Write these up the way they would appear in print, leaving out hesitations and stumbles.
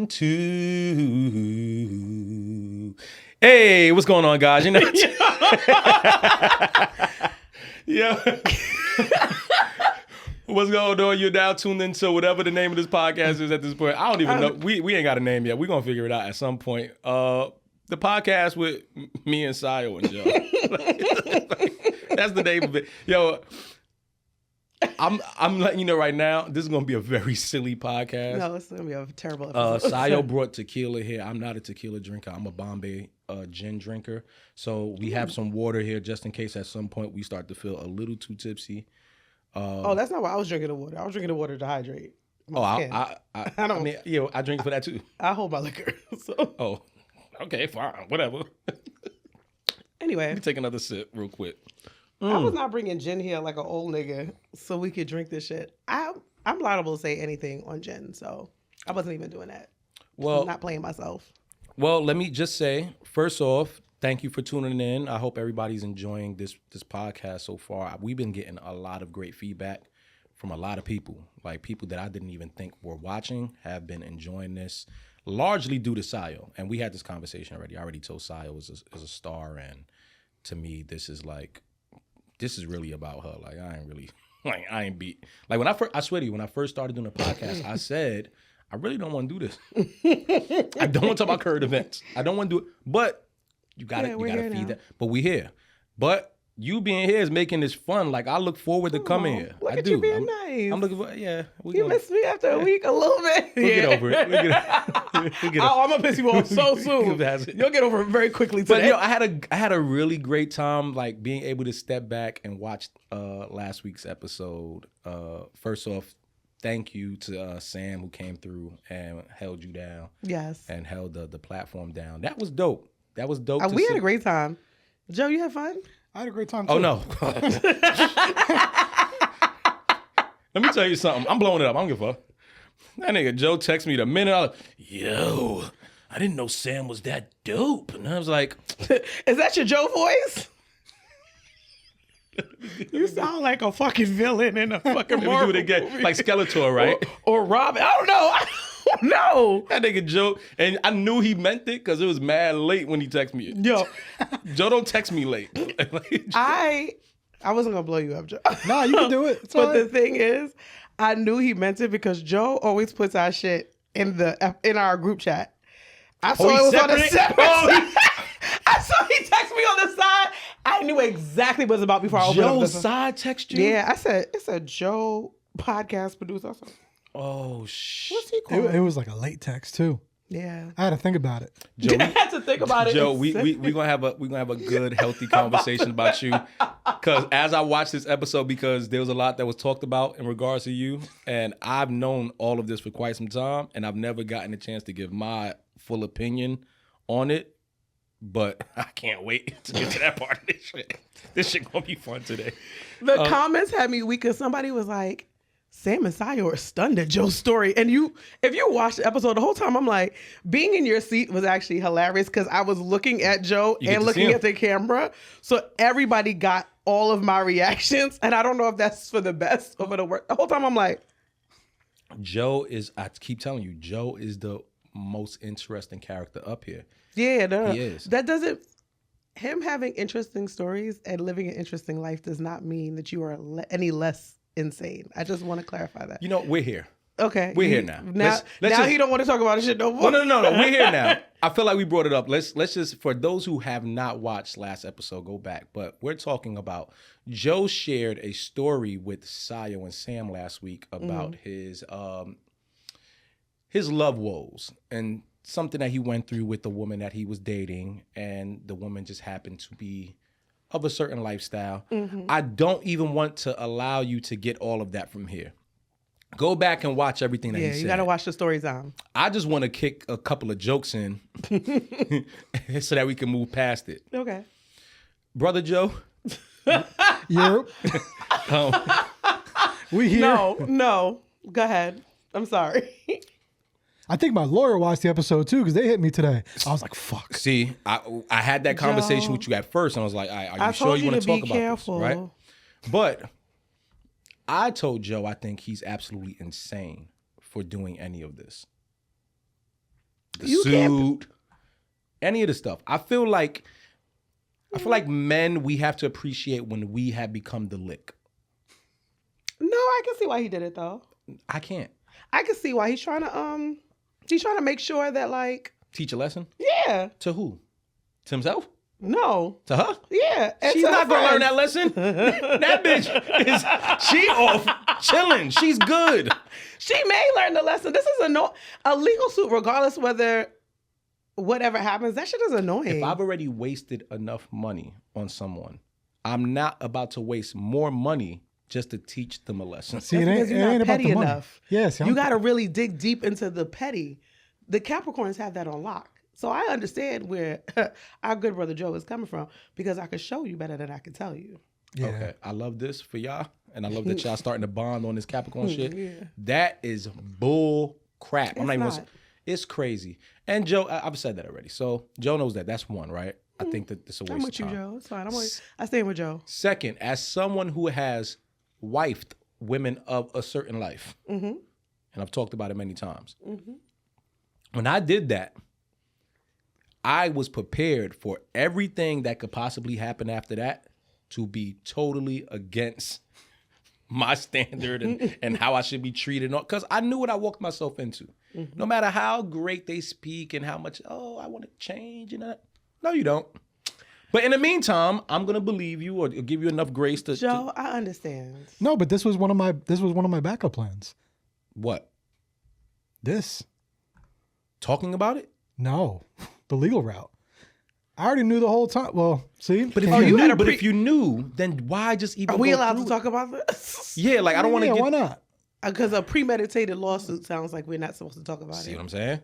2. Hey, what's going on, guys? You know, yeah. What's going on? You're now tuned into whatever the name of this podcast is at this point. I don't even know. We ain't got a name yet. We're gonna figure it out at some point. The podcast with me and Sio and Joe. That's the name of it. Yo, I'm letting you know right now, this is gonna be a very silly podcast. No, it's gonna be a terrible episode. Sio brought tequila here. I'm not a tequila drinker. I'm a Bombay gin drinker. So we have some water here just in case at some point we start to feel a little too tipsy. That's not why I was drinking the water. I was drinking the water to hydrate. I mean, I drink for that too. I hold my liquor. So. Oh, okay, fine, whatever. Anyway, let me take another sip real quick. I was not bringing gin here like an old nigga so we could drink this shit. I'm liable to say anything on gin, so I wasn't even doing that. Well, I'm not playing myself. Well, let me just say, first off, thank you for tuning in. I hope everybody's enjoying this podcast so far. We've been getting a lot of great feedback from a lot of people. Like people that I didn't even think were watching have been enjoying this, largely due to Sio. And we had this conversation already. I already told Sio is a star, and to me, this is really about her. Like I ain't beat. Like I swear to you, when I first started doing the podcast, I said, I really don't want to do this. I don't want to talk about current events. I don't want to do it, but you gotta feed now. That. But we here. But you being here is making this fun. Like I look forward to coming here. Look I at do. You being nice. I'm looking for You missed me after a week a little bit. We'll get over it. I'm gonna piss you off so soon. You'll get over it very quickly today. But I had a really great time like being able to step back and watch last week's episode. First off, thank you to Sam who came through and held you down. Yes. And held the platform down. That was dope. We had a great time. Joe, you had fun? I had a great time too. Oh no. Let me tell you something. I'm blowing it up. I don't give a fuck. That nigga Joe texted me the minute I was like, yo, I didn't know Sam was that dope. And I was like, is that your Joe voice? You sound like a fucking villain in a fucking Marvel movie. Like Skeletor, right? Or Robin. I don't know. No. That nigga Joe, and I knew he meant it because it was mad late when he texted me. Yo. Joe don't text me late. I wasn't going to blow you up, Joe. Nah, you can do it. It's but the thing is, I knew he meant it because Joe always puts our shit in our group chat. I saw it was on the separate side. I saw he texted me on the side. I knew exactly what it was about before I opened up. Joe's side text you? Yeah, I said, it's a Joe podcast producer. Oh, shit. What's he called? It was like a late text too. Yeah, I had to think about it. Joe, I had to think about it. Joe, we gonna have a good, healthy conversation about you. Because as I watched this episode, because there was a lot that was talked about in regards to you, and I've known all of this for quite some time, and I've never gotten a chance to give my full opinion on it. But I can't wait to get to that part of this shit. This shit gonna be fun today. The comments had me weak because somebody was like, Sam and Sio are stunned at Joe's story. And if you watch the episode the whole time, I'm like, being in your seat was actually hilarious because I was looking at Joe and looking at the camera. So everybody got all of my reactions. And I don't know if that's for the best or for the worst. The whole time I'm like, I keep telling you, Joe is the most interesting character up here. Yeah, he is. That doesn't. Him having interesting stories and living an interesting life does not mean that you are any less insane. I just want to clarify that. You know, we're here. Okay, we're here now. Now he don't want to talk about this shit no more. No. We're here now. I feel like we brought it up. Let's just, for those who have not watched last episode, go back. But we're talking about Joe shared a story with Sio and Sam last week about his love woes and something that he went through with the woman that he was dating, and the woman just happened to be of a certain lifestyle. I don't even want to allow you to get all of that from here. Go back and watch everything that he said. Yeah, you got to watch the story time. I just want to kick a couple of jokes in so that we can move past it. Okay. Brother Joe? Europe. We here. No. Go ahead. I'm sorry. I think my lawyer watched the episode too because they hit me today. I was like, fuck. See, I had that conversation with you at first, and I was like, are you sure you want to talk about this? Right? But I told Joe I think he's absolutely insane for doing any of this. the suit, any of the stuff. I feel like men, we have to appreciate when we have become the lick. No, I can see why he did it though. I can't. I can see why he's trying to make sure that like Teach a lesson? Yeah. To who? To himself? No. To her? Yeah. She's not going to learn that lesson. That bitch she off chilling. She's good. She may learn the lesson. This is a legal suit, regardless whether whatever happens. That shit is annoying. If I've already wasted enough money on someone, I'm not about to waste more money just to teach them a lesson. See, it ain't about petty the money. enough. Yes, you got to really dig deep into the petty. The Capricorns have that on lock. So I understand where our good brother Joe is coming from because I could show you better than I can tell you. Yeah. Okay, I love this for y'all, and I love that y'all starting to bond on this Capricorn shit. Yeah. That is bull crap. I'm not even. not. It's crazy. And Joe, I've said that already. So Joe knows that. That's one, right? I think that it's a waste I'm with of you, time. Joe. It's fine. I stand with Joe. Second, as someone who has wifed women of a certain life, and I've talked about it many times. When I did that, I was prepared for everything that could possibly happen after that to be totally against my standard and how I should be treated. Because I knew what I walked myself into. No matter how great they speak and how much, I want to change. No, you don't. But in the meantime, I'm going to believe you or give you enough grace to... Joe, I understand. No, but this was one of my backup plans. What? This. Talking about it? No, the legal route. I already knew the whole time. Well, see, But if you knew, then why just even? Are we go allowed through to talk about this? Yeah, like I don't want to get. Why not? Because a premeditated lawsuit sounds like we're not supposed to talk about See it. what I'm saying?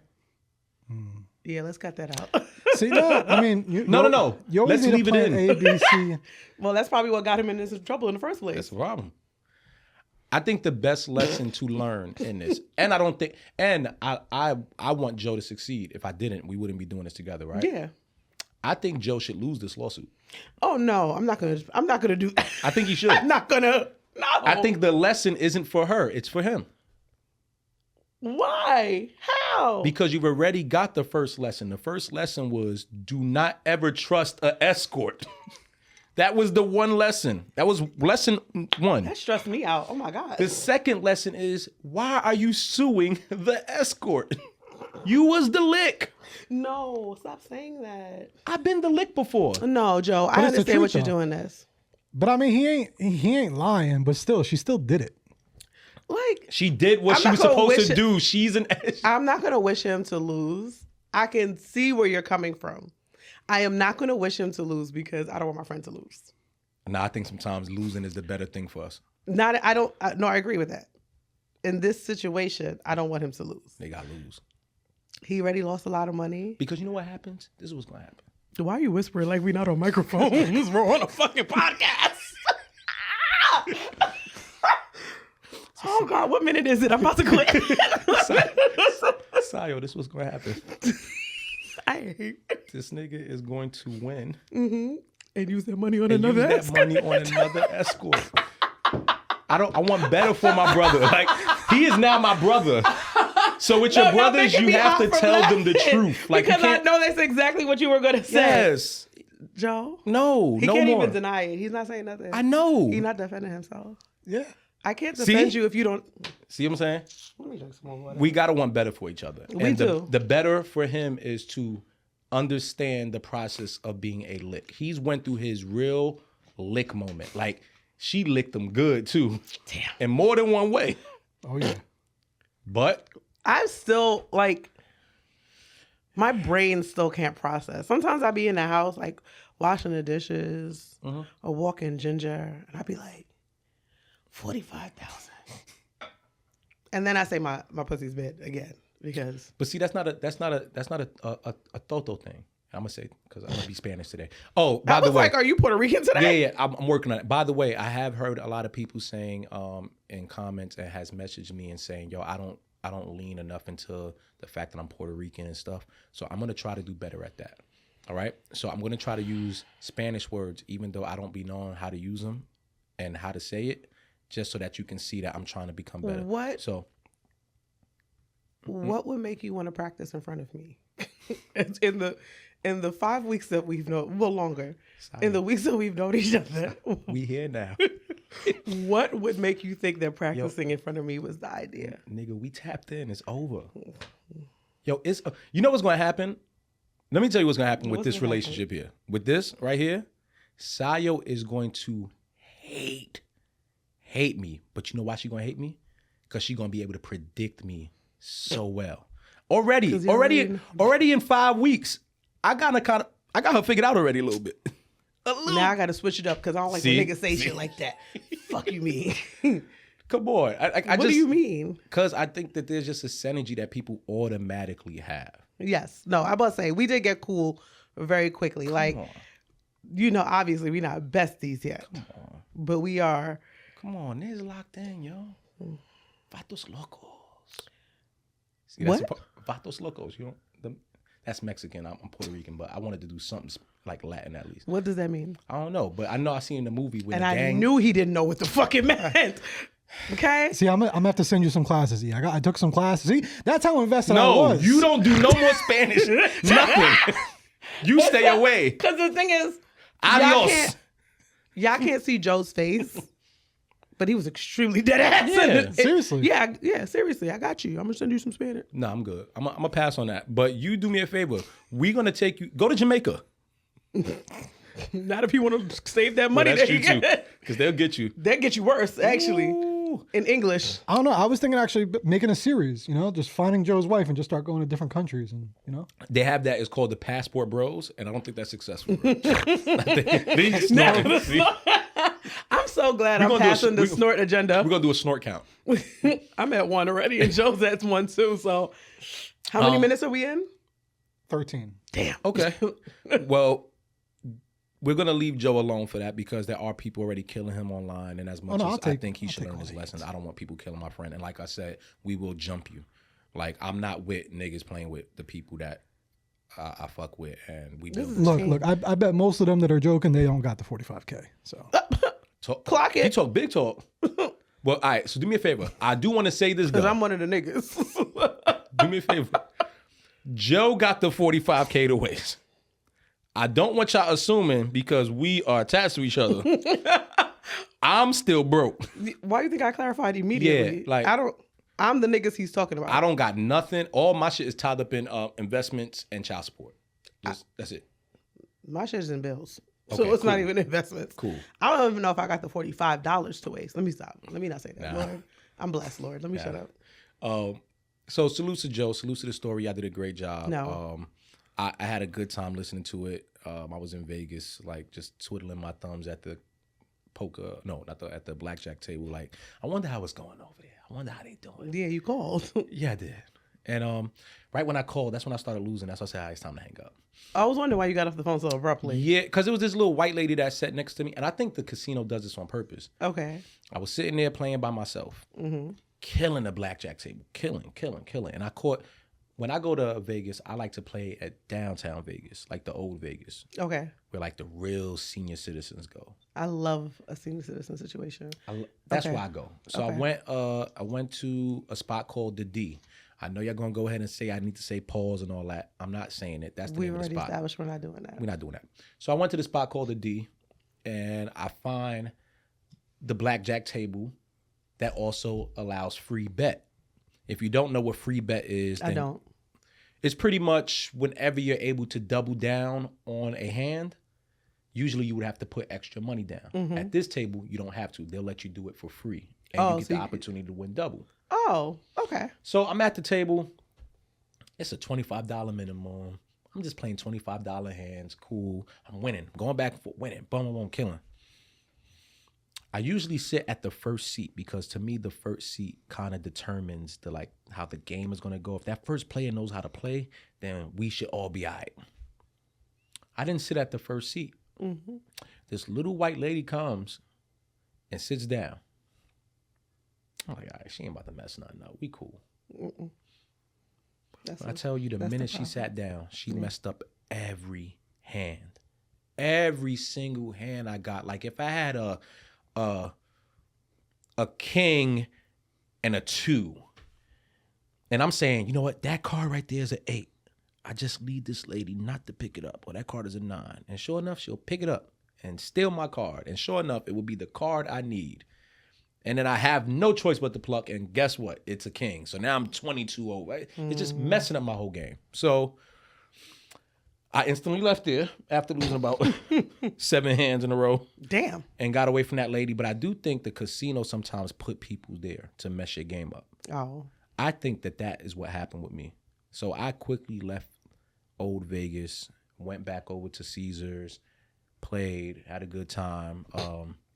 Yeah, let's cut that out. See, no, I mean, No. You always Let's need leave to it plan in. A, B, C. Well, that's probably what got him in this trouble in the first place. That's the problem. I think the best lesson to learn in this, and I don't think, and I want Joe to succeed. If I didn't, we wouldn't be doing this together, right? Yeah. I think Joe should lose this lawsuit. Oh no, I'm not gonna do. I think he should. I'm not gonna. No. I think the lesson isn't for her; it's for him. Why? How? Because you've already got the first lesson. The first lesson was do not ever trust an escort. That was the one lesson. That was lesson one. That stressed me out. Oh my God. The second lesson is why are you suing the escort? You was the lick. No, stop saying that. I've been the lick before. No, Joe, I it's the understand truth, what you're though. doing this. But I mean, he ain't lying. But still, she still did it. Like, She did what I'm she not was gonna supposed wish to it- do. She's an I'm not gonna wish him to lose. I can see where you're coming from. I am not gonna wish him to lose because I don't want my friend to lose. No, I think sometimes losing is the better thing for us. No, I agree with that. In this situation, I don't want him to lose. They got to lose. He already lost a lot of money. Because you know what happens? This is what's going to happen. Why are you whispering like we're not on microphones? We're on a fucking podcast. Oh God, what minute is it? I'm about to quit. Sio, this is what's going to happen. I hate. This nigga is going to win And use that money on and another use that money on another escort. I want better for my brother. Like, he is now my brother. So with your brothers, you have to tell them the truth. Like, because you can't, I know that's exactly what you were going to say. yes. Joe. No, He no can't more. even deny it. He's not saying nothing. I know. He's not defending himself. Yeah. I can't defend See? you if you don't. See what I'm saying? Let me drink some more water. We got to want better for each other. We And do. The better for him is to understand the process of being a lick. He's went through his real lick moment. Like, she licked him good too. Damn. In more than one way. Oh yeah. But I'm still like, my brain still can't process. Sometimes I be in the house like washing the dishes or walking ginger, and I be like, 45,000. And then I say my pussy's big again because see, that's not a Toto thing. I'm gonna say because I'm gonna be Spanish today. Oh, by I the was way, like, are you Puerto Rican today? yeah, I'm working on it. By the way, I have heard a lot of people saying in comments and has messaged me and saying, yo, I don't lean enough into the fact that I'm Puerto Rican and stuff. So I'm gonna try to do better at that. All right. So I'm gonna try to use Spanish words, even though I don't be knowing how to use them and how to say it, just so that you can see that I'm trying to become better. What? So What would make you want to practice in front of me? in the 5 weeks that we've known, well, longer. In the weeks that we've known each other. We here now. What would make you think that practicing in front of me was the idea? Nigga, we tapped in. It's over. Yo, it's you know what's going to happen? Let me tell you what's going to happen with this relationship here. With this right here, Sio is going to hate me. But you know why she's going to hate me? Because she's going to be able to predict me so well. Already in 5 weeks, I got her figured out already a little bit. Now I got to switch it up because I don't like when niggas say shit like that. Fuck you mean? Come on. What do you mean? Because I think that there's just a synergy that people automatically have. Yes. No, I must say, we did get cool very quickly. You know, obviously we're not besties yet. Come on. But we are. Come on. Niggas locked in, yo. Vatos locos. See, what? Vatos locos. You know, that's Mexican. I'm Puerto Rican, but I wanted to do something like Latin at least. What does that mean? I don't know, but I know I seen the movie with and a gang. I knew he didn't know what the fuck it meant. Okay. See, I'm gonna have to send you some classes. Yeah, I took some classes. See, that's how invested I was. No, you don't do no more Spanish. Nothing. You stay away. Because the thing is, adios. Y'all can't see Joe's face, but he was extremely dead ass. Yeah, seriously. Yeah, seriously. I got you. I'm gonna send you some Spanish. No, I'm good. I'm gonna pass on that. But you do me a favor. We're gonna take you. Go to Jamaica. Not if you want to save that money. Well, that's true too, because they'll get you. They'll get you worse, actually. Ooh. In English. I don't know. I was thinking actually making a series. You know, just finding Joe's wife and just start going to different countries, and you know. They have that. It's called the Passport Bros, and I don't think that's successful. They snort. I'm so glad I'm passing the snort agenda. We're gonna do a snort count. I'm at 1 already, and Joe's at 1 too. So, how many minutes are we in? 13. Damn. Okay. Well, we're gonna leave Joe alone for that because there are people already killing him online, and as much as I think he should learn his lessons, I don't want people killing my friend. And like I said, we will jump you. Like I'm not with niggas playing with the people that I fuck with, and we do. Look. I bet most of them that are joking, they don't got the 45K. So clock it. He talk big talk. Well, all right. So do me a favor. I do want to say this because though. I'm one of the niggas. Do me a favor. Joe got the 45K to waste. I don't want y'all assuming because we are attached to each other. I'm still broke. Why do you think I clarified immediately? Yeah, like I'm the niggas he's talking about. I don't got nothing. All my shit is tied up in investments and child support. That's it. My shit is in bills. Okay, so it's cool. not even investments. Cool. I don't even know if I got the $45 to waste. Let me stop. Let me not say that. Nah. Lord, I'm blessed, Lord. Let me shut up. So salute to Joe. Salute to the story. I did a great job. No. I had a good time listening to it. I was in Vegas, like just twiddling my thumbs at the poker. No, not at the blackjack table. Like, I wonder how it's going over there. I wonder how they doing. Yeah, you called. Yeah, I did. And right when I called, that's when I started losing. That's why I said, it's time to hang up. I was wondering why you got off the phone so abruptly. Yeah, because it was this little white lady that sat next to me. And I think the casino does this on purpose. Okay. I was sitting there playing by myself, killing the blackjack table, killing. And I caught, when I go to Vegas, I like to play at downtown Vegas, like the old Vegas. Okay. Where like the real senior citizens go. I love a senior citizen situation. That's where I go. So I went to a spot called the D. I know y'all gonna go ahead and say I need to say pause and all that. I'm not saying it. That's the name of the spot. We already established we're not doing that. We're not doing that. So I went to the spot called the D, and I find the blackjack table that also allows free bet. If you don't know what free bet is, then I don't. It's pretty much whenever you're able to double down on a hand, usually you would have to put extra money down. At this table, you don't have to. They'll let you do it for free. And you get the opportunity to win double. Oh, okay. So I'm at the table. It's a $25 minimum. I'm just playing $25 hands. Cool. I'm winning. Going back and forth, winning. Boom, boom, boom, killing. I usually sit at the first seat because to me, the first seat kind of determines how the game is going to go. If that first player knows how to play, then we should all be all right. I didn't sit at the first seat. This little white lady comes and sits down. I'm like, all right, she ain't about to mess nothing up. We cool. I tell you, the minute she sat down, she messed up every hand. Every single hand I got. Like if I had a king and a 2, And I'm saying, you know what? That card right there is an 8. I just need this lady not to pick it up. Or that card is a 9. And sure enough, she'll pick it up and steal my card. And sure enough, it will be the card I need. And then I have no choice but to pluck. And guess what? It's a king. So now I'm 22 over. It's just messing up my whole game. So I instantly left there after losing about 7 hands in a row. Damn. And got away from that lady. But I do think the casino sometimes put people there to mess your game up. Oh. I think that is what happened with me. So I quickly left old Vegas, went back over to Caesars, played, had a good time.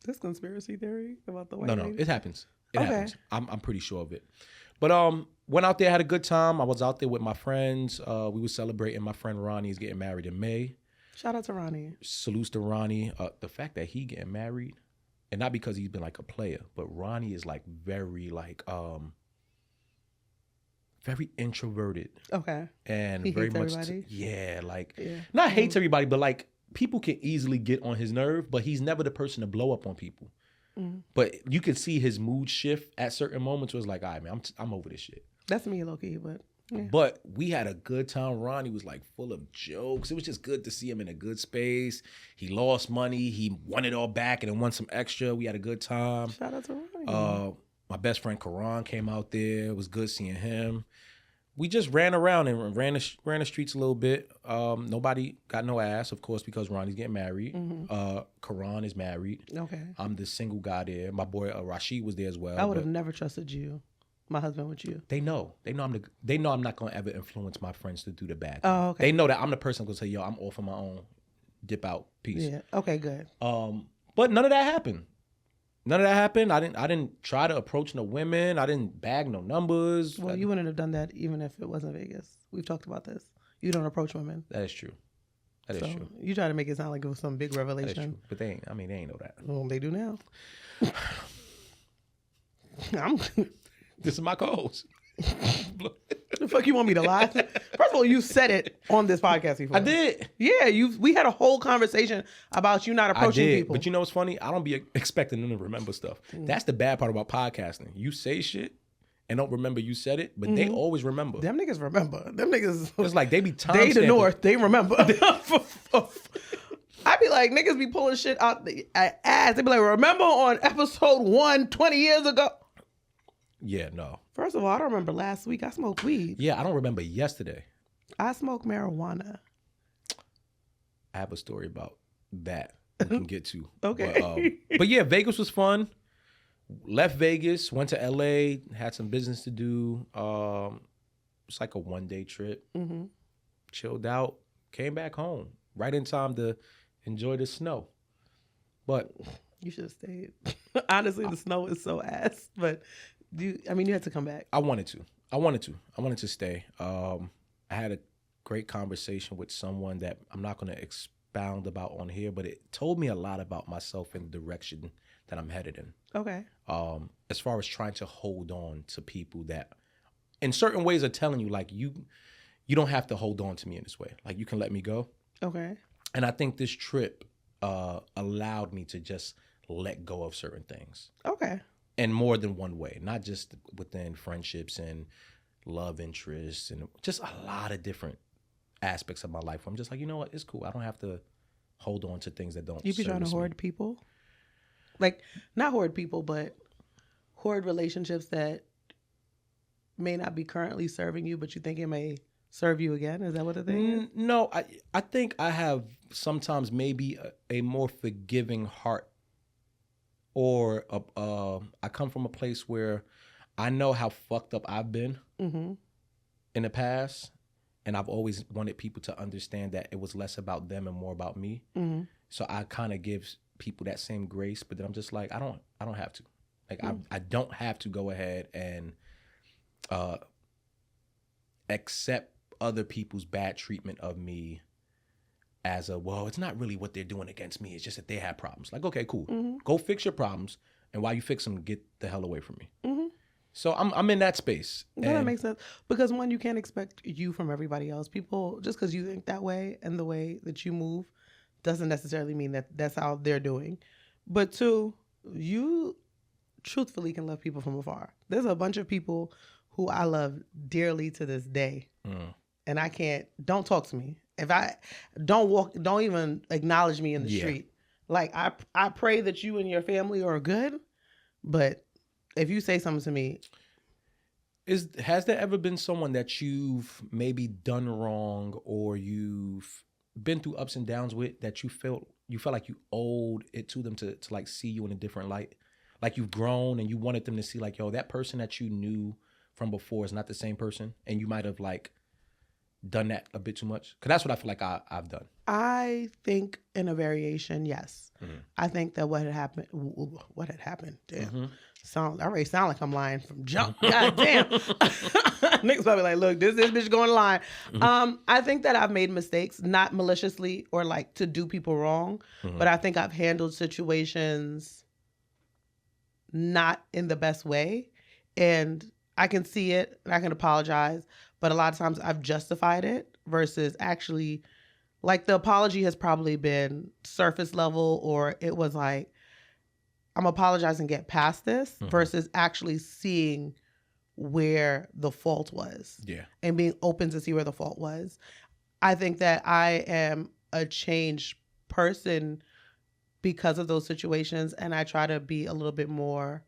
This conspiracy theory about the white No, lady? it happens. It Okay. happens. I'm pretty sure of it. But went out there, had a good time. I was out there with my friends. We were celebrating. My friend Ronnie is getting married in May. Shout out to Ronnie. Salutes to Ronnie. The fact that he getting married, and not because he's been like a player, but Ronnie is like very very introverted. Okay. And He very hates much everybody? Not hates everybody, but like people can easily get on his nerve, but he's never the person to blow up on people. But you can see his mood shift at certain moments where it's like, all right, man, I'm over this shit. That's me, low-key, but yeah. But we had a good time. Ronnie was like full of jokes. It was just good to see him in a good space. He lost money. He won it all back and then won some extra. We had a good time. Shout out to Ronnie. My best friend Karan came out there. It was good seeing him. We just ran around and ran the streets a little bit. Nobody got no ass, of course, because Ronnie's getting married. Karan is married. Okay. I'm the single guy there. My boy Rashid was there as well. I would have never trusted you, my husband, with you. They know. They know I'm not gonna ever influence my friends to do the bad thing. Oh, okay. They know that I'm the person gonna say, yo, I'm off on my own. Dip out. Peace. Yeah. Okay, good. But none of that happened. I didn't try to approach no women. I didn't bag no numbers. Well, you wouldn't have done that even if it wasn't Vegas. We've talked about this. You don't approach women. That is true. That is true. You try to make it sound like it was some big That is revelation. true. But they ain't know that. Well, they do now. This is my co-host. The fuck you want me to lie? First of all, you said it on this podcast before. I did. Yeah, we had a whole conversation about you not approaching people. But you know what's funny? I don't be expecting them to remember stuff. That's the bad part about podcasting. You say shit and don't remember you said it, but they always remember. Them niggas remember. Them niggas. It's like they be time They the stamping. North. They remember. I be like, niggas be pulling shit out the ass. They be like, remember on episode 1 20 years ago? Yeah, no. First of all, I don't remember last week. I smoked weed. Yeah, I don't remember yesterday. I smoked marijuana. I have a story about that we can get to. Okay. But yeah, Vegas was fun. Left Vegas, went to LA, had some business to do. It's like a 1-day trip. Mm-hmm. Chilled out, came back home. Right in time to enjoy the snow. But You should have stayed. Honestly, the snow is so ass. But you had to come back. I wanted to stay. I had a great conversation with someone that I'm not going to expound about on here, but it told me a lot about myself and the direction that I'm headed in. Okay. As far as trying to hold on to people that in certain ways are telling you, like, you don't have to hold on to me in this way. Like, you can let me go. Okay. And I think this trip allowed me to just let go of certain things. Okay. In more than one way, not just within friendships and love interests and just a lot of different aspects of my life. I'm just like, you know what? It's cool. I don't have to hold on to things that don't You be trying to service hoard me. people? Like, not hoard people, but hoard relationships that may not be currently serving you, but you think it may serve you again? Is that what the thing is? No, I think I have sometimes maybe a more forgiving heart, or I come from a place where I know how fucked up I've been in the past, and I've always wanted people to understand that it was less about them and more about me. Mm-hmm. So I kind of give people that same grace, but then I'm just like, I don't have to. Like, I don't have to go ahead and accept other people's bad treatment of me as it's not really what they're doing against me. It's just that they have problems. Like, okay, cool. Go fix your problems. And while you fix them, get the hell away from me. So I'm in that space. No, that makes sense. Because one, you can't expect you from everybody else. People, just because you think that way and the way that you move doesn't necessarily mean that that's how they're doing. But two, you truthfully can love people from afar. There's a bunch of people who I love dearly to this day. And I can't, don't talk to me. If I don't even acknowledge me in the street. Like I pray that you and your family are good, but if you say something to me. Has there ever been someone that you've maybe done wrong or you've been through ups and downs with that you felt like you owed it to them to like see you in a different light? Like you've grown and you wanted them to see like, yo, that person that you knew from before is not the same person, and you might have like done that a bit too much? Because that's what I feel like I've done. I think in a variation, yes. I think that what had happened, damn. I already sound like I'm lying from jump. God damn. Niggas probably like, look, this bitch going to lie. I think that I've made mistakes, not maliciously or like to do people wrong, but I think I've handled situations not in the best way. And I can see it and I can apologize, but a lot of times I've justified it versus actually, like the apology has probably been surface level, or it was like, I'm apologizing, get past this, versus actually seeing where the fault was. Yeah. And being open to see where the fault was. I think that I am a changed person because of those situations, and I try to be a little bit more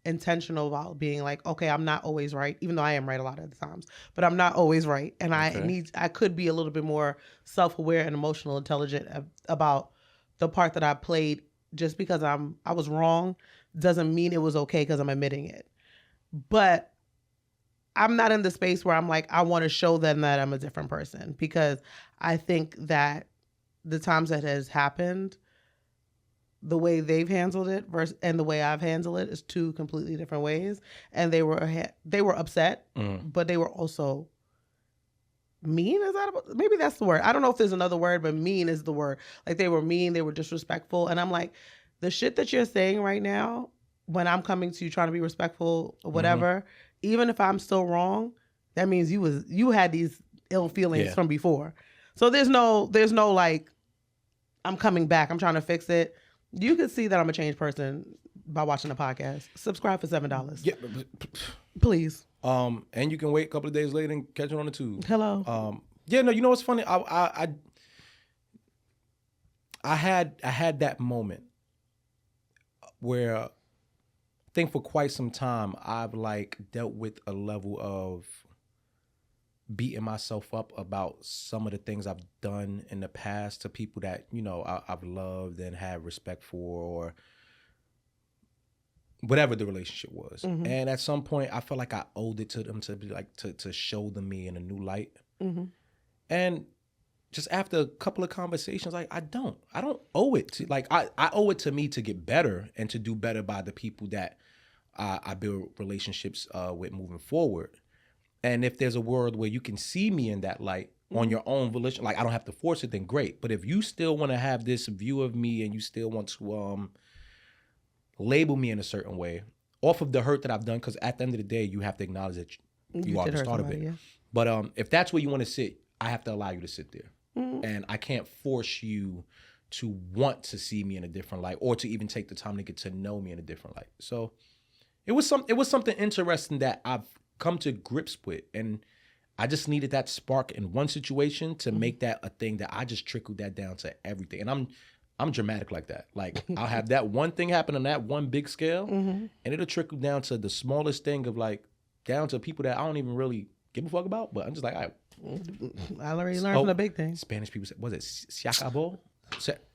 intentional about being like, okay, I'm not always right, even though I am right a lot of the times, but I'm not always right. And I could be a little bit more self-aware and emotional intelligent about the part that I played. Just because I was wrong doesn't mean it was okay because I'm admitting it. But I'm not in the space where I'm like, I want to show them that I'm a different person, because I think that the times that has happened, the way they've handled it and the way I've handled it is two completely different ways. And they were upset, but they were also mean. Maybe that's the word. I don't know if there's another word, but mean is the word. Like they were mean, they were disrespectful. And I'm like, the shit that you're saying right now, when I'm coming to you trying to be respectful or whatever, even if I'm still wrong, that means you had these ill feelings from before. So there's no like, I'm coming back, I'm trying to fix it. You can see that I'm a changed person by watching the podcast. Subscribe for $7. Yeah, please. And you can wait a couple of days later and catch it on the tube. Hello. Yeah, no, you know what's funny? I had that moment where I think for quite some time I've like dealt with a level of beating myself up about some of the things I've done in the past to people that, you know, I've loved and had respect for, or whatever the relationship was. And at some point I felt like I owed it to them to be like, to show them me in a new light. And just after a couple of conversations, like I don't owe it to, like, I owe it to me to get better and to do better by the people that I build relationships with moving forward. And if there's a world where you can see me in that light on your own volition, like I don't have to force it, then great. But if you still want to have this view of me and you still want to label me in a certain way off of the hurt that I've done, because at the end of the day, you have to acknowledge that you are the start of it. Yeah. But if that's where you want to sit, I have to allow you to sit there. And I can't force you to want to see me in a different light, or to even take the time to get to know me in a different light. So it was something interesting that I've come to grips with, and I just needed that spark in one situation to make that a thing that I just trickled that down to everything. And I'm dramatic like that. Like I'll have that one thing happen on that one big scale, and it'll trickle down to the smallest thing of like down to people that I don't even really give a fuck about. But I'm just like, all right. I already learned from the big thing. Spanish people say, was it se acabó?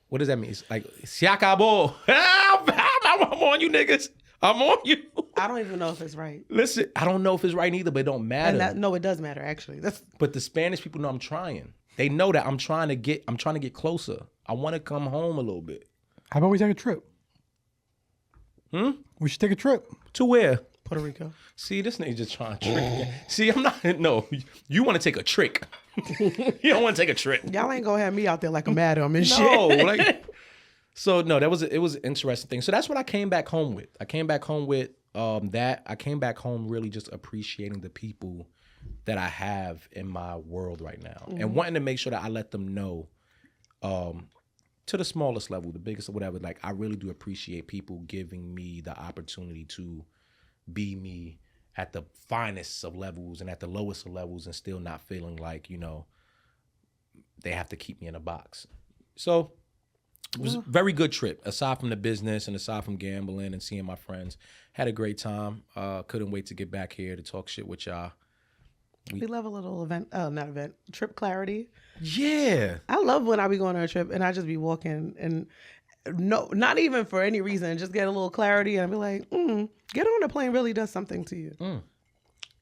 What does that mean? It's like se acabó. I'm on you niggas. I'm on you. I don't even know if it's right. Listen, I don't know if it's right either, but it don't matter. No, it does matter actually. But the Spanish people know I'm trying. They know that I'm trying to get closer. I want to come home a little bit. How about we take a trip? We should take a trip. To where? Puerto Rico. See, this nigga just trying to trick. See, I'm not. No, you want to take a trick. You don't want to take a trip. Y'all ain't gonna have me out there like a madam and shit. No, like. So no, it was an interesting thing. So that's what I came back home with. I came back home with that. I came back home really just appreciating the people that I have in my world right now, and wanting to make sure that I let them know, to the smallest level, the biggest, whatever. Like I really do appreciate people giving me the opportunity to be me at the finest of levels and at the lowest of levels and still not feeling like, they have to keep me in a box. So it was a very good trip. Aside from the business and aside from gambling and seeing my friends, had a great time. Couldn't wait to get back here to talk shit with y'all. We love a little trip clarity. Yeah. I love when I be going on a trip and I just be walking and no, not even for any reason, just get a little clarity and be like, get on a plane really does something to you.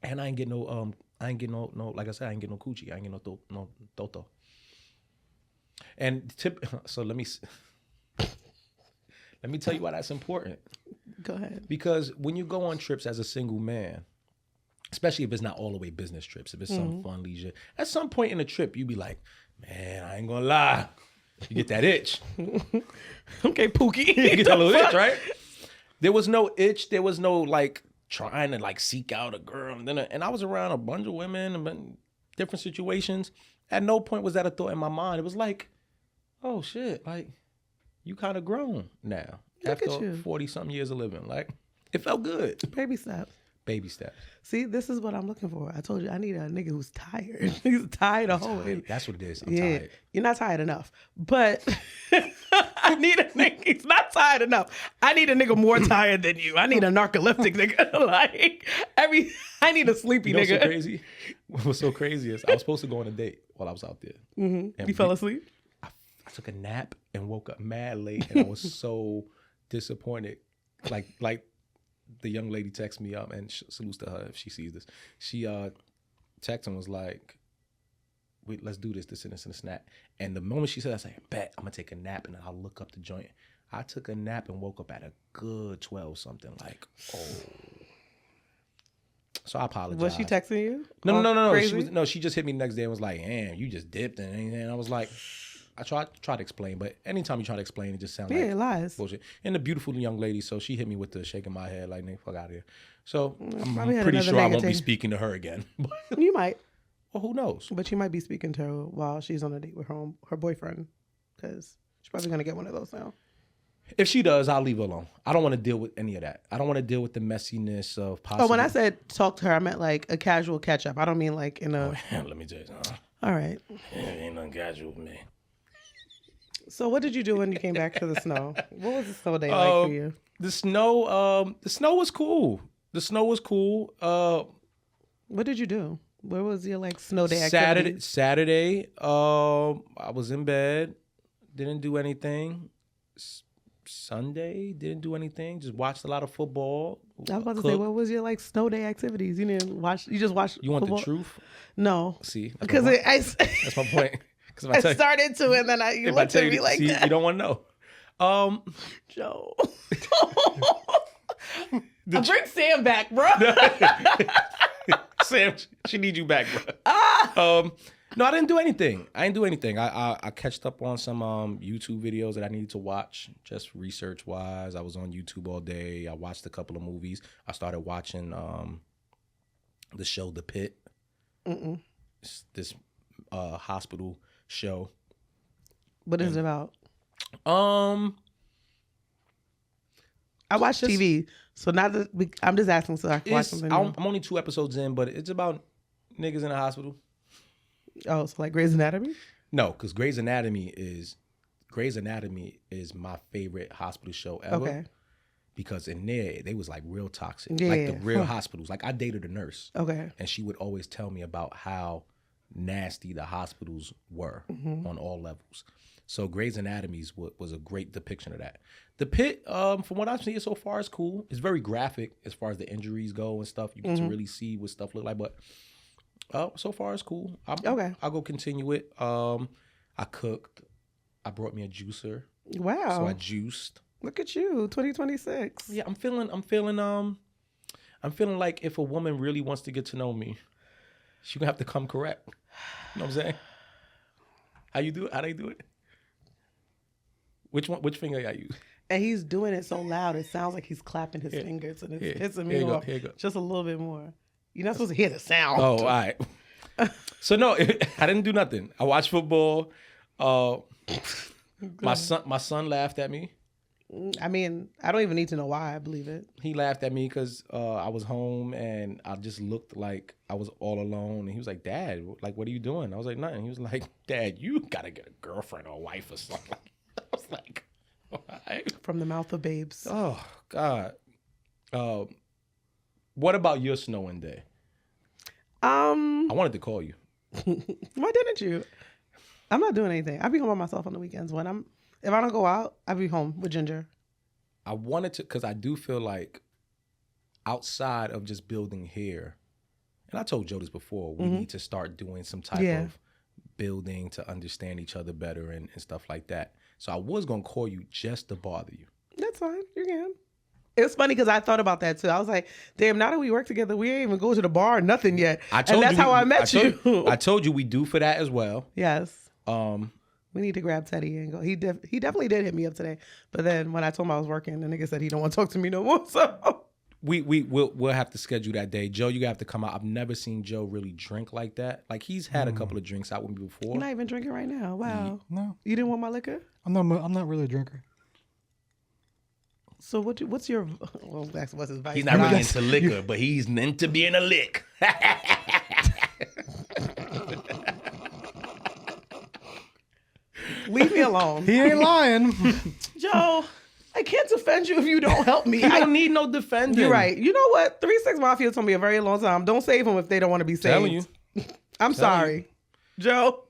And I ain't get no, like I said, I ain't get no coochie. I ain't get no toto. And so let me tell you why that's important. Go ahead. Because when you go on trips as a single man, especially if it's not all the way business trips, if it's some fun leisure, at some point in the trip, you be like, man, I ain't gonna lie. You get that itch. Okay, Pookie. You get that little itch, right? There was no itch. There was no like trying to like seek out a girl. And I was around a bunch of women and different situations. At no point was that a thought in my mind. It was like, oh shit, like you kind of grown now. Look after at you. 40-something years of living. Like it felt good. Baby steps. Baby steps. See, this is what I'm looking for. I told you I need a nigga who's tired. He's tired of hoeing. That's what it is. I'm tired. You're not tired enough. But I need a nigga. He's not tired enough. I need a nigga more tired than you. I need a narcoleptic nigga. I need a sleepy What's nigga. so crazy? What's so crazy is I was supposed to go on a date while I was out there. Mm-hmm. You fell asleep? I took a nap and woke up mad late, and I was so disappointed. Like the young lady texted me up, and salutes to her if she sees this. She texted and was like, "Wait, let's do this and this snack." And the moment she said, I said, "Bet I'm gonna take a nap and I'll look up the joint." I took a nap and woke up at a good 12 something. Like, oh. So I apologize. Was she texting you? No. She just hit me the next day and was like, "Damn, you just dipped," and I was like, I tried to explain, but anytime you try to explain, it just sounds like lies. bullshit. And the beautiful young lady, so she hit me with the shaking my head like, "Nigga, fuck out of here." So I'm pretty sure I won't be speaking to her again. You might. Well, who knows? But you might be speaking to her while she's on a date with her boyfriend, because she's probably gonna get one of those now. If she does, I'll leave her alone. I don't want to deal with any of that. I don't want to deal with the messiness of possible. Oh, when I said talk to her, I meant like a casual catch up. I don't mean like in a. Oh, let me tell you something. All right. Yeah, ain't nothing casual with me. So what did you do when you came back to the snow? What was the snow day like for you? The snow was cool. The snow was cool. What did you do? Where was your like snow day activity? Saturday, I was in bed, didn't do anything. Sunday, didn't do anything. Just watched a lot of football. I was about to say, what was your like snow day activities? You didn't watch. You just watched. You want football? the truth? No. See, because that's my point. Because I started to, and then you looked at me like that. You don't want to know. Joe. Bring Sam back, bro. Sam, she needs you back, bro. No, I didn't do anything. I catched up on some YouTube videos that I needed to watch, just research wise. I was on YouTube all day. I watched a couple of movies. I started watching the show The Pit. This hospital show. What is it about? I watch TV, so now that I'm just asking so I can watch something. I'm only 2 episodes in, but it's about niggas in the hospital. Oh, so like Grey's Anatomy? No, because Grey's Anatomy is my favorite hospital show ever. Okay. Because in there, they was like real toxic. Yeah. Like the real hospitals. Like I dated a nurse. Okay. And she would always tell me about how nasty the hospitals were on all levels. So Grey's Anatomy was a great depiction of that. The Pit, from what I've seen so far, is cool. It's very graphic as far as the injuries go and stuff. You get to really see what stuff look like. But so far it's cool. I'll go continue it. I cooked. I brought me a juicer. Wow. So I juiced. Look at you, 2026. Yeah, I'm feeling like if a woman really wants to get to know me, she gonna have to come correct. You know what I'm saying? How you do it? How they do it? Which finger I use? And he's doing it so loud, it sounds like he's clapping his fingers, and it's pissing me off. Here you go. Just a little bit more. You're not supposed to hear the sound. Oh, all right. So no, I didn't do nothing. I watched football. My son laughed at me. I mean, I don't even need to know why I believe it. He laughed at me because I was home and I just looked like I was all alone. And he was like, Dad, like, what are you doing? I was like, nothing. He was like, Dad, you got to get a girlfriend or a wife or something. I was like, why? From the mouth of babes. Oh, God. What about your snowing day? I wanted to call you. Why didn't you? I'm not doing anything. I be home by myself on the weekends. If I don't go out, I be home with Ginger. I wanted to, because I do feel like outside of just building here, and I told Joe this before, we need to start doing some type of building to understand each other better and stuff like that. So I was going to call you just to bother you. That's fine. You can. It's funny because I thought about that too. I was like, damn, now that we work together, we ain't even go to the bar or nothing yet. And that's how I met you. I told you we do for that as well. Yes. We need to grab Teddy and go. He definitely did hit me up today. But then when I told him I was working, the nigga said he don't want to talk to me no more. So we'll have to schedule that day. Joe, you have to come out. I've never seen Joe really drink like that. Like he's had a couple of drinks out with me before. You're not even drinking right now. Wow. No. You didn't want my liquor? I'm not really a drinker. So what's your what's his vice? He's not really into liquor, but he's into being a lick. Leave me alone. He ain't lying. Joe, I can't defend you if you don't help me. I don't need no defending. You're right. You know what? 3 6 Mafia told me a very long time. Don't save them if they don't want to be saved. Telling you. I'm sorry. Joe.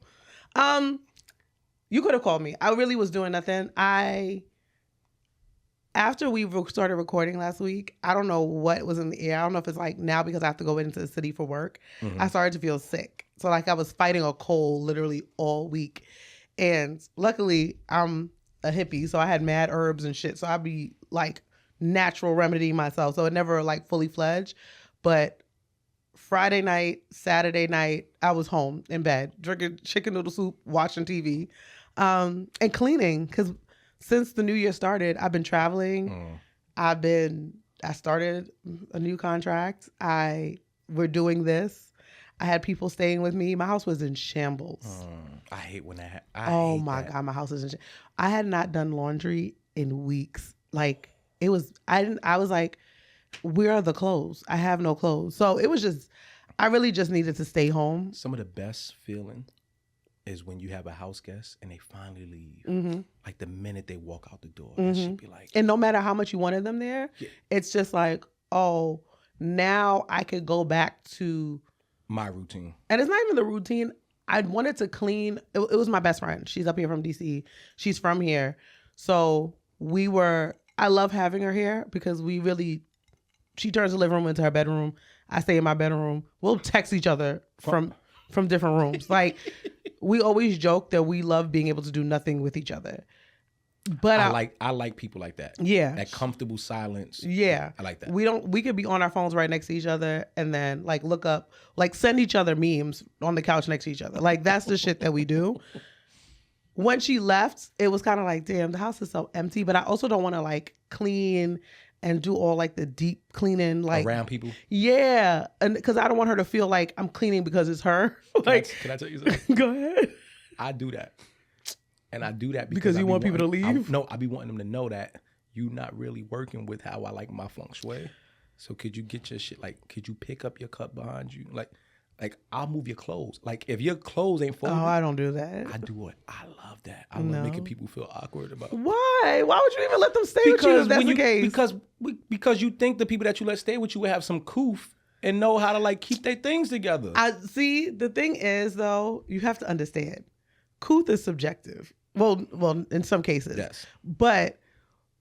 You could have called me. I really was doing nothing. After we started recording last week, I don't know what was in the air. I don't know if it's like now because I have to go into the city for work. I started to feel sick. So like I was fighting a cold literally all week. And luckily I'm a hippie, so I had mad herbs and shit. So I'd be like natural remedying myself. So it never like fully fledged. But Friday night, Saturday night, I was home in bed, drinking chicken noodle soup, watching TV, and cleaning. Because since the new year started, I've been traveling. I started a new contract. We're doing this. I had people staying with me. My house was in shambles. I hate when that. Oh my God, my house is in shambles. I had not done laundry in weeks. Like it was, I was like, where are the clothes? I have no clothes. So it was just, I really just needed to stay home. Some of the best feeling is when you have a house guest and they finally leave. Like the minute they walk out the door, that should be like. And no matter how much you wanted them there, it's just like, oh, now I could go back to my routine. And it's not even the routine. I wanted to clean. It was my best friend. She's up here from DC. She's from here. So I love having her here because she turns the living room into her bedroom. I stay in my bedroom. We'll text each other from different rooms. Like we always joke that we love being able to do nothing with each other. But I like people like that. Yeah. That comfortable silence. Yeah. I like that. We could be on our phones right next to each other and then like look up, like send each other memes on the couch next to each other. Like that's the shit that we do. When she left, it was kind of like, damn, the house is so empty. But I also don't want to like clean and do all like the deep cleaning like around people. Yeah. And because I don't want her to feel like I'm cleaning because it's her. Like can I tell you something? Go ahead. I do that. And I do that because you want people to leave? No, I be wanting them to know that you're not really working with how I like my feng shui. So could you get your shit, like, could you pick up your cup behind you? Like I'll move your clothes. Like, if your clothes ain't folded. Oh, I don't do that. I do it. I love that. I love making people feel awkward about it. Why? Why would you even let them stay with you if that's the case? Because you think the people that you let stay with you will have some coof and know how to, like, keep their things together. I see. The thing is, though, you have to understand, couth is subjective. Well, in some cases. Yes. But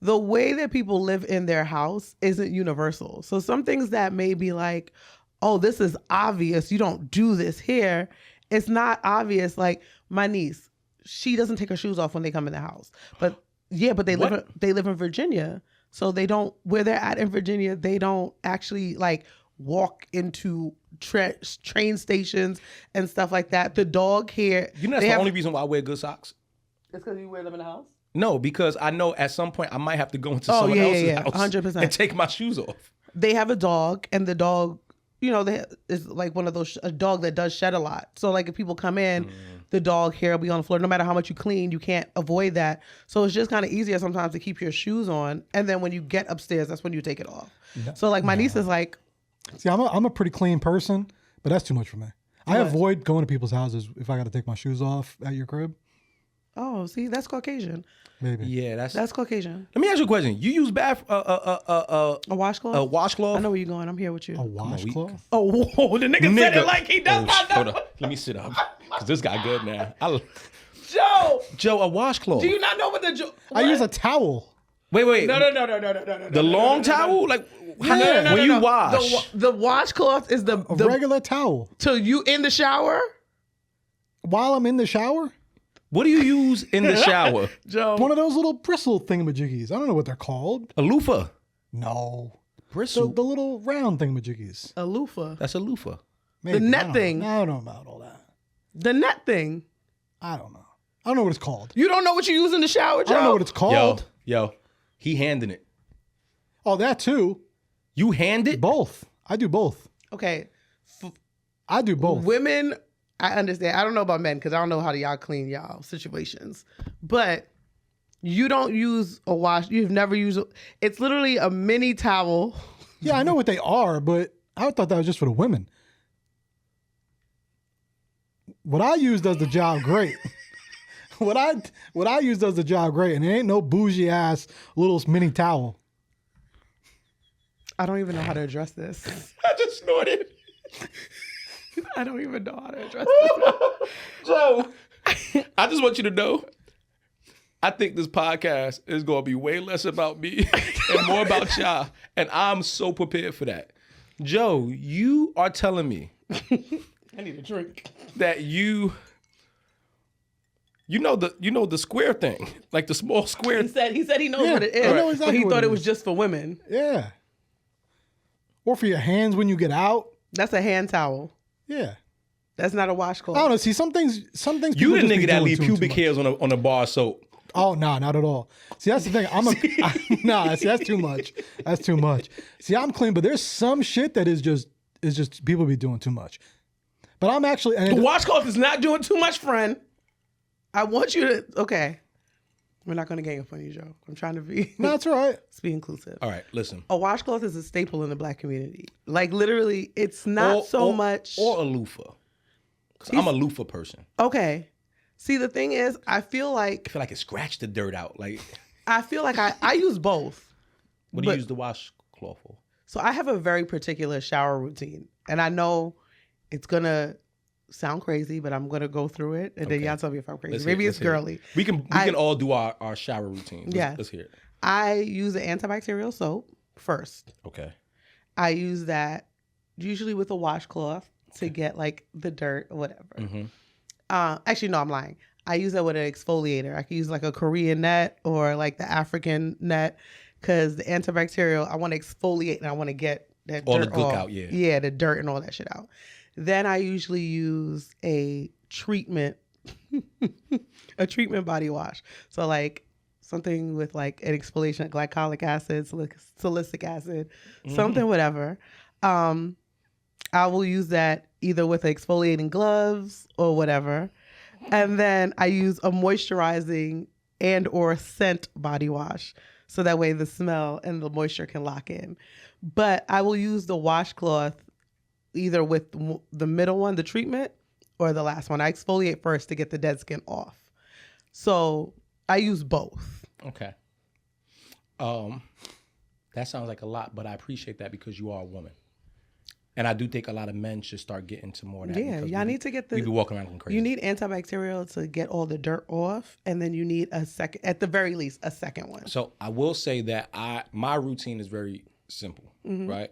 the way that people live in their house isn't universal. So some things that may be like, oh, this is obvious. You don't do this here. It's not obvious. Like my niece, she doesn't take her shoes off when they come in the house. But they live in Virginia. So they don't, where they're at in Virginia, they don't actually like walk into train stations and stuff like that. The dog here. You know that's the only reason why I wear good socks? It's because you wear them in the house? No, because I know at some point I might have to go into someone else's house 100%. and take my shoes off. They have a dog, and the dog, is like one of those, a dog that does shed a lot. So like if people come in, the dog hair will be on the floor. No matter how much you clean, you can't avoid that. So it's just kind of easier sometimes to keep your shoes on. And then when you get upstairs, that's when you take it off. No, so like my niece is like, see, I'm a pretty clean person, but that's too much for me. I What? avoid going to people's houses if I got to take my shoes off at your crib. oh, see, that's Caucasian. Maybe. Yeah, That's Caucasian. Let me ask you a question. You use A washcloth? a washcloth? I know where you're going. I'm here with you. A washcloth? Oh, whoa, the nigga said it like he does not Hold know. up. Let me sit up. Because this guy good now. Joe, Joe, a washcloth. do you not know what the... I use a towel. Wait. No. The long towel? Like, Yeah. when you wash. The washcloth is the Regular towel. So you in the shower? While I'm in the shower, What do you use in the shower? Joe. one of those little bristle thingamajiggies. I don't know what they're called. A loofah. No. Bristle. The little round thingamajiggies. A loofah. That's a loofah. Maybe. net I don't thing. know. I don't know about all that. The net thing. I don't know. I don't know what it's called. You don't know what you use in the shower, Joe? I don't know what it's called. Yo. He handing it. Oh, that too. You hand it? Both. I do both. Okay. I do both. Women, I understand. I don't know about men because I don't know how y'all clean y'all situations. But you don't use a wash. You've never used it's literally a mini towel. Yeah, I know what they are, but I thought that was just for the women. What I use does the job great. What I use does the job great, and it ain't no bougie ass little mini towel. I don't even know how to address this. I just snorted. I don't even know how to address this. Joe, I just want you to know, I think this podcast is going to be way less about me and more about y'all. And I'm so prepared for that. Joe, you are telling me I need a drink. that you know the square thing, like the small square. He said he knows Yeah, what it is, I know exactly but he what thought it it was is. just for women. Yeah. Or for your hands when you get out. That's a hand towel. Yeah. That's not a I washcloth. don't know. See, some things. You people the just be nigga that doing leave too pubic much. hairs on a bar of soap. Oh no, not at all. See, that's the thing. Nah. See, that's too much. That's too much. See, I'm clean, but there's some shit that is just people be doing too much. But I'm actually. And The washcloth is not doing too much, friend. I want you to. Okay, we're not going to gang up on you, Joe. I'm trying to be. no, that's all right. Let's be inclusive. All right, listen. A washcloth is a staple in the black community. Like literally, it's not so much. Or a loofah. 'Cause I'm a loofah person. Okay. See, the thing is, I feel I like feel like it scratched the dirt out. Like, I use both. what do you But- use the washcloth for? So I have a very particular shower routine, and I know it's gonna sound crazy, but I'm gonna go through it, and then Okay. y'all tell me if I'm crazy. Let's hear Maybe it, it's let's hear it. girly. We can all do our shower routine. Yeah. Let's hear it. I use an antibacterial soap first. Okay. I use that usually with a washcloth to get like the dirt or whatever. Mm-hmm. Actually, no, I'm lying. I use that with an exfoliator. I can use like a Korean net or like the African net because the antibacterial, I want to exfoliate and I want to get that All the dirt gook off. out, yeah. Yeah, the dirt and all that shit out. Then I usually use a treatment, a treatment body wash. So like something with like an exfoliation of glycolic acid, salicylic acid, something whatever. I will use that either with exfoliating gloves or whatever. And then I use a moisturizing and or scent body wash. So that way the smell and the moisture can lock in. But I will use the washcloth either with the middle one, the treatment, or the last one. I exfoliate first to get the dead skin off. So I use both. Okay. That sounds like a lot, but I appreciate that because you are a woman. And I do think a lot of men should start getting to more of that. Yeah, because y'all need to get we be walking around looking crazy. You need antibacterial to get all the dirt off, and then you need a second, at the very least, a second one. So I will say that my routine is very simple, Mm-hmm. right?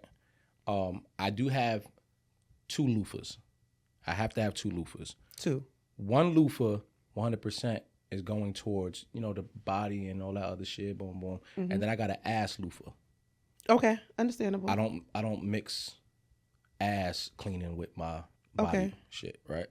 I do have 2 loofahs. I have to have 2 loofahs. 2. One loofah, 100%, is going towards, the body and all that other shit, boom, boom. Mm-hmm. And then I got an ass loofah. Okay, understandable. I don't mix ass cleaning with my body Okay. shit, right?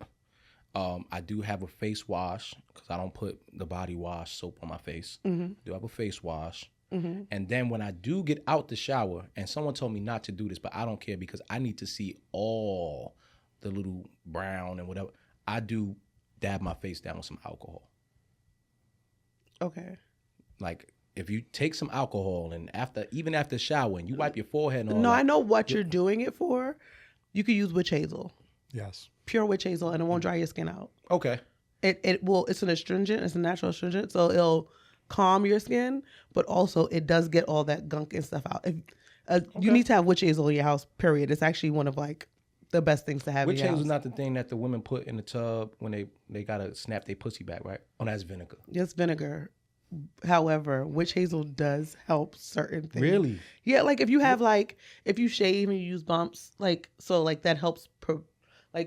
I do have a face wash because I don't put the body wash soap on my face. Mm-hmm. I do have a face wash. Mm-hmm. And then when I do get out the shower, and someone told me not to do this, but I don't care because I need to see all the little brown and whatever. I do dab my face down with some alcohol. Okay. Like if you take some alcohol and even after showering, you wipe your forehead and all No, that. I know what you're doing it for. You could use witch hazel, Yes. pure witch hazel, and it won't dry your skin out. Okay. It will. It's an astringent. It's a natural astringent, so it'll calm your skin, but also it does get all that gunk and stuff out. You need to have witch hazel in your house. Period. It's actually one of like the best things to have. Witch in your hazel house. is not the thing that the women put in the tub when they gotta snap their pussy back, right? Oh, that's vinegar. Just vinegar. However, witch hazel does help certain things. Really? Yeah, like if you have if you shave and you use bumps, that helps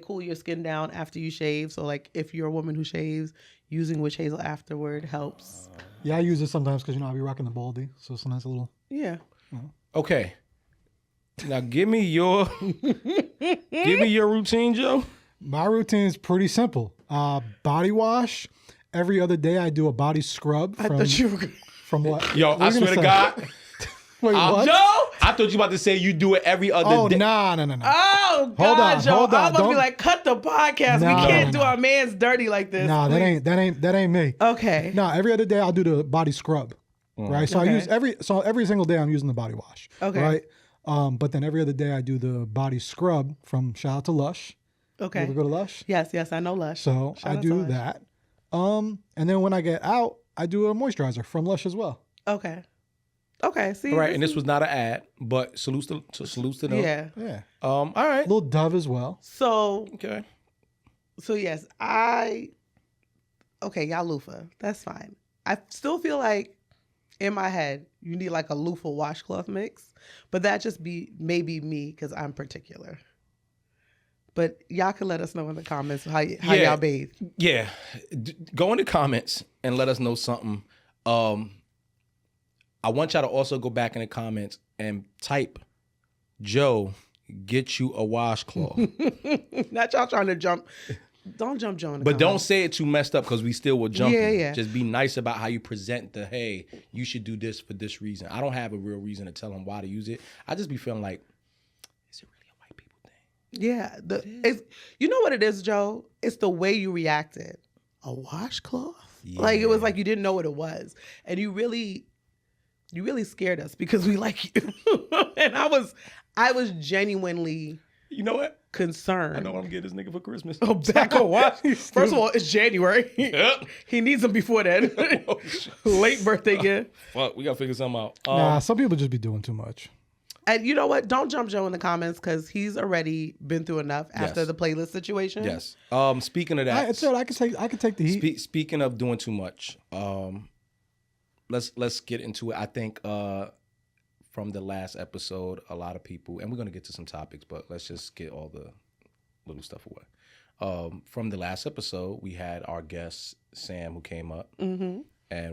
cool your skin down after you shave. So like if you're a woman who shaves, using witch hazel afterward helps. Yeah, I use it sometimes because I'll be rocking the baldy, so sometimes a little. Yeah. Okay. Now give me your routine, Joe. My routine is pretty simple. Body wash. Every other day I do a body scrub. I thought you were from what? Yo, What I you swear gonna to say? God. Wait, what? Joe, I thought you about to say you do it every other day. No. Oh God, on, Joe! hold on. I was about to be Don't- like, cut the podcast. No, we can't no. do our man's dirty like this. No, please. that ain't me. Okay. No, every other day I'll do the body scrub. Right. So Okay. I use every single day I'm using the body wash. Okay. Right. But then every other day I do the body scrub from shout out to Lush. You Okay. ever go to Lush? Yes, I know Lush. So Shout I out to do Lush. that. And then when I get out, I do a moisturizer from Lush as well. Okay. See. All right, and this was not an ad, but salutes to them. Yeah. Yeah. All right. Little Dove as well. So Okay. yes, y'all loofah. That's fine. I still feel like in my head you need like a loofah washcloth mix, but that just maybe me because I'm particular. But y'all can let us know in the comments how y'all bathe. Yeah. Go in the comments and let us know something. I want y'all to also go back in the comments and type, Joe, get you a washcloth. Not y'all trying to jump. Don't jump Joe in the But don't comments. say it too messed up because we still will jump you. Yeah. Just be nice about how you present hey, you should do this for this reason. I don't have a real reason to tell them why to use it. I just be feeling like, is it really a white people thing? Yeah. You know what it is, Joe? It's the way you reacted. A washcloth? Yeah. Like it was like you didn't know what it was. And you really scared us because we like you. And I was genuinely You know what? concerned. I know what I'm getting this nigga for Christmas. Oh, back a watch. First of all, it's January. Yep. He needs them before then. Oh, shit. Late birthday gift. Fuck, we gotta figure something out. Nah, some people just be doing too much. And you know what? Don't jump Joe in the comments because he's already been through enough after Yes. the playlist situation. Yes. Speaking of that, I can take the heat. speaking of doing too much, let's get into it. I think from the last episode, a lot of people, and we're gonna get to some topics, but let's just get all the little stuff away. From the last episode, we had our guest Sam who came up, and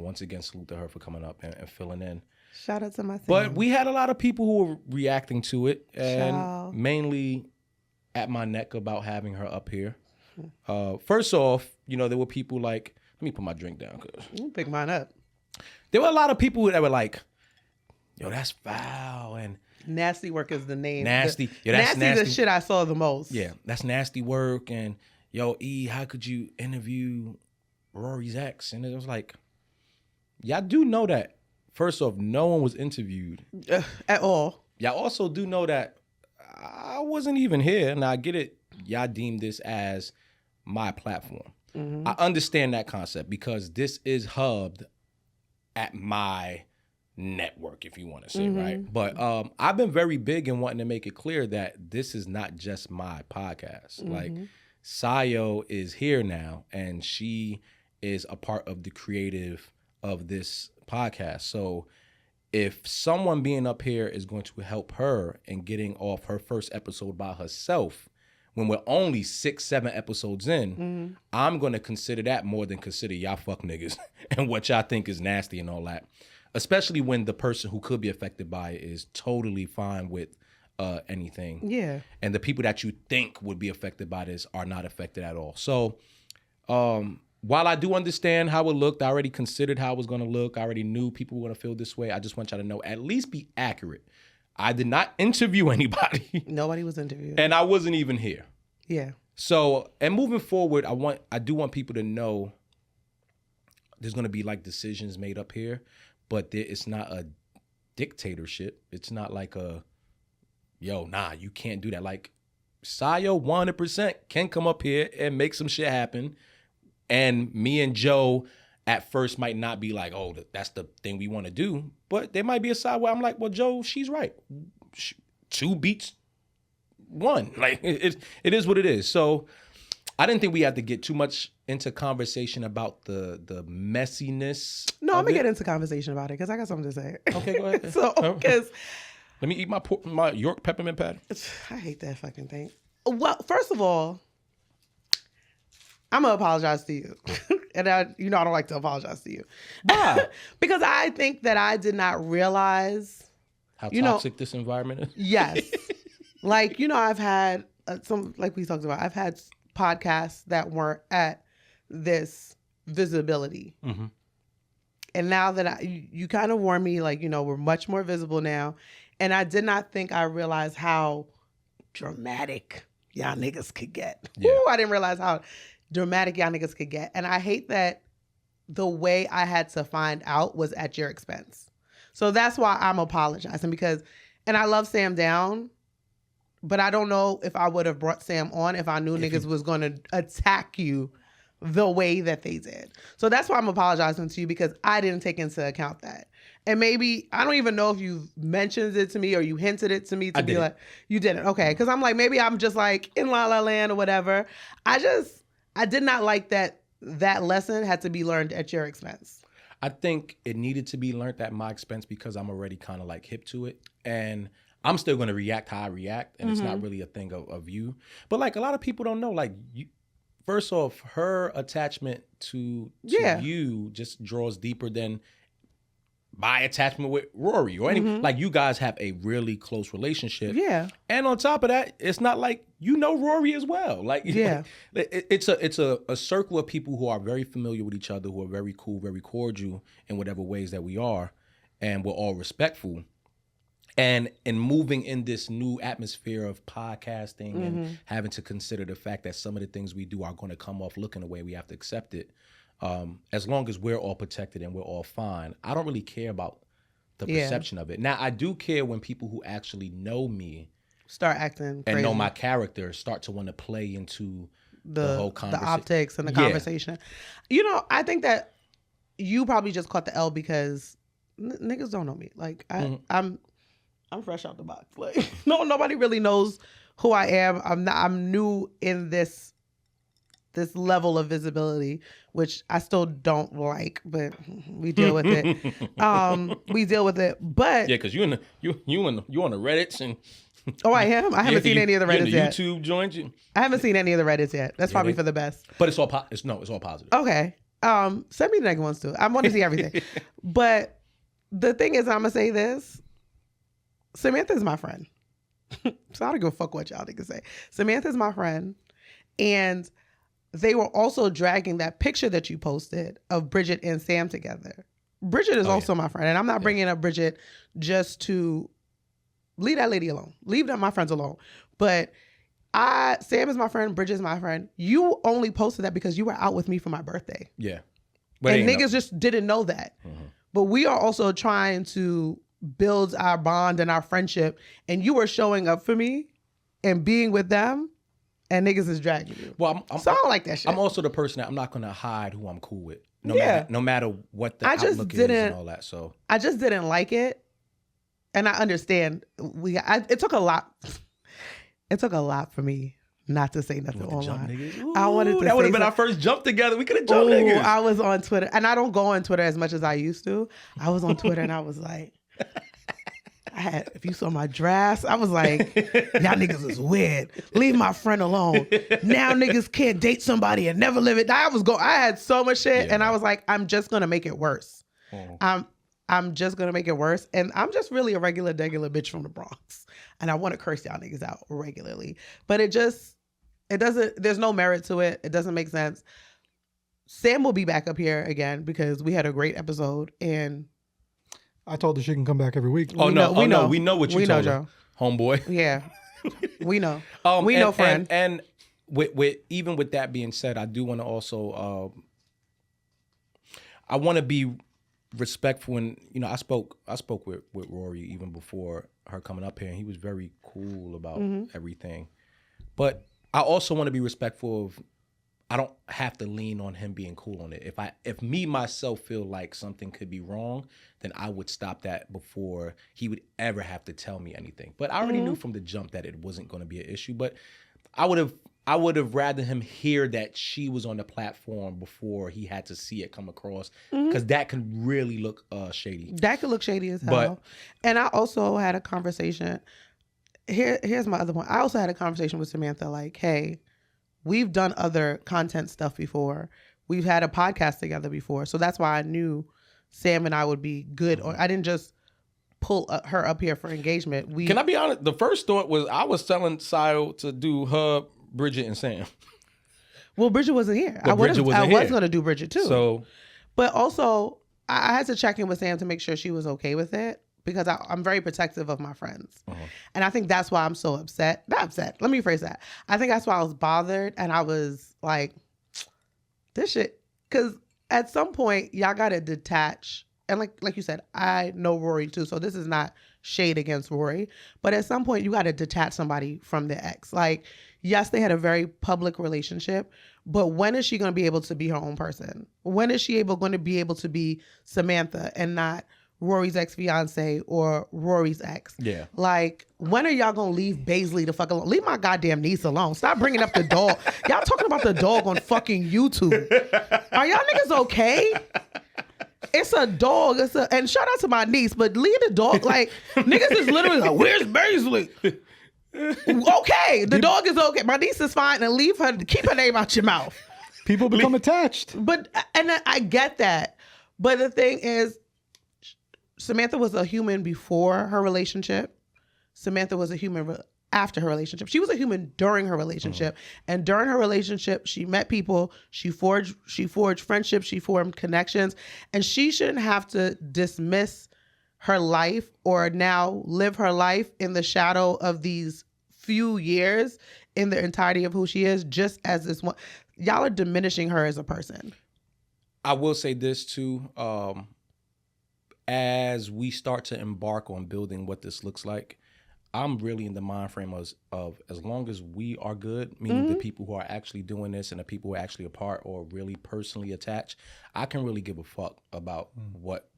once again, salute to her for coming up and filling in. Shout out to my But Sam. we had a lot of people who were reacting to it, and Child. mainly at my neck about having her up here. First off, there were people like, let me put my drink down, cause Pick mine up. there were a lot of people that were like, yo, that's foul, and Nasty work is the name. Nasty. Yeah, that's Nasty's the nasty. shit I saw the most. yeah, that's nasty work, and yo, E, how could you interview Rory's ex? And it was like, y'all do know that, first off, no one was interviewed. At all. Y'all also do know that I wasn't even here. Now, I get it. Y'all deem this as my platform. I understand that concept because this is hubbed at my network, if you want to say, right? But I've been very big in wanting to make it clear that this is not just my podcast. Like, Sio is here now, and she is a part of the creative of this podcast. So if someone being up here is going to help her in getting off her first episode by herself, when we're only 6-7 episodes in, I'm going to consider that more than consider y'all fuck niggas and what y'all think is nasty and all that. Especially when the person who could be affected by it is totally fine with anything. Yeah. And the people that you think would be affected by this are not affected at all. So while I do understand how it looked, I already considered how it was going to look. I already knew people were going to feel this way. I just want y'all to know, at least be accurate. I did not interview anybody. Nobody was interviewed. And I wasn't even here. Yeah. So, and moving forward, I do want people to know there's going to be like decisions made up here, but it's not a dictatorship. It's not like you can't do that. Like Sio 100% can come up here and make some shit happen. And me and Joe at first might not be like, oh, that's the thing we want to do. But there might be a side where I'm like, well, Joe, she's right. 2 beats 1. Like it is what it is. So I didn't think we had to get too much into conversation about the messiness. No, I'm gonna get into conversation about it because I got something to say. Okay, go ahead. So, because let me eat my York peppermint patty. I hate that fucking thing. Well, first of all, I'm gonna apologize to you, and I don't like to apologize to you. Why? Because I think that I did not realize how toxic this environment is. Yes, like I've had some, like we talked about. I've had podcasts that weren't at this visibility. Mm-hmm. And now that you kind of warned me, like, we're much more visible now. And I did not think I realized how dramatic y'all niggas could get. Yeah. Ooh, I didn't realize how dramatic y'all niggas could get. And I hate that the way I had to find out was at your expense. So that's why I'm apologizing and I love Sam Down, but I don't know if I would have brought Sam on if I knew niggas was going to attack you the way that they did. So that's why I'm apologizing to you because I didn't take into account that. And maybe, I don't even know if you mentioned it to me or you hinted it to me to be like, you didn't. Okay. Because I'm like, maybe I'm just like in La La Land or whatever. I did not like that lesson had to be learned at your expense. I think it needed to be learned at my expense because I'm already kind of like hip to it. And I'm still going to react how I react. And it's not really a thing of you. But like a lot of people don't know, like first off, her attachment to you just draws deeper than my attachment with Rory or any. Like you guys have a really close relationship. Yeah. And on top of that, it's not like Rory as well. Like it's a circle of people who are very familiar with each other, who are very cool, very cordial in whatever ways that we are, and we're all respectful. And in moving in this new atmosphere of podcasting and having to consider the fact that some of the things we do are going to come off looking the way we have to accept it. As long as we're all protected and we're all fine, I don't really care about the perception of it. Now, I do care when people who actually know me start acting crazy and know my character start to want to play into the whole conversation, the optics and the conversation. I think that you probably just caught the L because niggas don't know me. Like I'm fresh out the box. Like nobody really knows who I am. I'm new in this level of visibility, which I still don't like, but we deal with it. We deal with it. But yeah, because you on the Reddits and I am. I haven't seen any of the Reddits yet. YouTube joined you. I haven't seen any of the Reddits yet. That's probably for the best. But it's all it's all positive. Okay. Send me the next ones too. I want to see everything. But the thing is, I'm gonna say this. Samantha's my friend. So I don't give a fuck what y'all niggas say. Samantha's my friend. And they were also dragging that picture that you posted of Bridget and Sam together. Bridget is also my friend. And I'm not bringing up Bridget just to leave that lady alone. Leave my friends alone. But Sam is my friend. Bridget is my friend. You only posted that because you were out with me for my birthday. Yeah. But and niggas just didn't know that. Mm-hmm. But we are also trying to build our bond and our friendship. And you were showing up for me and being with them. And niggas is dragging you. Well, so I don't like that shit. I'm also the person that I'm not going to hide who I'm cool with. No matter what the outlook is and all that. So I just didn't like it. And I understand. It took a lot. It took a lot for me not to say nothing online. I wanted to. That would have been our first jump together. We could have jumped niggas. I was on Twitter. And I don't go on Twitter as much as I used to. I was on Twitter and I was like... if you saw my drafts, I was like, y'all niggas is weird. Leave my friend alone. Now niggas can't date somebody and never live it. I had so much shit and I was like, I'm just gonna make it worse. I'm just gonna make it worse. And I'm just really a regular bitch from the Bronx. And I want to curse y'all niggas out regularly. But there's no merit to it. It doesn't make sense. Sam will be back up here again because we had a great episode and I told her she can come back every week. We know what you told her, homeboy. Yeah, we know. We know, friend. And with that being said, I do want to also I want to be respectful, and I spoke with Rory even before her coming up here, and he was very cool about everything. But I also want to be respectful of, I don't have to lean on him being cool on it. If me myself feel like something could be wrong, then I would stop that before he would ever have to tell me anything. But I already knew from the jump that it wasn't going to be an issue. But I would have rather him hear that she was on the platform before he had to see it come across, because that can really look shady. That could look shady as hell. And I also had a conversation. Here's my other one. I also had a conversation with Samantha, like, hey, we've done other content stuff before. We've had a podcast together before. So that's why I knew Sam and I would be good. Or I didn't just pull her up here for engagement. Can I be honest? The first thought was I was telling Sio to do her, Bridget, and Sam. Well, Bridget wasn't here. But I was going to do Bridget too. So, but also I had to check in with Sam to make sure she was okay with it, because I'm very protective of my friends. And I think that's why I'm so upset. Not upset. Let me rephrase that. I think that's why I was bothered, and I was like, this shit. Because at some point, y'all got to detach. And like you said, I know Rory too, so this is not shade against Rory. But at some point, you got to detach somebody from their ex. Like, yes, they had a very public relationship, but when is she going to be able to be her own person? When is she going to be able to be Samantha and not Rory's ex-fiance or Rory's ex? Yeah. Like, when are y'all gonna leave Baisley the fuck alone? Leave my goddamn niece alone. Stop bringing up the dog. Y'all talking about the dog on fucking YouTube. Are y'all niggas okay? It's a dog. And shout out to my niece, but leave the dog. Like, niggas is literally like, where's Baisley? Okay, the dog is okay. My niece is fine, and leave her. Keep her name out your mouth. People become attached. But, and I get that. But the thing is, Samantha was a human before her relationship. Samantha was a human after her relationship. She was a human during her relationship. And during her relationship, she met people, she forged friendships, she formed connections, and she shouldn't have to dismiss her life or now live her life in the shadow of these few years in the entirety of who she is, just as this one. Y'all are diminishing her as a person. I will say this too. As we start to embark on building what this looks like, I'm really in the mind frame of as long as we are good, meaning the people who are actually doing this and the people who are actually a part or really personally attached, I can really give a fuck about what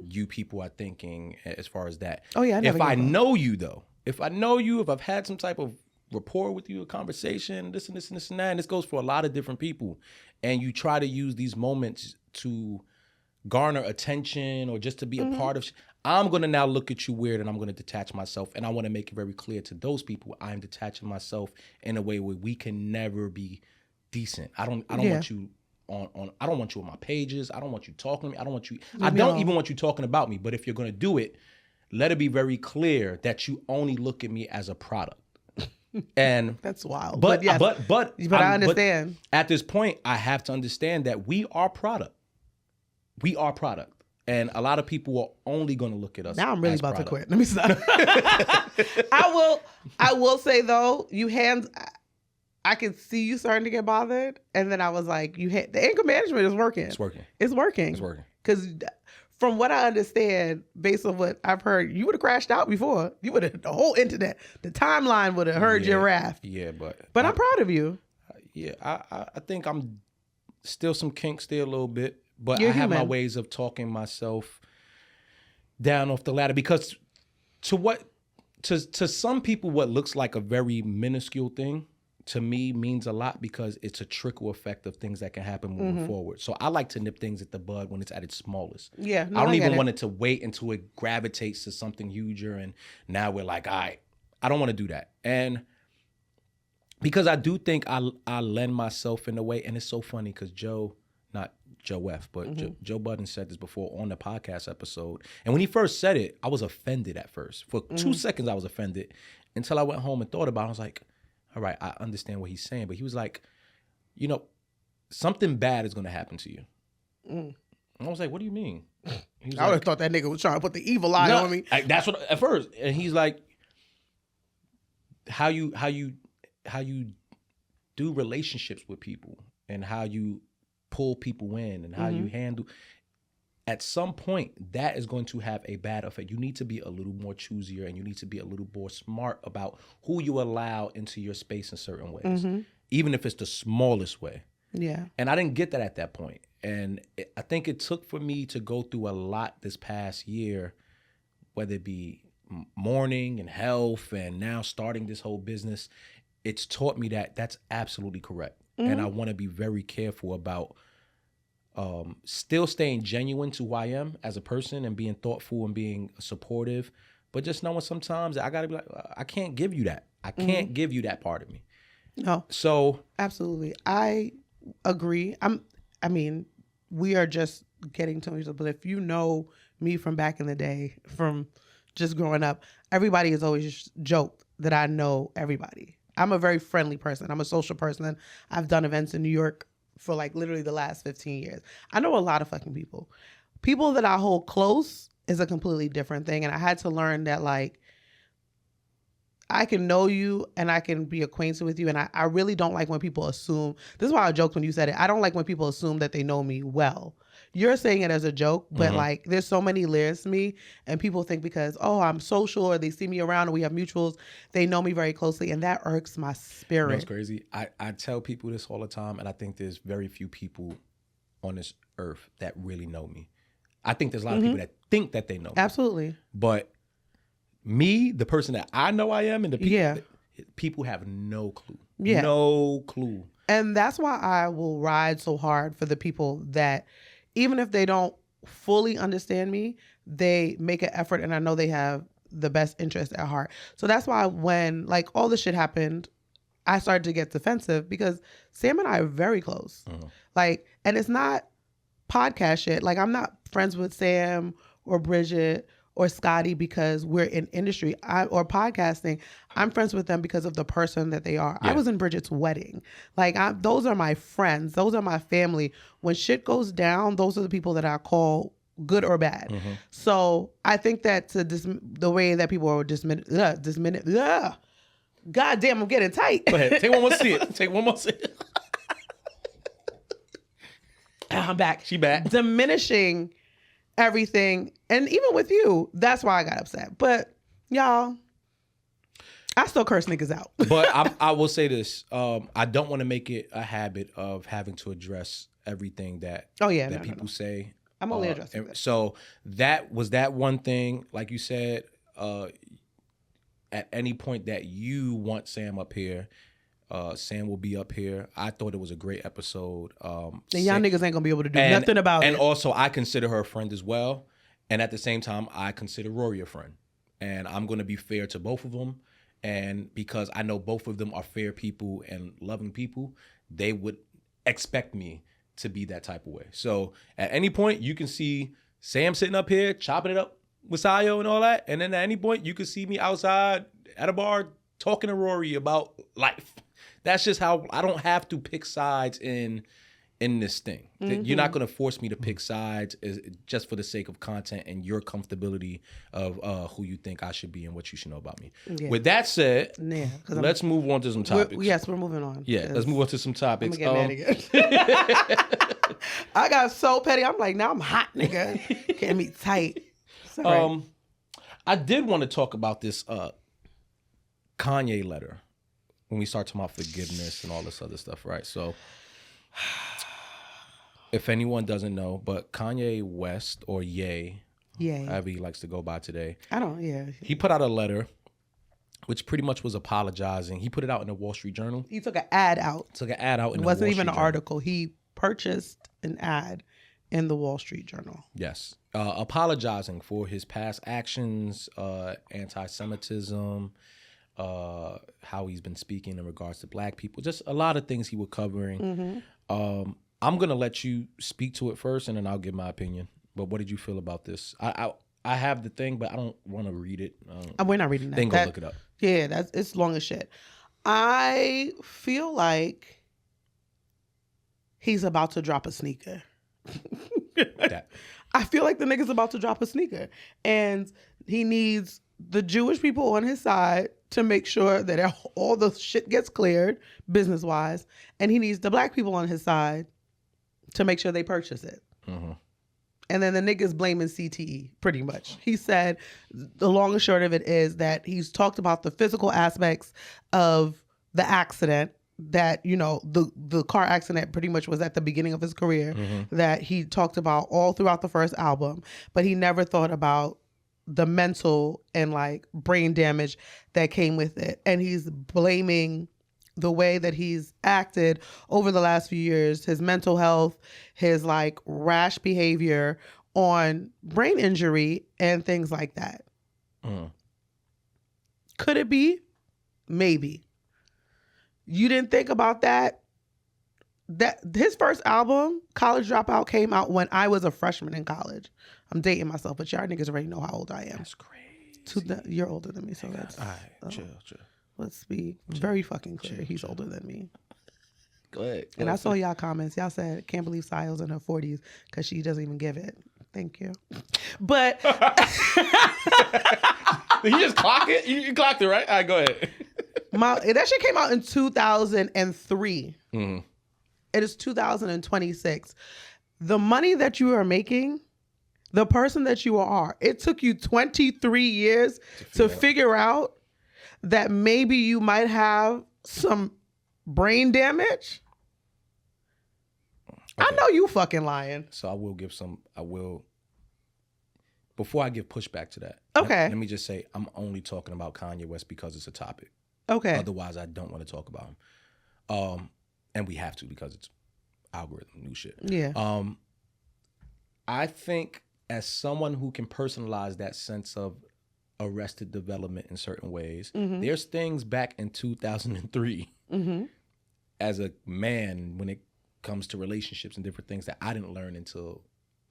you people are thinking as far as that. Oh yeah, if I know you though, if I've had some type of rapport with you, a conversation, this and this and this and that, and this goes for a lot of different people, and you try to use these moments to garner attention or just to be a part of I'm going to now look at you weird, and I'm going to detach myself, and I want to make it very clear to those people I'm detaching myself in a way where we can never be decent. I don't want you on I don't want you on my pages. I don't want you talking to me. I don't even want you talking about me. But if you're going to do it, let it be very clear that you only look at me as a product. And that's wild. But yes. but I understand. But at this point, I have to understand that we are product. We are product. And a lot of people are only going to look at us. Now I'm really about product. to quit. Let me stop. I will say though, I can see you starting to get bothered. And then I was like, the anger management is working. It's working. It's working. It's working. Because from what I understand, based on what I've heard, you would have crashed out before. You would have, the whole internet, the timeline would have heard your wrath. Yeah, but I'm proud of you. Yeah, I think I'm still some kinks there a little bit. But You're I have human. my ways of talking myself down off the ladder, because to some people what looks like a very minuscule thing to me means a lot, because it's a trickle effect of things that can happen moving forward. So I like to nip things at the bud when it's at its smallest. Yeah, no, I don't get even want it to wait until it gravitates to something huger, and now we're like, all right, I don't want to do that. And because I do think I lend myself in a way, and it's so funny because not Joe F, but Joe Budden said this before on the podcast episode. And when he first said it, I was offended at first. For 2 seconds, I was offended until I went home and thought about it. I was like, all right, I understand what he's saying. But he was like, something bad is going to happen to you. And I was like, what do you mean? I would have thought that nigga was trying to put the evil eye on me. That's what, at first. And he's like, how you do relationships with people and how you pull people in and how you handle, at some point that is going to have a bad effect. You need to be a little more choosier and you need to be a little more smart about who you allow into your space in certain ways, even if it's the smallest way. Yeah. And I didn't get that at that point. And I think it took for me to go through a lot this past year, whether it be mourning and health and now starting this whole business. It's taught me that that's absolutely correct. And I want to be very careful about still staying genuine to who I am as a person and being thoughtful and being supportive, but just knowing sometimes I got to be like, I can't give you that. I can't give you that part of me. No. So Absolutely. I agree. I mean, we are just getting to each other, but if you know me from back in the day, from just growing up, everybody has always joked that I know everybody. I'm a very friendly person. I'm a social person. I've done events in New York for like literally the last 15 years. I know a lot of fucking people. People that I hold close is a completely different thing. And I had to learn that, like, I can know you and I can be acquainted with you. And I really don't like when people assume. This is why I joked when you said it. I don't like when people assume that they know me well. You're saying it as a joke, but like there's so many layers to me, and people think because, oh, I'm social or they see me around or we have mutuals, they know me very closely, and that irks my spirit. That's crazy. I tell people this all the time, and I think there's very few people on this earth that really know me. I think there's a lot of people that think that they know me. Absolutely. But me, the person that I know I am, and the people, people have no clue. Yeah. No clue. And that's why I will ride so hard for the people that, even if they don't fully understand me, they make an effort, and I know they have the best interest at heart. So that's why when like all this shit happened, I started to get defensive because Sam and I are very close. Like, and it's not podcast shit. Like, I'm not friends with Sam or Bridget or Scotty because we're in industry or podcasting. I'm friends with them because of the person that they are. Yeah. I was in Bridget's wedding. Like, those are my friends. Those are my family. When shit goes down, those are the people that I call good or bad. So I think that the way that people are God damn, I'm getting tight. Go ahead. Take one more sip. Take one more sip. I'm back. She back. Diminishing everything. And even with you, that's why I got upset. But y'all, I still curse niggas out. But I will say this. I don't want to make it a habit of having to address everything that people say. I'm only addressing that. So that was that one thing, like you said, at any point that you want Sam up here, Sam will be up here. I thought it was a great episode. And y'all niggas ain't gonna be able to do nothing about it. And also, I consider her a friend as well. And at the same time, I consider Rory a friend. And I'm gonna be fair to both of them. And because I know both of them are fair people and loving people, they would expect me to be that type of way. So at any point, you can see Sam sitting up here chopping it up with Sio and all that. And then at any point, you can see me outside at a bar talking to Rory about life. That's just how I don't have to pick sides in this thing. You're not going to force me to pick sides just for the sake of content and your comfortability of who you think I should be and what you should know about me. Yeah. With that said, let's move on to some topics. We're moving on. Yeah, let's move on to some topics. I'm gonna get mad again. I got so petty. I'm like, now I'm hot, nigga. Getting me tight. Sorry. I did want to talk about this Kanye letter when we start talking about forgiveness and all this other stuff, right? So if anyone doesn't know, but Kanye West, or Ye, however he likes to go by today. He put out a letter which pretty much was apologizing. He put it out in the Wall Street Journal. He took an ad out. In the Wall Street Journal. It wasn't even an article. He purchased an ad in the Wall Street Journal. Yes. Apologizing for his past actions, anti-Semitism, how he's been speaking in regards to black people, just a lot of things he was covering. I'm going to let you speak to it first, and then I'll give my opinion. But what did you feel about this? I have the thing, but I don't want to read it. We're not reading that. Then go look it up. Yeah, it's long as shit. I feel like he's about to drop a sneaker. I feel like the nigga's about to drop a sneaker. And he needs the Jewish people on his side to make sure that all the shit gets cleared business-wise, and he needs the black people on his side to make sure they purchase it. Mm-hmm. And then the niggas blaming CTE, pretty much. He said the long and short of it is that he's talked about the physical aspects of the accident, that, you know, the car accident pretty much was at the beginning of his career, that he talked about all throughout the first album, but he never thought about the mental and like brain damage that came with it. And he's blaming the way that he's acted over the last few years, his mental health, his like rash behavior, on brain injury and things like that. Could it be? Maybe. You didn't think about that? That his first album, College Dropout, came out when I was a freshman in college. I'm dating myself, but y'all niggas already know how old I am. That's crazy. You're older than me, so that's... All right, chill. Let's be very fucking clear. He's older than me. Go ahead. And I saw y'all comments. Y'all said, can't believe Sio's in her 40s because she doesn't even give it. Thank you. But... Did you just clock it? You clocked it, right? All right, go ahead. That shit came out in 2003. Mm-hmm. It is 2026. The money that you are making, the person that you are, it took you 23 years to figure out that maybe you might have some brain damage. Okay. I know you fucking lying. So before I give pushback to that. Okay. Let me just say, I'm only talking about Kanye West because it's a topic. Okay. Otherwise, I don't want to talk about him. And we have to because it's algorithm, new shit. Yeah. I think as someone who can personalize that sense of arrested development in certain ways, there's things back in 2003 as a man when it comes to relationships and different things that I didn't learn until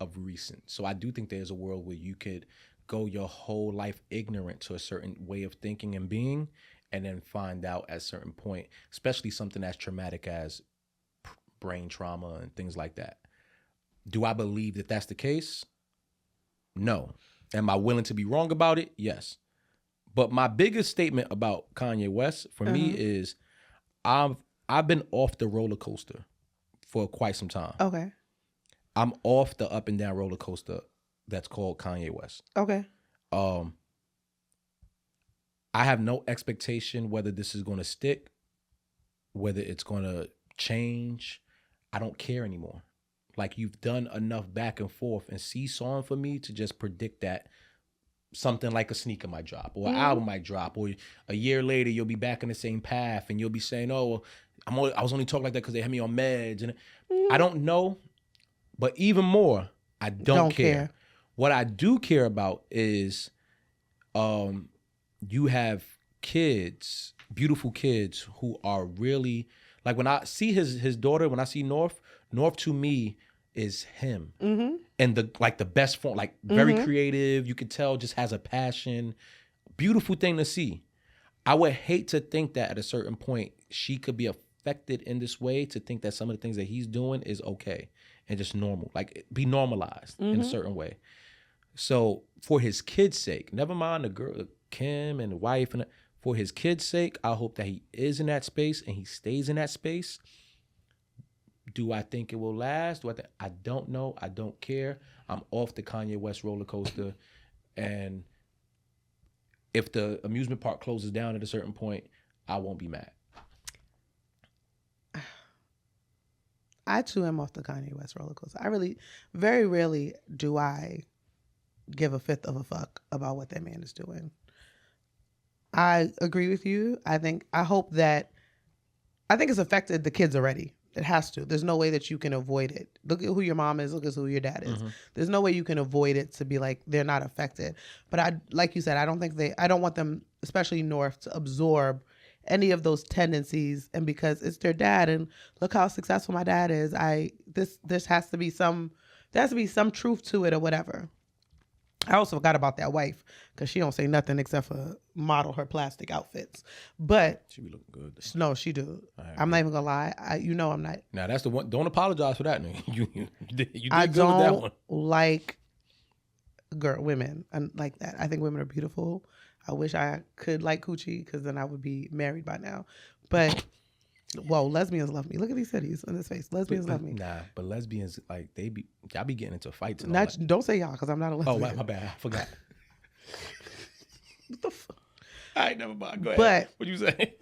of recent. So I do think there's a world where you could go your whole life ignorant to a certain way of thinking and being, and then find out at a certain point, especially something as traumatic as brain trauma and things like that. Do I believe that that's the case? No. Am I willing to be wrong about it? Yes. But my biggest statement about Kanye West for me is I've been off the roller coaster for quite some time. Okay. I'm off the up and down roller coaster that's called Kanye West. Okay. I have no expectation whether this is going to stick, whether it's going to change. I don't care anymore. Like, you've done enough back and forth and seesawing for me to just predict that something like a sneaker might drop or an album might drop, or a year later you'll be back in the same path and you'll be saying, oh, I was only talking like that because they had me on meds. And I don't know, but even more, I don't care. What I do care about is you have kids, beautiful kids who are really, like, when I see his daughter, when I see North to me is him. And the best form, like, very creative. You could tell just has a passion. Beautiful thing to see. I would hate to think that at a certain point she could be affected in this way, to think that some of the things that he's doing is okay and just normal, like be normalized in a certain way. So for his kids' sake, never mind the girl, Kim and the wife, and for his kids' sake, I hope that he is in that space and he stays in that space. Do I think it will last? I don't know. I don't care. I'm off the Kanye West roller coaster. And if the amusement park closes down at a certain point, I won't be mad. I too am off the Kanye West roller coaster. I really, very rarely do I give a fifth of a fuck about what that man is doing. I agree with you. I think it's affected the kids already. It has to. There's no way that you can avoid it. Look at who your mom is. Look at who your dad is. There's no way you can avoid it to be like, they're not affected. But like you said, I don't want them, especially North, to absorb any of those tendencies. And because it's their dad, and look how successful my dad is, there has to be some truth to it or whatever. I also forgot about that wife, because she don't say nothing except for model her plastic outfits. But she be looking good. No, she do. I'm not even gonna lie. I'm not. Now that's the one. Don't apologize for that. You did good with that one. I don't like women like that. I think women are beautiful. I wish I could like coochie because then I would be married by now. But whoa, lesbians love me. Look at these titties on his face. Lesbians love me. Nah, but lesbians, like, y'all be getting into fights and all Not that. don't say y'all because I'm not a lesbian. Oh, my bad. I forgot. What the fuck? All right, never mind. Go ahead. But What you say?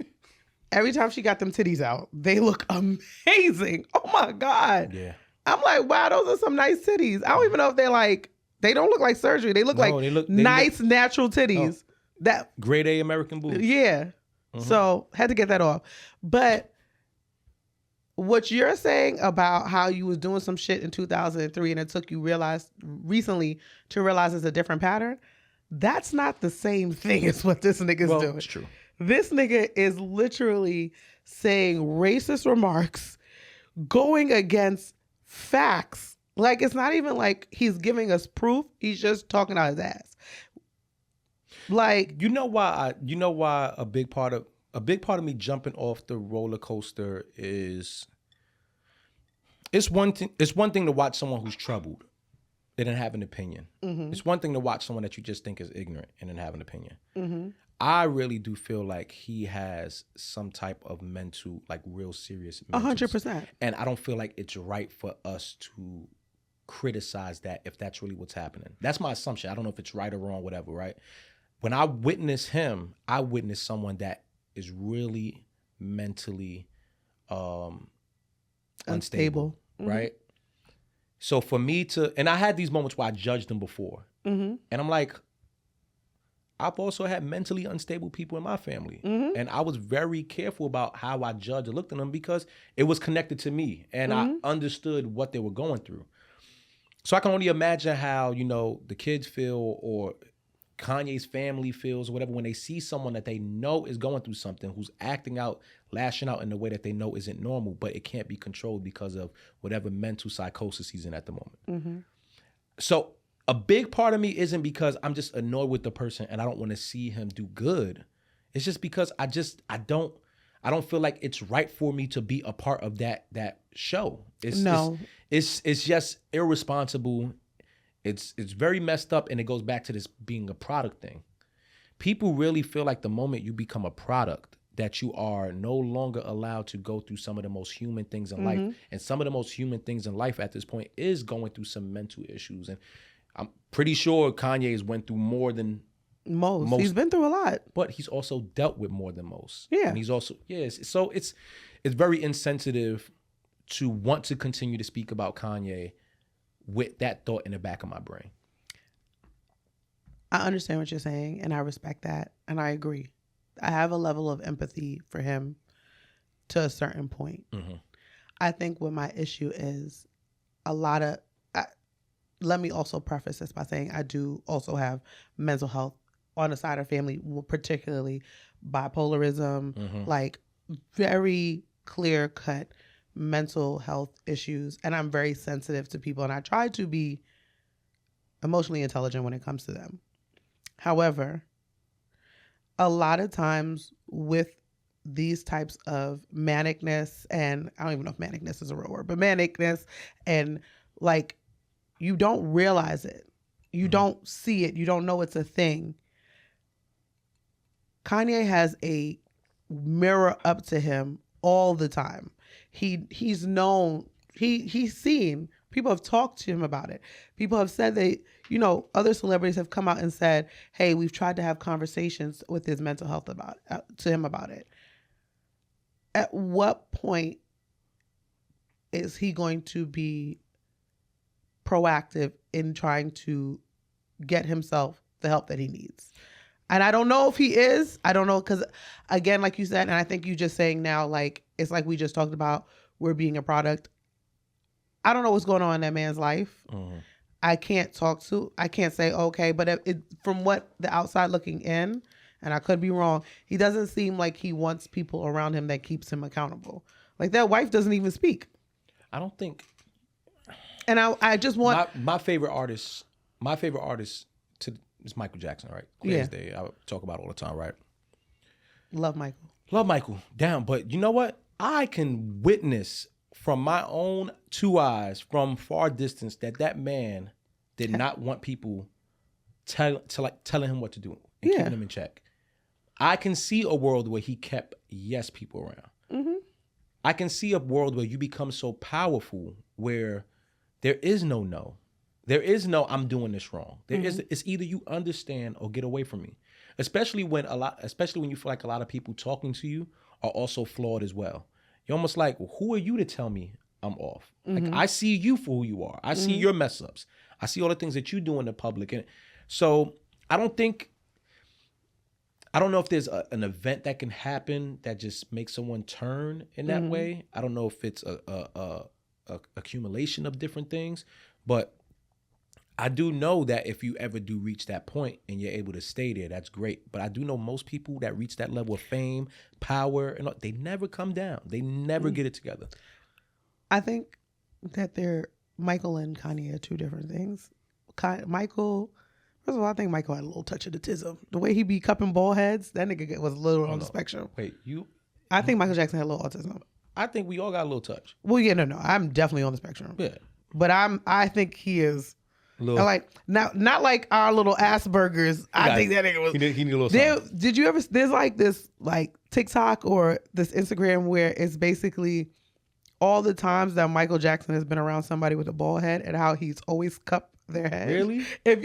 every time she got them titties out, they look amazing. Oh my God. Yeah. I'm like, wow, those are some nice titties. I don't even know if they're like, they don't look like surgery. They look No, like they look nice natural titties. That Grade A American boobs. Yeah. So had to get that off. But what you're saying about how you was doing some shit in 2003 and it took you recently to realize it's a different pattern, that's not the same thing as what this nigga's doing. It's true. This nigga is literally saying racist remarks, going against facts. Like, it's not even like he's giving us proof. He's just talking out his ass. Like, You know why a big part of me jumping off the roller coaster is it's one thing to watch someone who's troubled and then have an opinion. It's one thing to watch someone that you just think is ignorant and then have an opinion. I really do feel like he has some type of mental, like real serious mental 100%. And I don't feel like it's right for us to criticize that if that's really what's happening. That's my assumption. I don't know if it's right or wrong, whatever, right? When I witness him, I witness someone that is really mentally unstable, right? So for me to, and I had these moments where I judged him before, and I'm like, I've also had mentally unstable people in my family, and I was very careful about how I judged or looked at them because it was connected to me, and I understood what they were going through. So I can only imagine how, the kids feel or Kanye's family feels or whatever when they see someone that they know is going through something, who's acting out, lashing out in a way that they know isn't normal, but it can't be controlled because of whatever mental psychosis he's in at the moment. So a big part of me isn't because I'm just annoyed with the person and I don't want to see him do good. It's just because I don't feel like it's right for me to be a part of that show. It's just irresponsible. It's very messed up, and it goes back to this being a product thing. People really feel like the moment you become a product that you are no longer allowed to go through some of the most human things in life. And some of the most human things in life at this point is going through some mental issues. And I'm pretty sure Kanye has went through more than most. He's been through a lot. But he's also dealt with more than most. Yeah. And he's also, so it's very insensitive to want to continue to speak about Kanye with that thought in the back of my brain. I understand what you're saying, and I respect that, and I agree. I have a level of empathy for him to a certain point. I think what my issue is let me also preface this by saying I do also have mental health on the side of family, particularly bipolarism, like very clear-cut mental health issues, and I'm very sensitive to people, and I try to be emotionally intelligent when it comes to them. However, a lot of times with these types of manicness, and I don't even know if manicness is a real word, but manicness, and like, you don't realize it, you don't see it, you don't know it's a thing. Kanye has a mirror up to him all the time. He's known, he's seen, people have talked to him about it. People have said other celebrities have come out and said, hey, we've tried to have conversations with his mental health to him about it. At what point is he going to be proactive in trying to get himself the help that he needs? And I don't know if he is. I don't know, because again, like you said, and I think you just saying now, like, it's like we just talked about, we're being a product. I don't know what's going on in that man's life. I can't say, okay, but from what the outside looking in, and I could be wrong, he doesn't seem like he wants people around him that keeps him accountable. Like, that wife doesn't even speak. I don't think. And I just want my favorite artist is Michael Jackson, right? Clear as day. I talk about it all the time, right? Love Michael. Down. But you know what? I can witness from my own two eyes from far distance that man did not want people telling him what to do. and Yeah. keeping them in check. I can see a world where he kept yes people around. Mm-hmm. I can see a world where you become so powerful where there is no. There is no I'm doing this wrong. It's either you understand or get away from me. Especially when you feel like a lot of people talking to you are also flawed as well. You're almost like, well, who are you to tell me I'm off? Like I see you for who you are. I see your mess ups. I see all the things that you do in the public. And so I don't know if there's an event that can happen that just makes someone turn in that way. I don't know if it's a accumulation of different things, but I do know that if you ever do reach that point and you're able to stay there, that's great. But I do know most people that reach that level of fame, power, and all, they never come down. They never get it together. I think that Michael and Kanye are two different things. Michael, first of all, I think Michael had a little touch of the tism. The way he be cupping bald heads, that nigga was a little on the spectrum. Wait, I think Michael Jackson had a little autism. I think we all got a little touch. Well, yeah, no, I'm definitely on the spectrum. Yeah. But I think he is like not like our little Asperger's. I think that nigga was. He need a little something. Did you ever? There's like this like TikTok or this Instagram where it's basically all the times that Michael Jackson has been around somebody with a bald head and how he's always cupped their head. Really? If